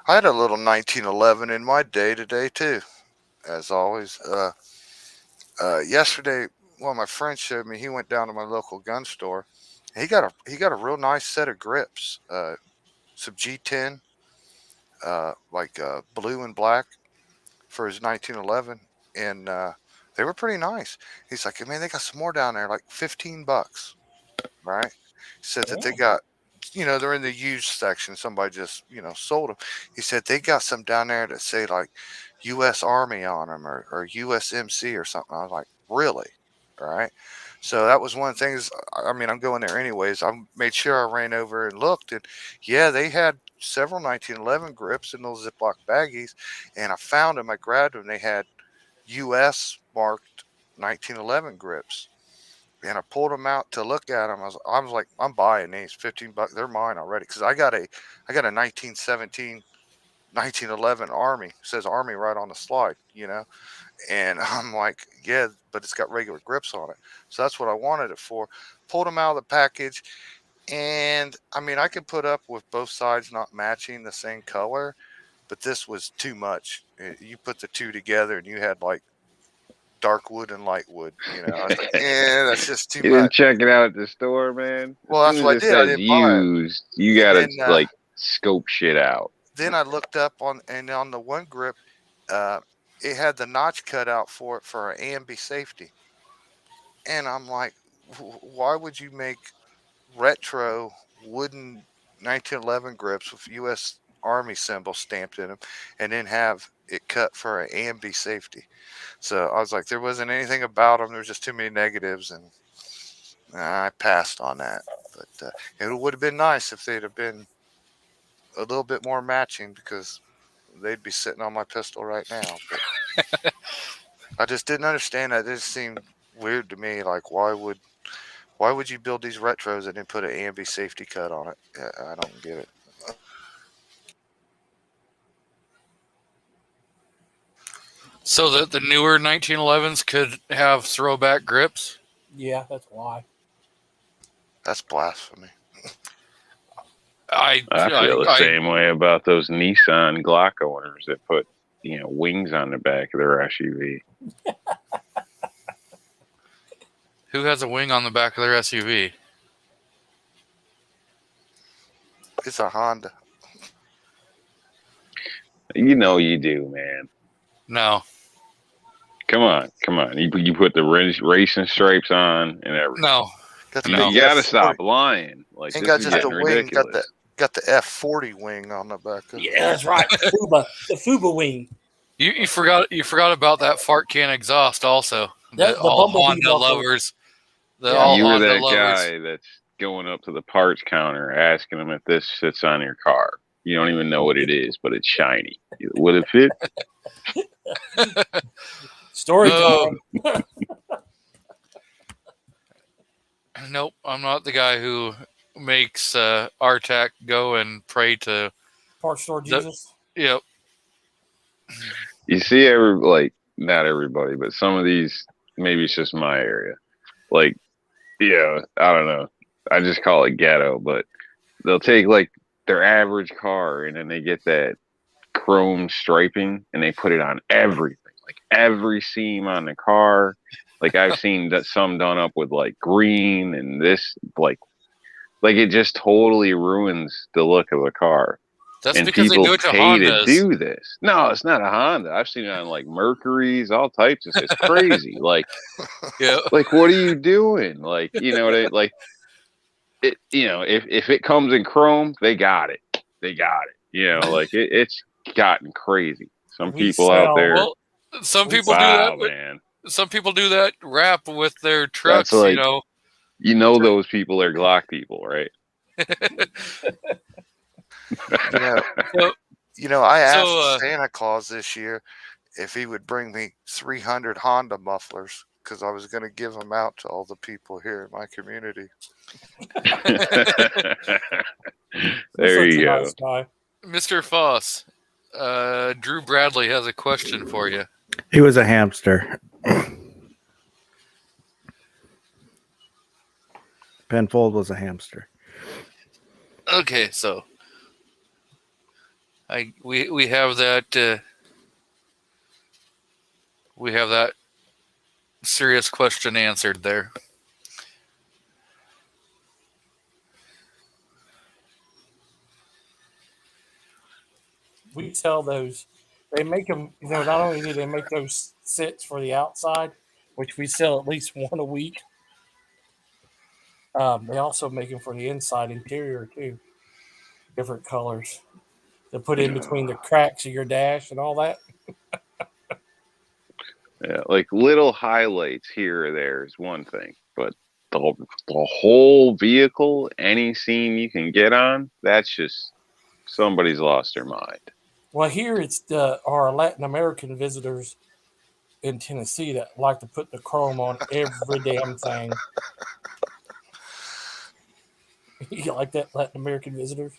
I had a little 1911 in my day today too, as always. Yesterday, one of my friends showed me. He went down to my local gun store. He got a real nice set of grips, some G10, blue and black, for his 1911, and they were pretty nice. He's like, man, they got some more down there, like $15, right? He said that they got, they're in the used section. Somebody just, sold them. He said they got some down there that say like U.S. Army on them or USMC or something. I was like, really? All right. So that was one of the things. I mean, I'm going there anyways. I made sure I ran over and looked, and yeah, they had several 1911 grips in those Ziploc baggies, and I found them. I grabbed them. They had U.S. marked 1911 grips, and I pulled them out to look at them. I was like, I'm buying these $15. They're mine already, because I got a 1917 1911 Army. It says Army right on the slide, And I'm like, yeah, but it's got regular grips on it. So that's what I wanted it for. Pulled them out of the package. And I mean, I could put up with both sides not matching the same color, but this was too much. You put the two together and you had like dark wood and light wood. I was like, yeah, that's just too You didn't much. check it out at the store, man. Well, As that's soon what I as it did. I says didn't buy it. used, you And gotta then, like scope shit out. Then I looked up on the one grip, it had the notch cut out for it for an AMB safety. And I'm like, why would you make retro wooden 1911 grips with U.S. Army symbol stamped in them and then have it cut for an AMB safety? So I was like, there wasn't anything about them. There was just too many negatives, and I passed on that. But it would have been nice if they'd have been a little bit more matching, because they'd be sitting on my pistol right now. But I just didn't understand that. It just seemed weird to me. Like, why would you build these retros and then put an AMB safety cut on it? I don't get it. So that the newer 1911s could have throwback grips. Yeah, that's why. That's blasphemy. I feel the same way about those Nissan Glock owners that put, wings on the back of their SUV. Who has a wing on the back of their SUV? It's a Honda. You know you do, man. No. Come on. You put the racing stripes on and everything. No. You gotta stop lying. Like, Ain't this got is just getting the wing. ridiculous. Got the F40 wing on the back of it. Yeah, that's right. The Fuba wing. You forgot about that fart can exhaust also. The all Bumblebee Honda muffler. lovers. You were Honda that lovers. guy that's going up to the parts counter asking them if this sits on your car. You don't even know what it is, but it's shiny. Would it fit? Story time. Nope, I'm not the guy who makes RTAC go and pray to Parts store Jesus. Yep. You see, not everybody, but some of these, maybe it's just my area. Like, I don't know. I just call it ghetto, but they'll take like their average car and then they get that chrome striping and they put it on everything, like every seam on the car. Like, I've seen that some done up with like green and this, like it just totally ruins the look of the car. That's and because they people do it to pay Hondas. to do this. No, it's not a Honda. I've seen it on like Mercury's, all types of. It's crazy. Like, Yeah. like, what are you doing? Like, like it. If it comes in chrome, they got it. They got it. Like it's gotten crazy. Some people out there. Well, some people do that. Man. Some people do that wrap with their trucks. Like, those people are Glock people, right? I asked Santa Claus this year if he would bring me 300 Honda mufflers, because I was going to give them out to all the people here in my community. There you go. Nice, Mr. Foss, Drew Bradley has a question for you. He was a hamster. Penfold was a hamster. Okay, so we have that serious question answered there. We sell those. They make them. Not only do they make those sits for the outside, which we sell at least one a week. They also make them for the inside interior too. Different colors. They put in between the cracks of your dash and all that. Yeah, like little highlights here or there is one thing, but the whole vehicle, any seam you can get on, that's just somebody's lost their mind. Well, here it's our Latin American visitors in Tennessee that like to put the chrome on every damn thing. You like that, Latin American visitors?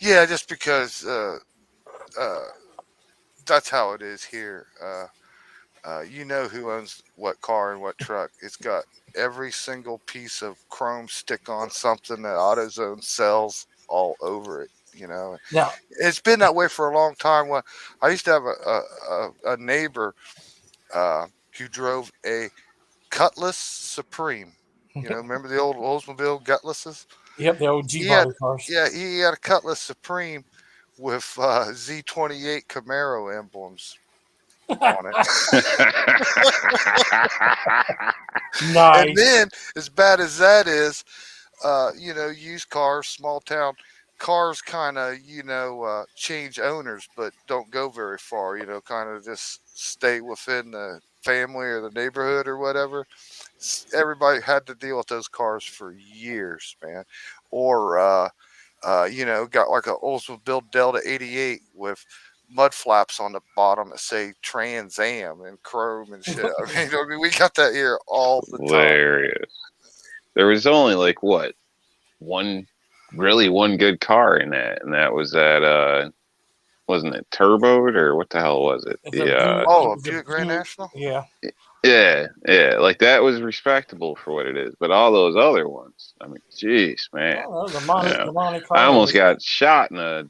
Yeah, just because that's how it is here. You know who owns what car and what truck. It's got every single piece of chrome stick on something that AutoZone sells all over it. Now, It's been that way for a long time. When I used to have a neighbor who drove a Cutlass Supreme. Remember the old Oldsmobile Cutlasses? yep, the old G He had, body cars. yeah, he had a Cutlass Supreme with Z28 Camaro emblems on it. And Nice. then, as bad as that is, used cars, small town cars kind of, change owners, but don't go very far, kind of just stay within the family or the neighborhood or whatever. Everybody had to deal with those cars for years, man. Or, got like an Oldsmobile Delta 88 with mud flaps on the bottom that say Trans Am and chrome and shit. I mean, we got that here all the time. Hilarious. There was only like what one good car in that, and that was that wasn't it turboed or what the hell was it? It's a a Buick- Buick Grand National. Yeah. Yeah, like that was respectable for what it is, but all those other ones, I mean, jeez, man. Oh, the Monte I Carlo. almost got shot in a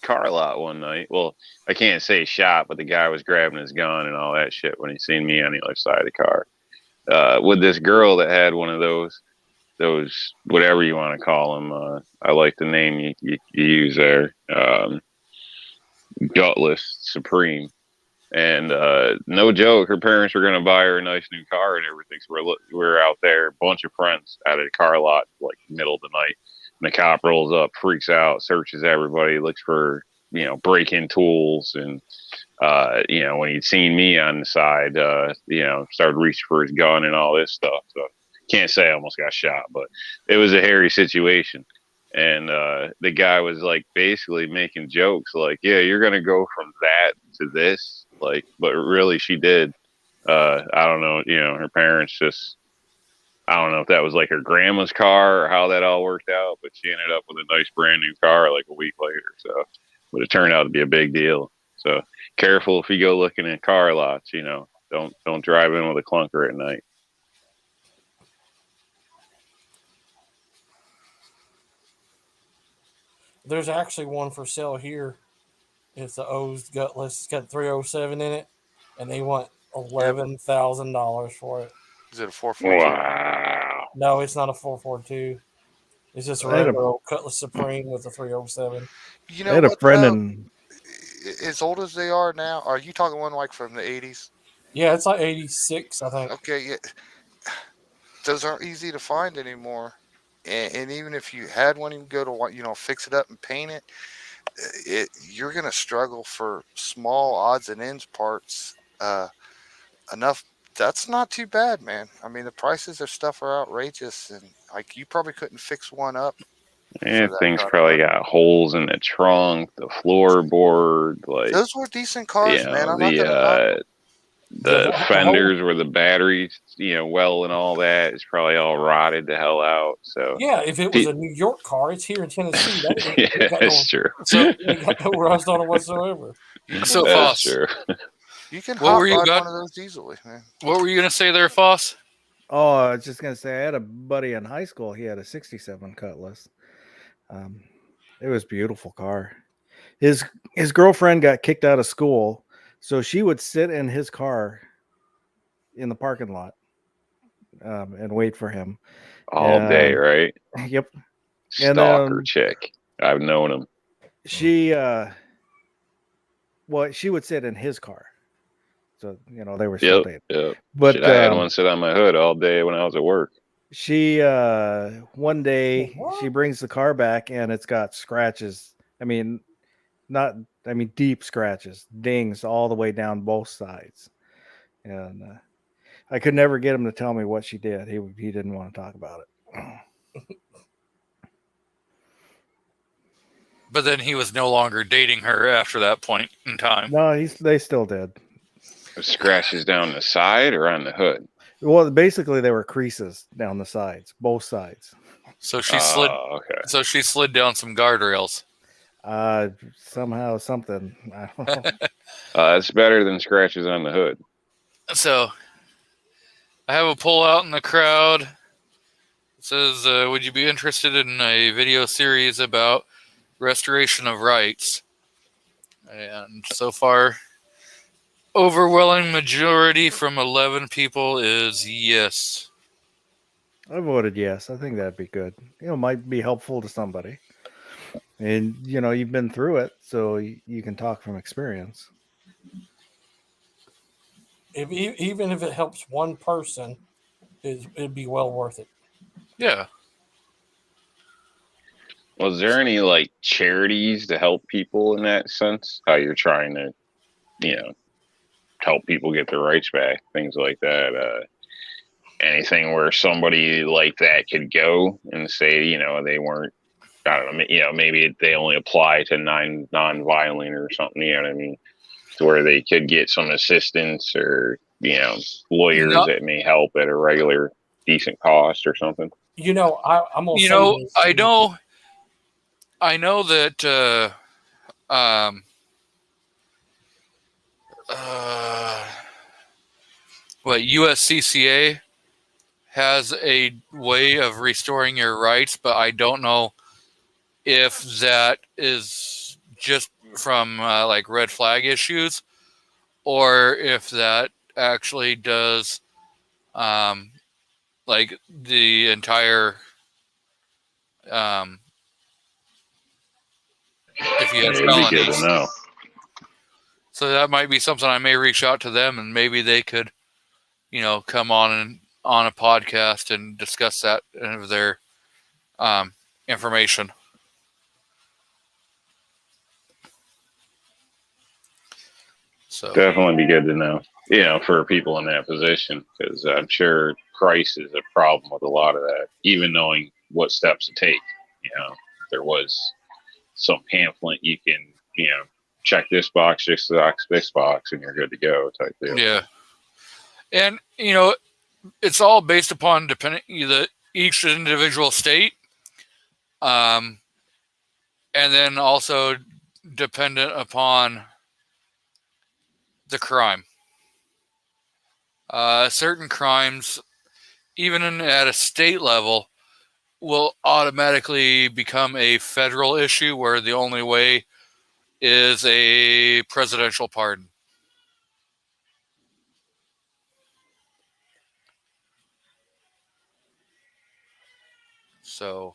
car lot one night. Well, I can't say shot, but the guy was grabbing his gun and all that shit when he seen me on the other side of the car. With this girl that had one of those whatever you want to call them. I like the name you use there, Gutless Supreme. And no joke, her parents were gonna buy her a nice new car and everything. So we're out there, a bunch of friends at a car lot, like middle of the night. And the cop rolls up, freaks out, searches everybody, looks for break-in tools, and when he'd seen me on the side, started reaching for his gun and all this stuff. So can't say I almost got shot, but it was a hairy situation. And the guy was like basically making jokes like, yeah, you're gonna go from that to this, like, but really she did. I don't know, her parents just, I don't know if that was like her grandma's car or how that all worked out, but she ended up with a nice brand new car like a week later. So, but it turned out to be a big deal. So careful if you go looking at car lots, don't drive in with a clunker at night. There's actually one for sale here. It's the O's Gutless. It's got 307 in it, and they want $11,000 for it. Is it a 442? Wow. No, it's not a 442. It's just a I had a- regular old Cutlass Supreme with a 307. You I know had a what, friend though? in As old as they are now, are you talking one like from the 80s? Yeah, it's like 86, I think. Okay, yeah. Those aren't easy to find anymore. And even if you had one, you can go to fix it up and paint it. You're gonna struggle for small odds and ends parts. Enough. That's not too bad, man. I mean, the prices of stuff are outrageous, and like you probably couldn't fix one up. Yeah, for that things kind of probably money. got holes in the trunk, the floorboard, like Those were decent cars, man. I'm not the gonna knock the Yeah, fenders where the batteries, well, and all that is probably all rotted the hell out. So Yeah, if it was a New York car, it's here in Tennessee. That ain't, yeah, ain't got that's true. ain't got no rust on it whatsoever. So, That's Foss, true. You can What hot were you rod got? one of those easily, man. what were you gonna say there, Foss? Oh, I was just gonna say I had a buddy in high school. He had a '67 Cutlass. It was a beautiful car. His girlfriend got kicked out of school, so she would sit in his car in the parking lot and wait for him All day, right? Yep. Stalker chick. I've known him. She she would sit in his car, so they were still dating. Yep. But Shit, I had one sit on my hood all day when I was at work. she one day she brings the car back and it's got scratches. I mean, deep scratches, dings all the way down both sides. And I could never get him to tell me what she did. He didn't want to talk about it. But then he was no longer dating her after that point in time. No, they still did. Scratches down the side or on the hood? Well, basically they were creases down the sides, both sides. So she slid. Okay. So she slid down some guardrails. Somehow something. I don't know. It's better than scratches on the hood. So I have a poll out in the crowd. It says, would you be interested in a video series about restoration of rights? And so far, overwhelming majority from 11 people is yes. I voted yes. I think that'd be good. Might be helpful to somebody. And you've been through it, so you can talk from experience. Even if it helps one person, it'd be well worth it. Yeah. Was there any like charities to help people in that sense? How you're trying to, help people get their rights back, things like that. Anything where somebody like that could go and say, they weren't, I don't know, maybe they only apply to non-violent or something, you know what I mean? To where they could get some assistance or, lawyers that may help at a regular decent cost or something. I'm gonna say this. I know that USCCA has a way of restoring your rights, but I don't know if that is just from like red flag issues or if that actually does like the entire if you have It'd be good to felonies. know. So that might be something I may reach out to them and maybe they could, come on a podcast and discuss that of their information. So Definitely be good to know, for people in that position, because I'm sure price is a problem with a lot of that, even knowing what steps to take. If there was some pamphlet, you can, check this box, this box, and you're good to go type deal. yeah. And, it's all based upon each individual state. And then also dependent upon the crime. Certain crimes, even at a state level, will automatically become a federal issue where the only way is a presidential pardon. So,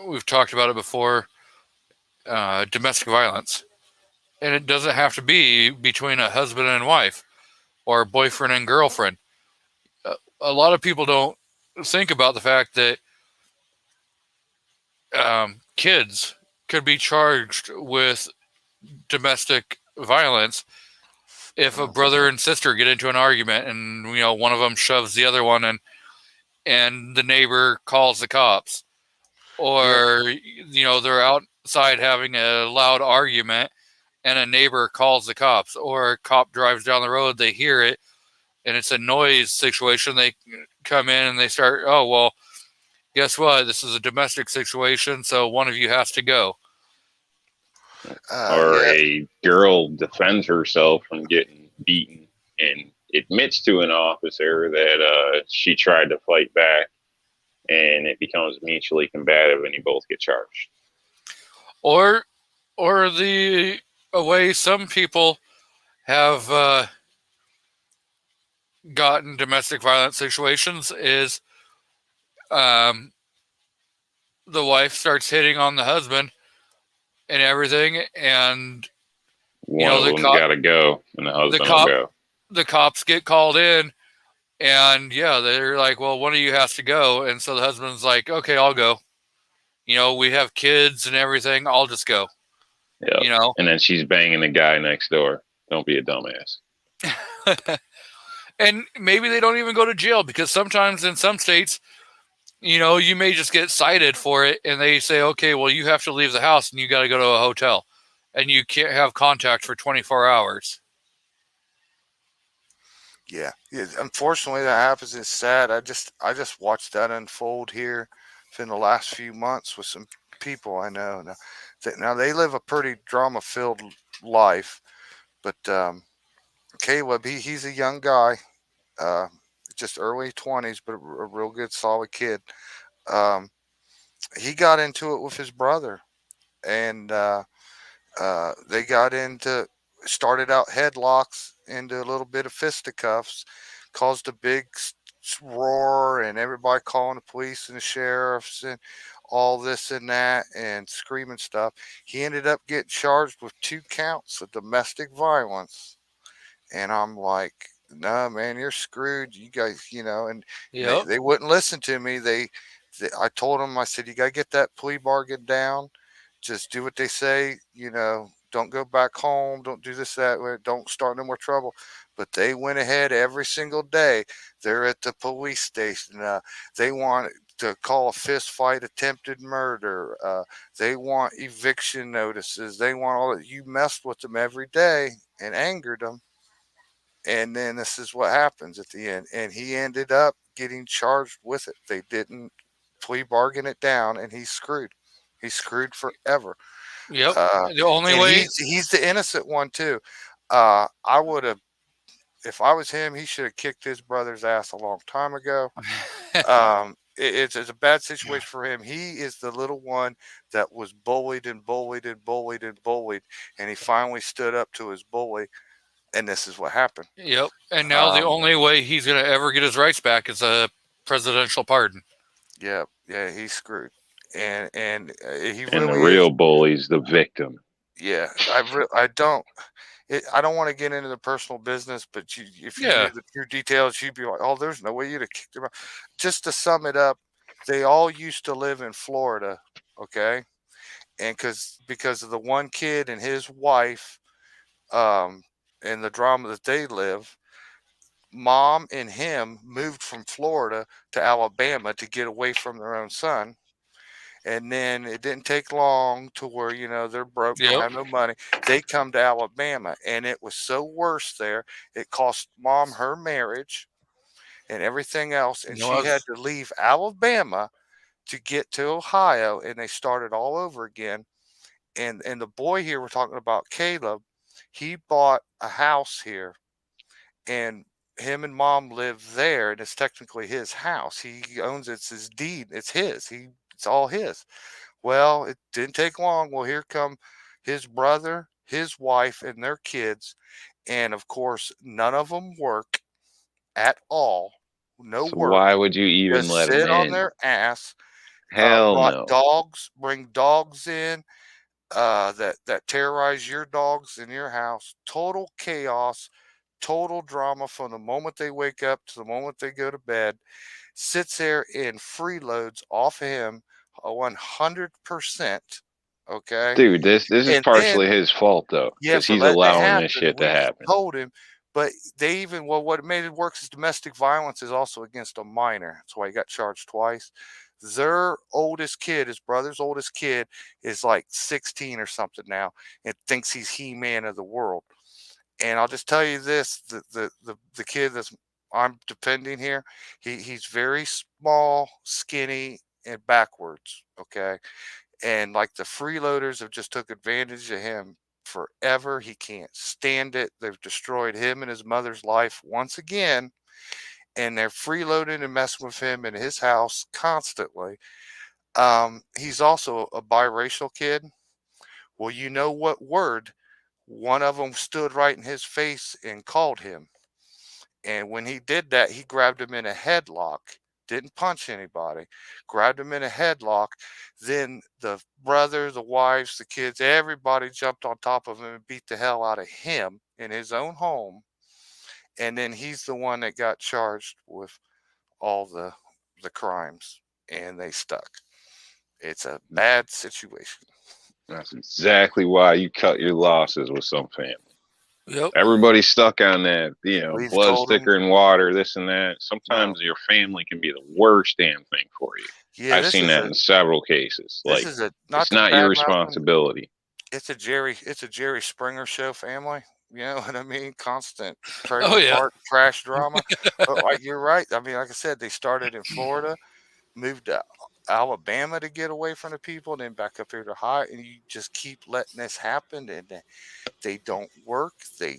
we've talked about it before, domestic violence. And it doesn't have to be between a husband and wife or boyfriend and girlfriend. A lot of people don't think about the fact that kids could be charged with domestic violence if a brother and sister get into an argument and one of them shoves the other one and the neighbor calls the cops, or they're outside having a loud argument and a neighbor calls the cops, or a cop drives down the road, they hear it and it's a noise situation. They come in and they start, oh, well, guess what? This is a domestic situation, so one of you has to go. Or a girl defends herself from getting beaten and admits to an officer that she tried to fight back, and it becomes mutually combative and you both get charged. Or the way some people have gotten domestic violence situations is the wife starts hitting on the husband and everything, and one of them gotta go, and the husband will go. The cops get called in, and they're like, well, one of you has to go, and so the husband's like, okay, I'll go. We have kids and everything, I'll just go. Yeah. And then she's banging the guy next door. Don't be a dumbass. And maybe they don't even go to jail, because sometimes in some states, you may just get cited for it and they say, okay, well, you have to leave the house and you got to go to a hotel and you can't have contact for 24 hours. Yeah. Unfortunately, that happens. It's sad. I just watched that unfold here in the last few months with some people I know. Now they live a pretty drama-filled life, but Caleb, he's a young guy, uh, just early 20s, but a real good, solid kid. Um, he got into it with his brother, and they got into started out headlocks into a little bit of fisticuffs, caused a big roar, and everybody calling the police and the sheriffs and all this and that and screaming stuff. He ended up getting charged with 2 counts of domestic violence, and I'm like, "No, man, you're screwed. You guys, And Yep. they wouldn't listen to me. I told them, I said, you got to get that plea bargain down. Just do what they say. Don't go back home. Don't do this, that way. Don't start no more trouble." But they went ahead every single day. They're at the police station. They want to call a fist fight attempted murder. They want eviction notices. They want all that. You messed with them every day and angered them. And then this is what happens at the end. And he ended up getting charged with it. They didn't plea bargain it down, and he's screwed. He's screwed forever. Yep. The only And way. he's the innocent one too. I would have, if I was him, he should have kicked his brother's ass a long time ago. It's a bad situation for him. He is the little one that was bullied and bullied and bullied and bullied, and he finally stood up to his bully, and this is what happened. Yep. And now the only way he's going to ever get his rights back is a presidential pardon. Yeah, he's screwed, and he And really the is. real bully's the victim. Yeah, I don't. I don't want to get into the personal business, but if you Yeah. knew the true details, you'd be like, "Oh, there's no way you'd have kicked him out." Just to sum it up, they all used to live in Florida, okay, and because of the one kid and his wife, and the drama that they live, mom and him moved from Florida to Alabama to get away from their own son. And then it didn't take long to where, they're broke, don't Yep. have no money. They come to Alabama, and it was so worse there. It cost mom her marriage and everything else. And she had to leave Alabama to get to Ohio, and they started all over again. And the boy here we're talking about, Caleb, he bought a house here, and him and mom live there, and it's technically his house. He owns it. It's his deed. It's his. It's all his. Well, it didn't take long. Well, here come his brother, his wife, and their kids, and of course, none of them work at all. No So work. why would you even Just let him sit on in? their ass. Hell no. Bring dogs in that terrorize your dogs in your house. Total chaos, total drama from the moment they wake up to the moment they go to bed. Sits there and freeloads off of him 100%. Okay. Dude, this is And then, partially his fault though, yeah, because for he's letting it allowing happen. this shit We to happen. told him, but what made it worse is domestic violence is also against a minor. That's why he got charged twice. Their oldest kid, his brother's oldest kid, is like 16 or something now, and thinks he's He-Man of the world. And I'll just tell you this: the kid that's I'm defending here, he's very small, skinny, and backwards. Okay, and like the freeloaders have just took advantage of him forever. He can't stand it. They've destroyed him and his mother's life once again, and they're freeloading and messing with him in his house constantly. He's also a biracial kid. Well, you know what word? One of them stood right in his face and called him. And when he did that, he grabbed him in a headlock. Didn't punch anybody. Grabbed him in a headlock. Then the brother, the wives, the kids, everybody jumped on top of him and beat the hell out of him in his own home. And then he's the one that got charged with all the crimes, and they stuck. It's a bad situation. That's exactly why you cut your losses with some family. Yep. Everybody's stuck on that, We've blood told 'em- thicker than water, this and that. Sometimes your family can be the worst damn thing for you. Yeah, I've seen that in several cases. This Like, is a it's not your responsibility. It's a Jerry Springer show family. You know what I mean? Constant Oh trailer yeah. park trash drama. But like you're right. I mean, like I said, they started in Florida, moved to Alabama to get away from the people, then back up here to high, and you just keep letting this happen, and they don't work. They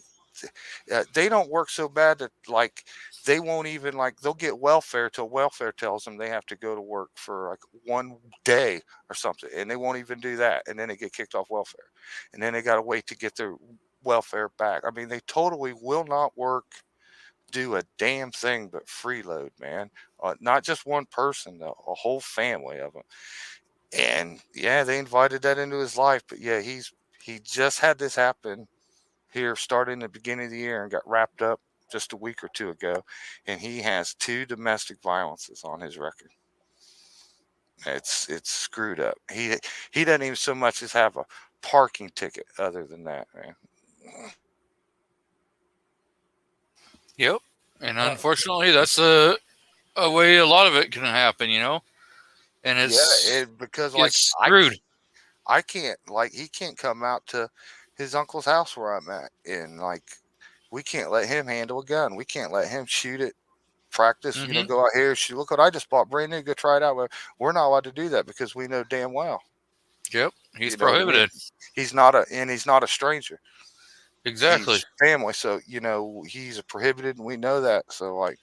don't work so bad that like they won't even like they'll get welfare till welfare tells them they have to go to work for like 1 day or something, and they won't even do that, and then they get kicked off welfare, and then they got to wait to get their welfare back. I mean, they totally will not work, do a damn thing but freeload, man. Not just one person, though, a whole family of them. And yeah, they invited that into his life, but yeah, he just had this happen here starting the beginning of the year and got wrapped up just a week or two ago, and he has 2 domestic violences on his record. It's screwed up. He doesn't even so much as have a parking ticket other than that, man. Yep. And unfortunately, that's a way a lot of it can happen, you know. And it's Because like it's screwed. I can't, like, he can't come out to his uncle's house where I'm at, and like we can't let him handle a gun. We can't let him shoot it, practice, Mhm. go out here, shoot. Look what I just bought, brand new, go try it out. Well, we're not allowed to do that because we know damn well. Yep. He's You know what I mean? prohibited. He's not a stranger. Exactly. He's family, so he's a prohibited, and we know that. So like,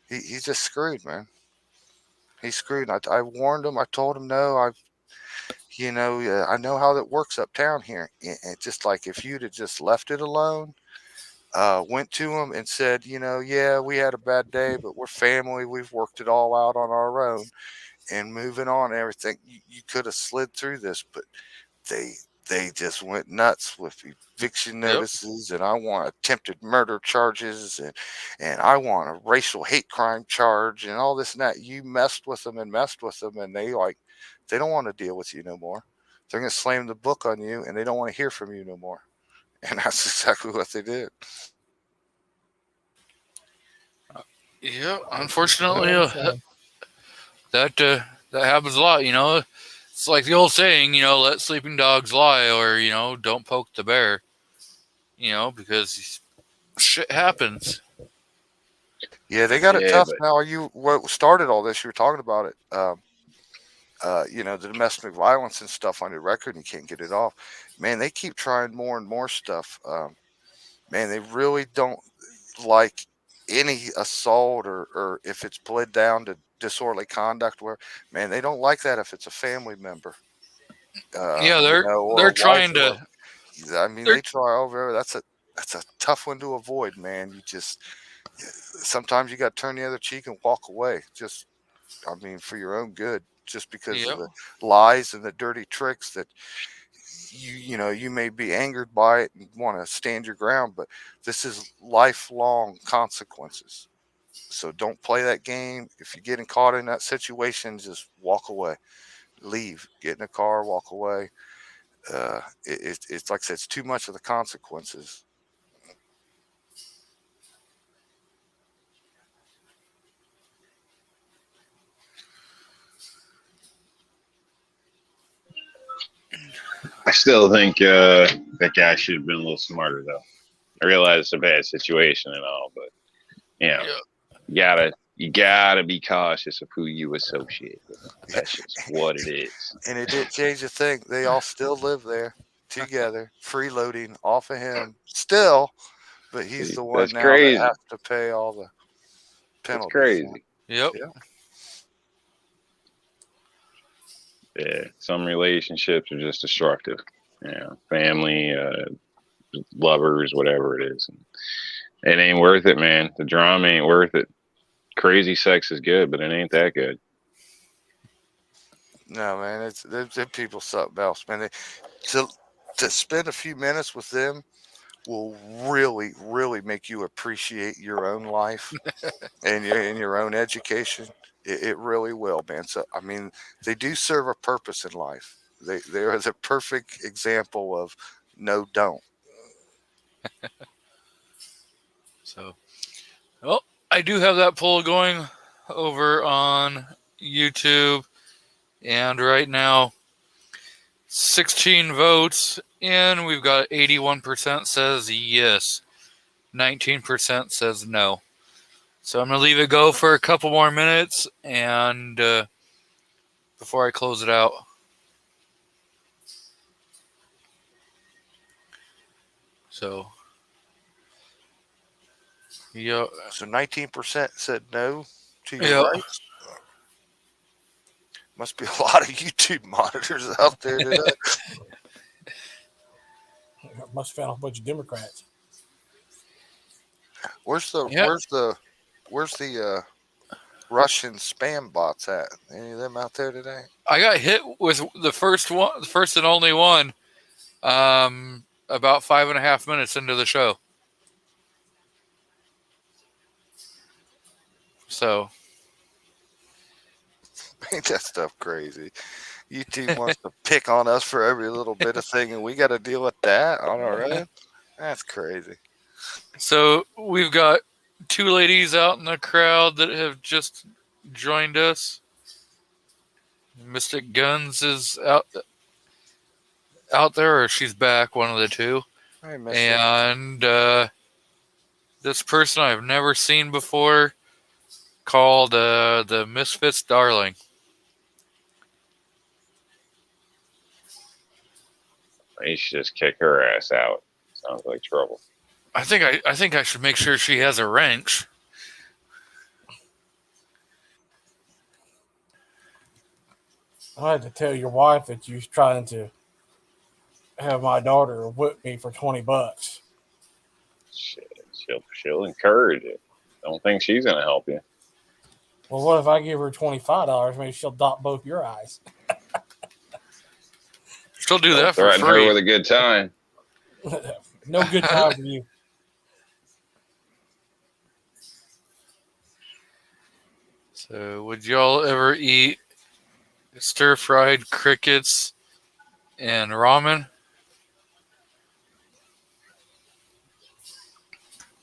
he's just screwed, man. He's screwed. I warned him. I told him no. I know how that works uptown here. And just like if you'd have just left it alone, went to him and said, yeah, we had a bad day, but we're family. We've worked it all out on our own and moving on and everything. You could have slid through this, but they just went nuts with eviction Yep. notices, and I want attempted murder charges, and I want a racial hate crime charge and all this and that. You messed with them, and they don't want to deal with you no more. They're gonna slam the book on you, and they don't want to hear from you no more. And that's exactly what they did. Yeah. Unfortunately, So, that happens a lot. You know, it's like the old saying. You know, let sleeping dogs lie, or don't poke the bear. Because shit happens. Yeah, they got it Yeah, tough but now. What started all this? You were talking about it. The domestic violence and stuff on your record, and you can't get it off. Man, they keep trying more and more stuff. Man, they really don't like any assault or if it's pled down to disorderly conduct. Where, man, they don't like that if it's a family member, Yeah, or they're a wife. trying to. I mean, They're they try over. That's a tough one to avoid, man. Sometimes you got to turn the other cheek and walk away. I mean, for your own good, just because of Yep. the lies and the dirty tricks that you may be angered by it and want to stand your ground, but this is lifelong consequences. So don't play that game. If you're getting caught in that situation, just walk away, leave, get in a car, walk away. It's like I said, it's too much of the consequences. I still think that guy should have been a little smarter, though. I realize it's a bad situation and all, but Yeah. you gotta be cautious of who you associate with. That's just what it is. And it didn't change a thing. They all still live there together, freeloading off of him still, but he's the one That's now crazy. that has to pay all the That's penalties. crazy. Yep. Yeah. Yeah, some relationships are just destructive. Family, lovers, whatever it is. It ain't worth it, man. The drama ain't worth it. Crazy sex is good, but it ain't that good. No, man, they're people something else, man. To spend a few minutes with them will really, really make you appreciate your own life and your own education. It really will, man. So I mean, they do serve a purpose in life. They are the perfect example of no, don't. So, well, I do have that poll going over on YouTube, and right now 16 votes, and we've got 81% says yes, 19% says no. So I'm going to leave it go for a couple more minutes and before I close it out. So, yeah. So 19% said no to your Yeah. rights. Must be a lot of YouTube monitors out there today. Must have found a whole bunch of Democrats. Where's the Yeah. where's the Russian spam bots at? Any of them out there today? I got hit with the first and only one, about 5.5 minutes into the show. So, Ain't that stuff crazy? YouTube wants to pick on us for every little bit of thing, and we got to deal with that on our own. That's crazy. so we've got two ladies out in the crowd that have just joined us. Mystic Guns is out there, or she's back, one of the two. Hey, Mister. And this person I've never seen before, called the Misfits Darling. You should just kick her ass out. Sounds like trouble. I think I should make sure she has a wrench. I had to tell your wife that you was trying to have my daughter whip me for $20. Shit, she'll encourage it. Don't think she's gonna help you. Well, what if I give her $25? Maybe she'll dot both your eyes. She'll do that for Threaten her free. with a good time. No good time for you. So, would y'all ever eat stir-fried crickets and ramen?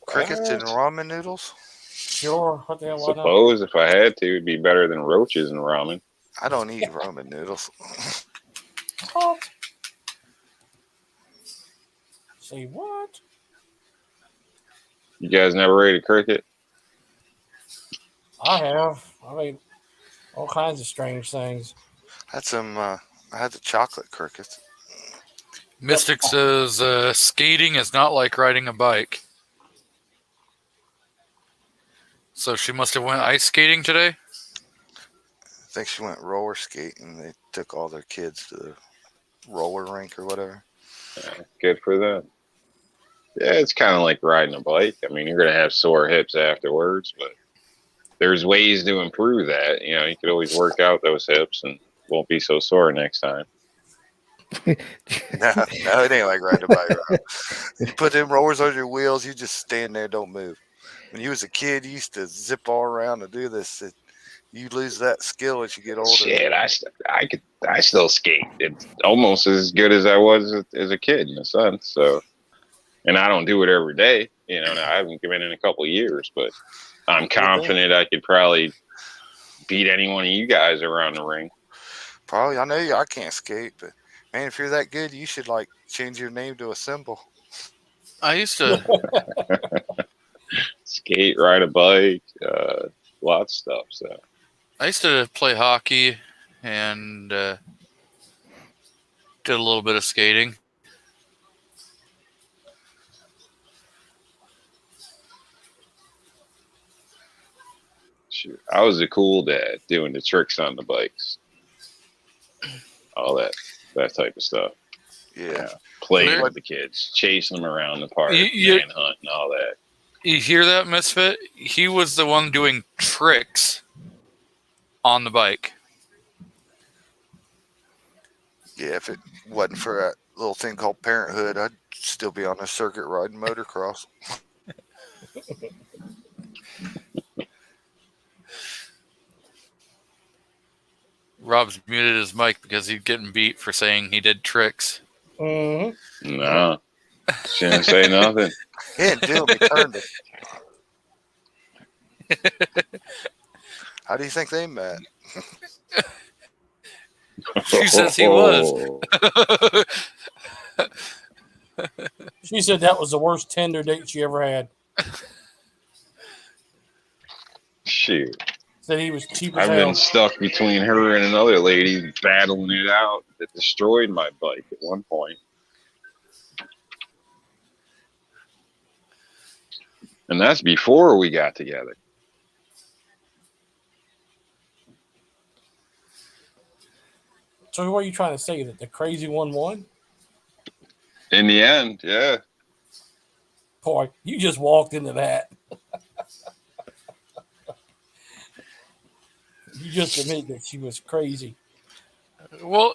Crickets and ramen noodles? Sure. What the hell? Why not? Suppose if I had to, it'd be better than roaches and ramen. I don't eat ramen noodles. What? Say what? You guys never ate a cricket? I have. I mean, all kinds of strange things. Had some. I had the chocolate crickets. Mystic says skating is not like riding a bike. So she must have went ice skating today? I think she went roller skating. They took all their kids to the roller rink or whatever. Yeah, good for them. Yeah, it's kind of like riding a bike. I mean, you're going to have sore hips afterwards, but there's ways to improve that. You know, you could always work out those hips and won't be so sore next time. No, it ain't like riding a bike. Right? You put them rollers on your wheels, you just stand there, don't move. When you was a kid, you used to zip all around and do this. You lose that skill as you get older. Shit, I still skate. It's almost as good as I was as a kid in a sense. So, and I don't do it every day. You know, I haven't given in a couple of years, but I'm confident I could probably beat any one of you guys around the ring. Probably. I know I can't skate, but man, if you're that good, you should like change your name to a symbol. I used to Skate, ride a bike, lots of stuff. So I used to play hockey and did a little bit of skating. shoot, I was a cool dad doing the tricks on the bikes, all that type of stuff. Yeah. Playing with the kids, chasing them around the park, manhunt and all that. You hear that, Misfit? He was the one doing tricks on the bike. Yeah, if it wasn't for that little thing called parenthood, I'd still be on the circuit riding motocross. Rob's muted his mic because he's getting beat for saying he did tricks. Mm-hmm. No, shouldn't say nothing. He didn't do them, he turned it. How do you think they met? She says he was. She said that was the worst Tinder date she ever had. Shoot. Said he was cheap as I've hell. been stuck between her and another lady battling it out that destroyed my bike at one point. And that's before we got together. So what are you trying to say? That the crazy one won? In the end, yeah. Boy, you just walked into that. You just admit that she was crazy. Well,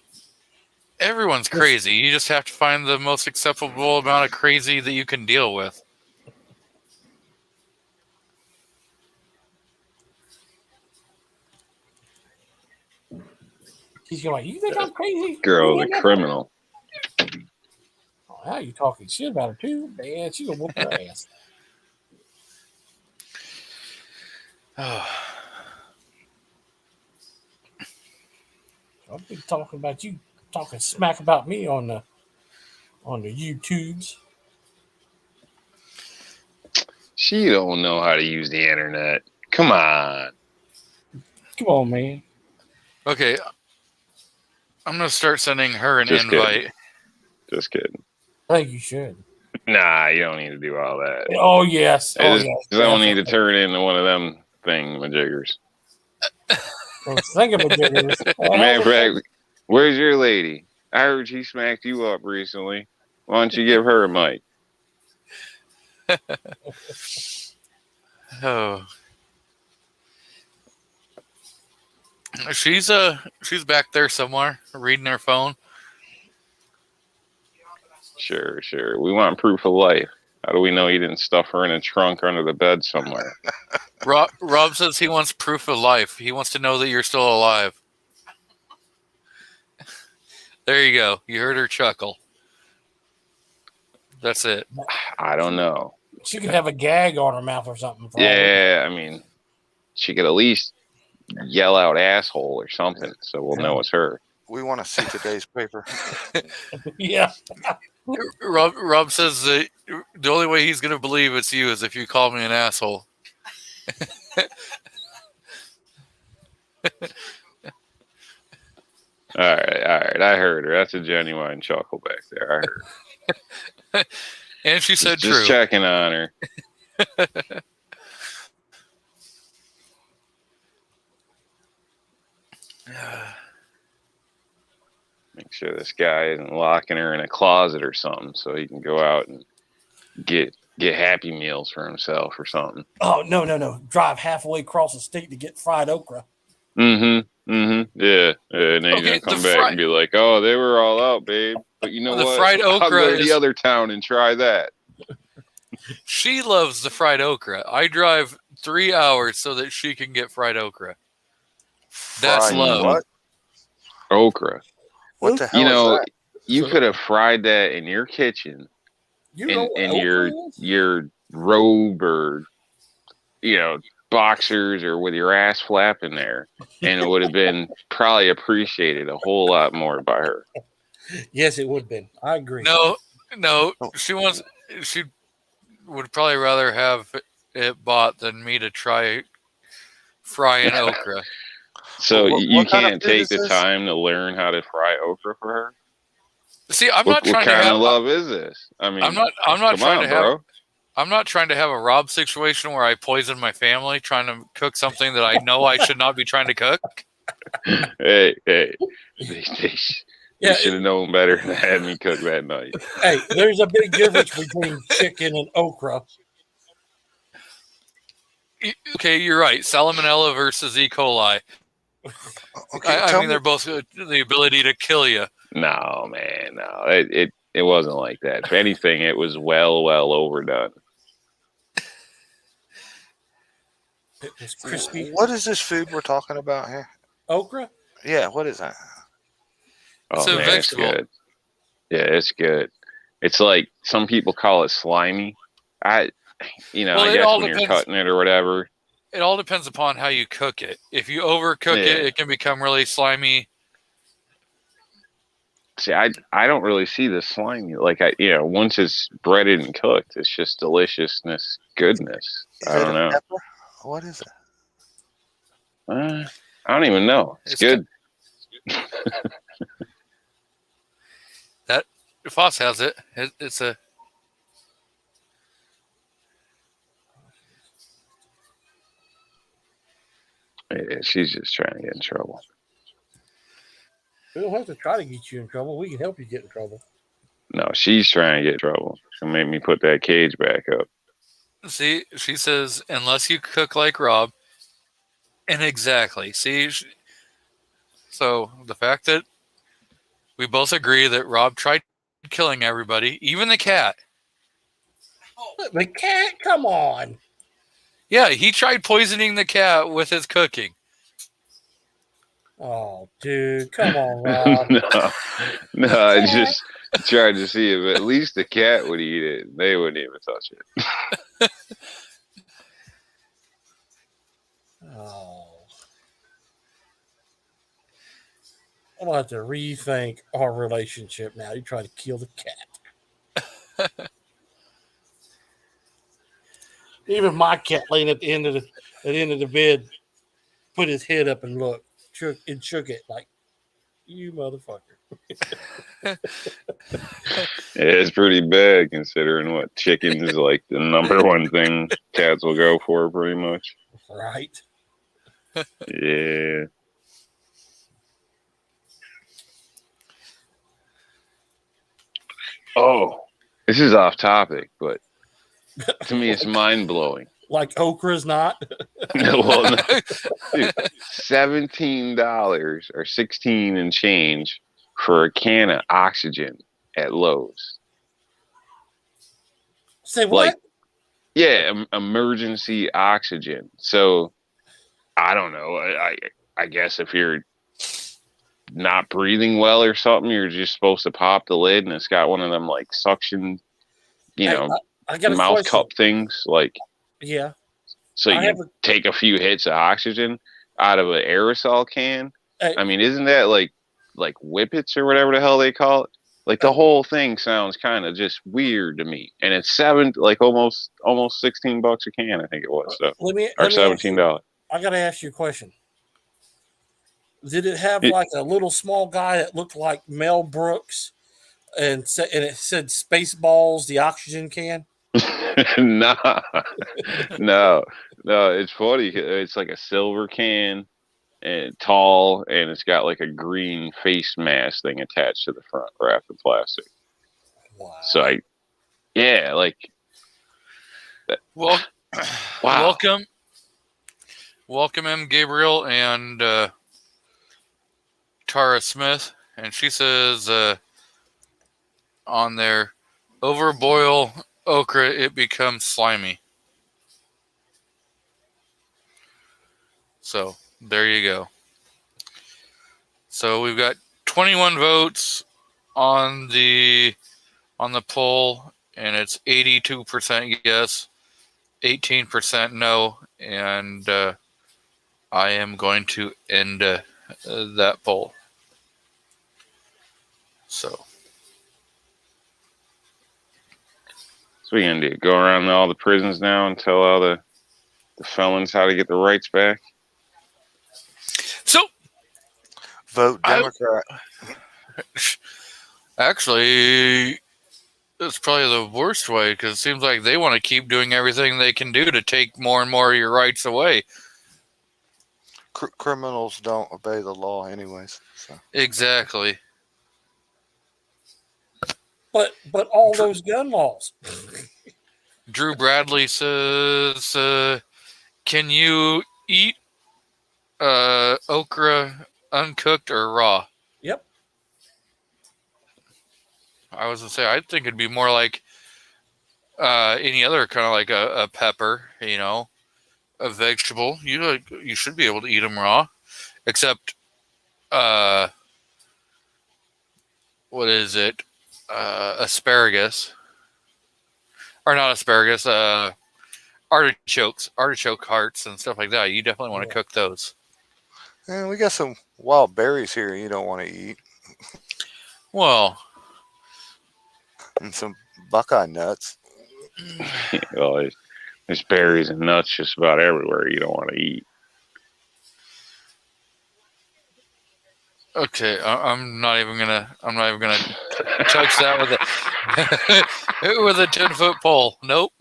everyone's crazy. You just have to find the most acceptable amount of crazy that you can deal with. He's going, you think I'm crazy? Girl's You a never- criminal. Oh, now you talking shit about her too? Man, she gonna whoop her ass. I'll be talking about you, talking smack about me on the YouTubes. She don't know how to use the internet. Come on. Come on, man. Okay, I'm gonna start sending her an Just invite. kidding. Just kidding. I think you should. Nah, you don't need to do all that. Oh yes. Oh Just yes. don't need to turn into one of them thingamajiggers. Think of it. Matter of fact, where's your lady? I heard she smacked you up recently. Why don't you give her a mic? Oh, she's back there somewhere reading her phone. Sure. We want proof of life. How do we know you didn't stuff her in a trunk under the bed somewhere? Rob says he wants proof of life. He wants to know that you're still alive. There you go. You heard her chuckle. That's it. I don't know. She could have a gag on her mouth or something. Yeah, I mean, she could at least yell out asshole or something so we'll know it's her. We want to see today's paper. Yeah. Rob says that the only way he's going to believe it's you is if you call me an asshole. All right. I heard her. That's a genuine chuckle back there. I heard. And she said Just true. checking on her. Make sure this guy isn't locking her in a closet or something so he can go out and get Happy Meals for himself or something. Oh no. Drive halfway across the state to get fried okra. Yeah. And then Okay, he's gonna come the back and be like, "Oh, they were all out, babe. But you know The what? fried I'll okra go to is- the other town and try that." She loves the fried okra. I drive 3 hours so that she can get fried okra. That's Fried love. What? Okra. What the hell You know, is that? you could have fried that in your kitchen You know what in okra is? your robe or boxers or with your ass flapping there, and it would have been probably appreciated a whole lot more by her. Yes, it would have been. I agree. No, she would probably rather have it bought than me to try frying okra. So What you kind of can't food take is the this? time to learn how to fry okra for her. See, I'm What not trying to kind have of love is this? I mean, I'm not come trying on, to have bro. I'm not trying to have a Rob situation where I poison my family trying to cook something that I know I should not be trying to cook. Hey, they Yeah, should have known better than had me cook that night. Hey, there's a big difference between chicken and okra. Okay, you're right. Salmonella versus E. coli. Okay, I tell mean, me, they're both the ability to kill you. No, man, no. It wasn't like that. If anything, it was well overdone. It was crispy. what is this food we're talking about here? Okra? Yeah, what is that? It's Oh a man, vegetable. it's good. Yeah, it's good. It's like some people call it slimy. Well, I it guess all when you're depends. cutting it or whatever. It all depends upon how you cook it. If you overcook Yeah. it, it can become really slimy. See, I don't really see the slimy. Like once it's breaded and cooked, it's just deliciousness, goodness. Is I it don't a know. pepper? What is it? I don't even know. It's good. That Foss has it. It's a. Yeah, she's just trying to get in trouble. We don't have to try to get you in trouble. We can help you get in trouble. No, she's trying to get in trouble. She'll make me put that cage back up. See, she says, unless you cook like Rob. And exactly. See, so the fact that we both agree that Rob tried killing everybody, even the cat. The cat, come on. Yeah, he tried poisoning the cat with his cooking. Oh, dude, come on, Rob. no, I just tried to see if at least the cat would eat it. They wouldn't even touch it. Oh. I'm gonna have to rethink our relationship now. You try to kill the cat. Even my cat laying at the end of the bed, put his head up and looked, shook it like, you motherfucker. It's pretty bad considering what chicken is like the number one thing cats will go for, pretty much. Right. Yeah. Oh, this is off topic, but to me, it's mind blowing. Like okra's not. Well, no. Dude, $17 or 16 and change for a can of oxygen at Lowe's. Say what? Like, yeah, emergency oxygen. So, I don't know. I guess if you're not breathing well or something, you're just supposed to pop the lid, and it's got one of them like suction, I got a mouth question. cup things, like Yeah. so you can take a few hits of oxygen out of an aerosol can. I mean, isn't that like whippets or whatever the hell they call it? Like the whole thing sounds kind of just weird to me, and it's almost $16 a can, I think it was. So Let me $17. I gotta ask you a question. Did it have like a little small guy that looked like Mel Brooks, and it said Spaceballs, the oxygen can? No. It's funny. It's like a silver can and tall, and it's got like a green face mask thing attached to the front, wrapped in plastic. Wow. So Well, wow. Welcome M. Gabriel and Tara Smith. And she says on there, overboil okra, it becomes slimy. So there you go. So we've got 21 votes on the poll, and it's 82% yes, 18% no, and I am going to end that poll. So we gonna do? Go around all the prisons now and tell all the felons how to get the rights back? So Vote Democrat. Actually, it's probably the worst way, because it seems like they want to keep doing everything they can do to take more and more of your rights away. Criminals don't obey the law anyways. So. Exactly. But all those gun laws. Drew Bradley says, can you eat okra uncooked or raw? Yep. I was going to say, I think it'd be more like any other kind of like a pepper, a vegetable. You should be able to eat them raw, except, what is it? Asparagus. Or not asparagus, artichoke hearts and stuff like that. You definitely want to cook those. And we got some wild berries here you don't want to eat. Well, And some Buckeye nuts. Well, there's berries and nuts just about everywhere you don't want to eat. okay, I'm not even gonna touch that with a 10-foot pole. Nope.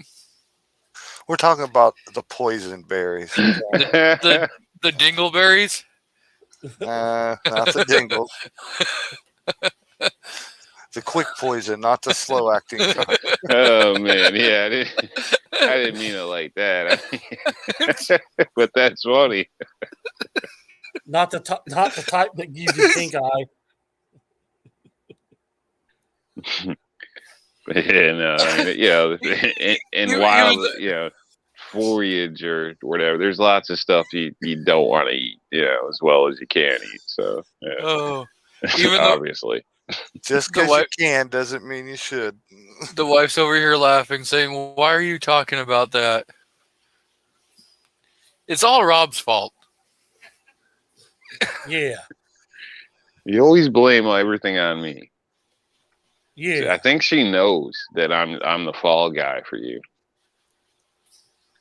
We're talking about the poison berries. The dingleberries. Not the dingles. The quick poison, not the slow acting kind. Oh man, yeah, I didn't mean it like that. But that's funny. Not the type that gives you pink eye. Yeah, no, I mean, and You- wild, you- foliage or whatever. There's lots of stuff you don't want to eat, as well as you can eat. So, yeah, Oh, even though obviously. Just The because wife- you can doesn't mean you should. the wife's over here laughing, saying, well, "Why are you talking about that? It's all Rob's fault." Yeah. You always blame everything on me. Yeah. I think she knows that I'm the fall guy for you.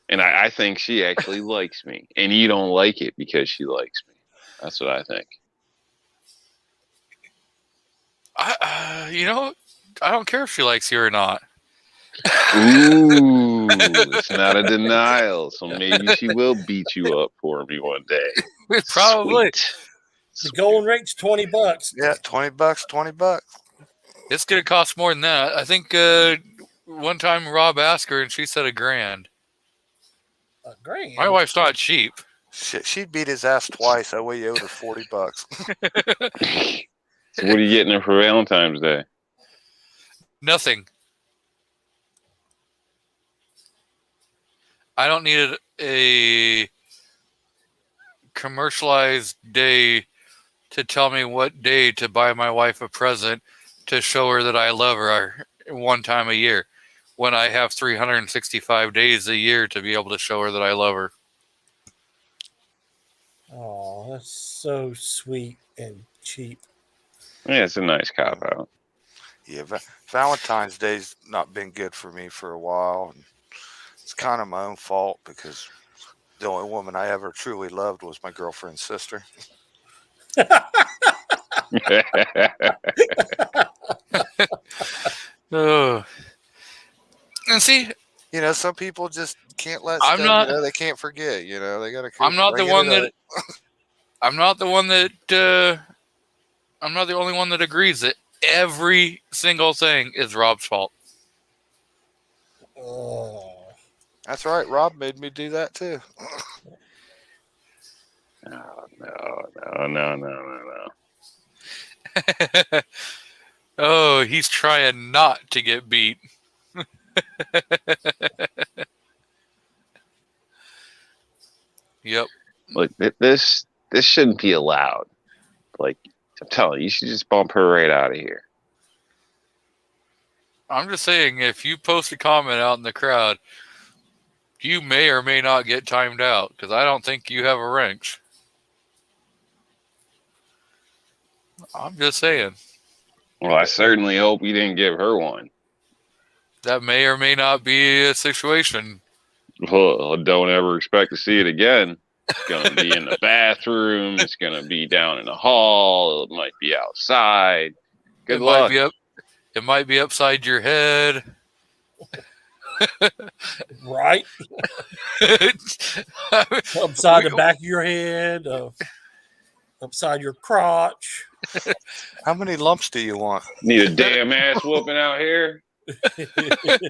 And I think she actually likes me. And you don't like it because she likes me. That's what I think. I don't care if she likes you or not. Ooh, it's not a denial. So maybe she will beat you up for me one day. Probably. The going rate's $20. Yeah, $20, $20. It's going to cost more than that. I think one time Rob asked her and she said $1,000. $1,000. My wife's not cheap. Shit, she beat his ass twice. That way you owed her $40. So what are you getting her for Valentine's Day? Nothing. I don't need a commercialized day to tell me what day to buy my wife a present to show her that I love her one time a year, when I have 365 days a year to be able to show her that I love her. Oh, that's so sweet and cheap. Yeah, it's a nice cop out. Yeah, Valentine's Day's not been good for me for a while. And it's kind of my own fault because the only woman I ever truly loved was my girlfriend's sister. Oh. And see, Some people just can't let I'm stuff, not- they can't forget, they got to I'm not the one that I'm not the one that I'm not the only one that agrees that every single thing is Rob's fault. Oh. That's right. Rob made me do that too. No. Oh, he's trying not to get beat. Yep. Look, this shouldn't be allowed. Like, I'm telling you should just bump her right out of here. I'm just saying, if you post a comment out in the crowd, you may or may not get timed out, because I don't think you have a wrench. I'm just saying. Well, I certainly hope you didn't give her one. That may or may not be a situation. Well, don't ever expect to see it again. It's going to be in the bathroom. It's going to be down in the hall. It might be outside. Good luck. It might be upside your head. Right? Upside the back of your head, upside your crotch. How many lumps do you want? Need a damn ass whooping out here? The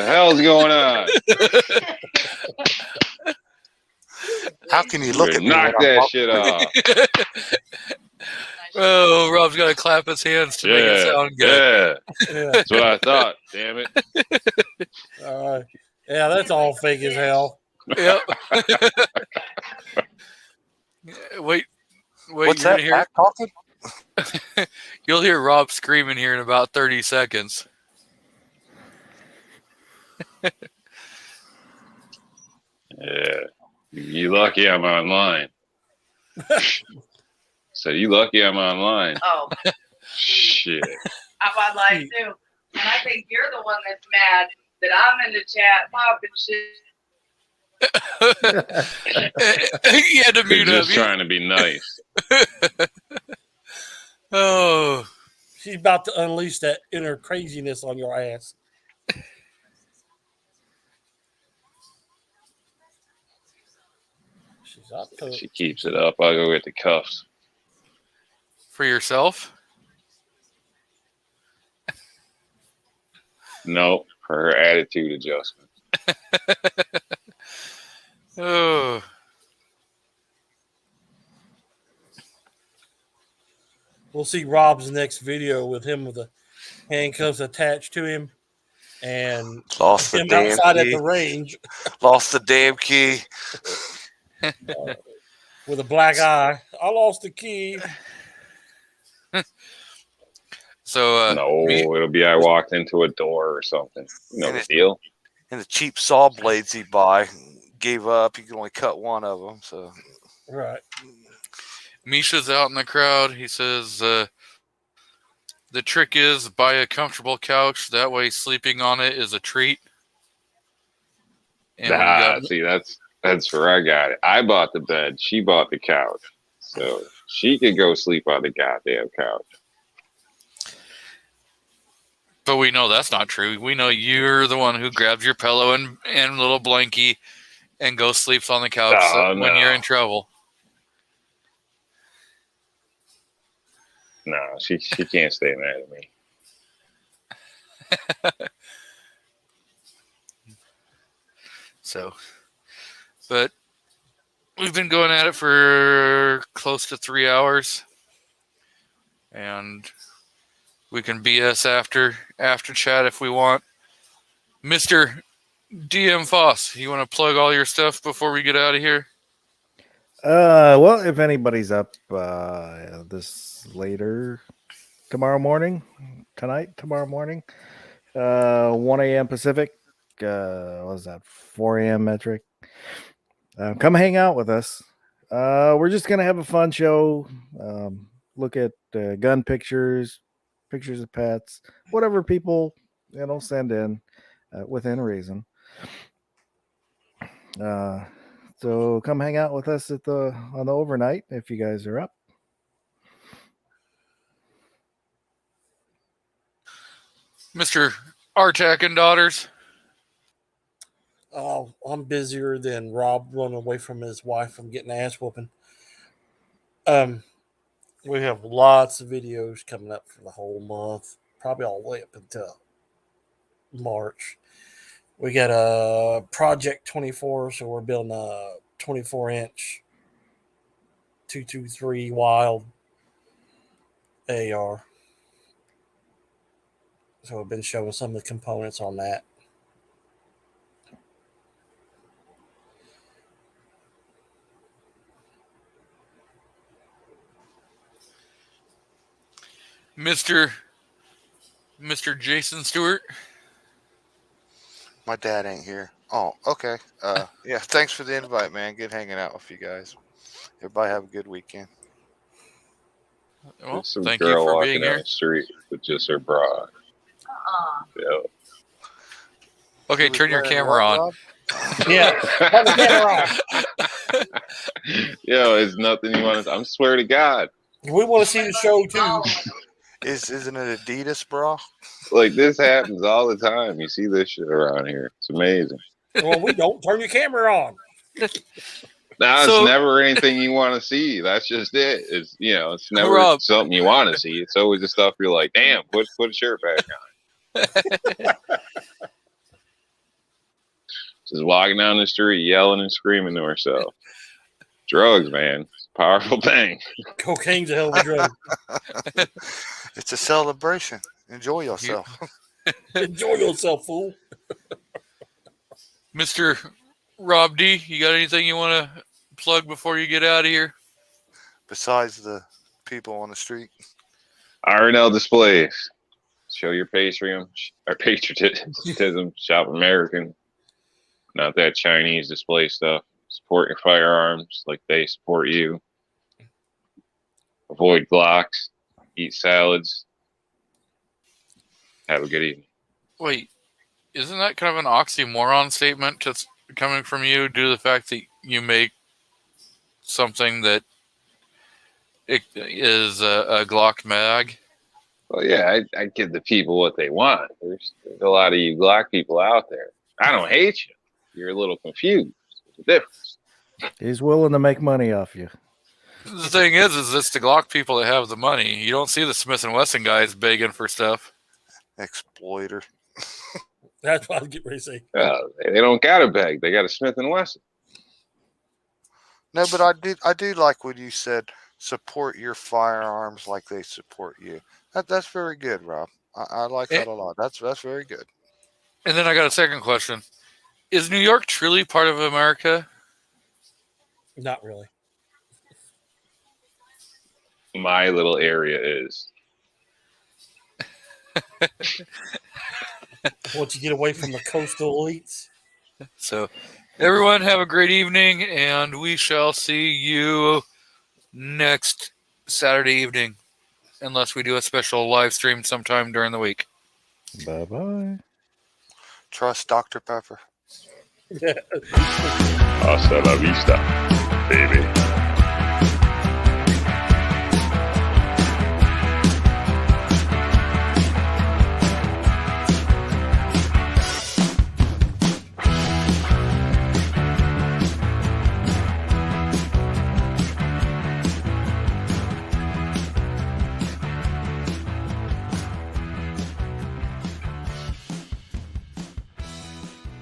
hell's going on? How can you look at me? Knock when I'm that up- shit off. Oh, Rob's got to clap his hands to make it sound good. Yeah, that's what I thought. Damn it. Yeah, that's all fake as hell. Yep. Wait, What's you're that? gonna Pat talking? you'll hear Rob screaming here in about 30 seconds. Yeah. You lucky I'm online. So you lucky I'm online. Oh, Shit. I would like too. And I think you're the one that's mad that I'm in the chat popping shit. He had to They're mute up. just trying to be nice. Oh, She's about to unleash that inner craziness on your ass. She's up to She keeps it up. I'll go get the cuffs. for yourself? No, for her attitude adjustment. Oh, We'll see Rob's next video with him with the handcuffs attached to him and Lost the him damn outside at key. the range Lost the damn key. with a black eye. I lost the key. so No, it'll be I walked into a door or something. No And big it- deal. And the cheap saw blades he buy gave up. You can only cut one of them. So Right. Misha's out in the crowd. He says the trick is buy a comfortable couch. That way, sleeping on it is a treat. And we got See, that's where I got it. I bought the bed. She bought the couch. So she could go sleep on the goddamn couch. But we know that's not true. We know you're the one who grabs your pillow and little blankie and goes sleeps on the couch Oh, when you're no. in trouble. No, she can't stay mad at me. So, but we've been going at it for close to 3 hours, and we can BS after chat if we want. Mr. DM Foss, you want to plug all your stuff before we get out of here? Well, if anybody's up this later tomorrow morning, tomorrow morning, 1 a.m. Pacific, what was that, 4 a.m. metric? Come hang out with us. We're just gonna have a fun show. Look at gun pictures of pets, whatever people send in within reason. So come hang out with us on the overnight if you guys are up. Mr. Artak and daughters. Oh, I'm busier than Rob running away from his wife from getting ass whooping. We have lots of videos coming up for the whole month, probably all the way up until March. We got a Project 24, so we're building a 24-inch 223 Wild AR. So I've been showing some of the components on that. Mr. Jason Stewart. my dad ain't here. Oh, okay. Yeah. Thanks for the invite, man. Good hanging out with you guys. Everybody have a good weekend. Well, There's some thank you girl for walking being down here. the street with just her bra. Yeah. Okay, turn your camera on. Yeah. Turn the camera on. Yo, it's nothing you want to. I'm swear to God. We want to see the show too. Isn't it Adidas, bro? Like this happens all the time. You see this shit around here. It's amazing. Well, we don't turn your camera on. Now So- it's never anything you want to see. That's just it. It's it's never Rob. something you want to see. It's always the stuff you're like, damn, put a shirt back on. Just walking down the street, yelling and screaming to herself. Drugs, man. It's a powerful thing. Cocaine's a hell of a drug. It's a celebration. Enjoy yourself. Enjoy yourself, fool. Mr. Rob D, you got anything you want to plug before you get out of here? Besides the people on the street. RNL displays. Show your patriotism. Shop American. Not that Chinese display stuff. Support your firearms like they support you. Avoid Glocks. Eat salads. Have a good evening. Wait, isn't that kind of an oxymoron statement that's coming from you due to the fact that you make something that it is a Glock mag? Well, yeah, I give the people what they want. There's a lot of you Glock people out there. I don't hate you. You're a little confused. There's a difference. He's willing to make money off you. The thing is it's the Glock people that have the money. You don't see the Smith and Wesson guys begging for stuff. Exploiter. That's what I was getting ready to say. They don't got a bag. They got a Smith and Wesson. No, but I do like what you said. Support your firearms like they support you. That's very good, Rob. I like that a lot. That's very good. And then I got a second question. Is New York truly part of America? Not really. My little area is. Once you get away from the coastal elites. So, everyone have a great evening, and we shall see you next Saturday evening, unless we do a special live stream sometime during the week. Bye-bye. Trust Dr. Pepper. Hasta la vista, baby.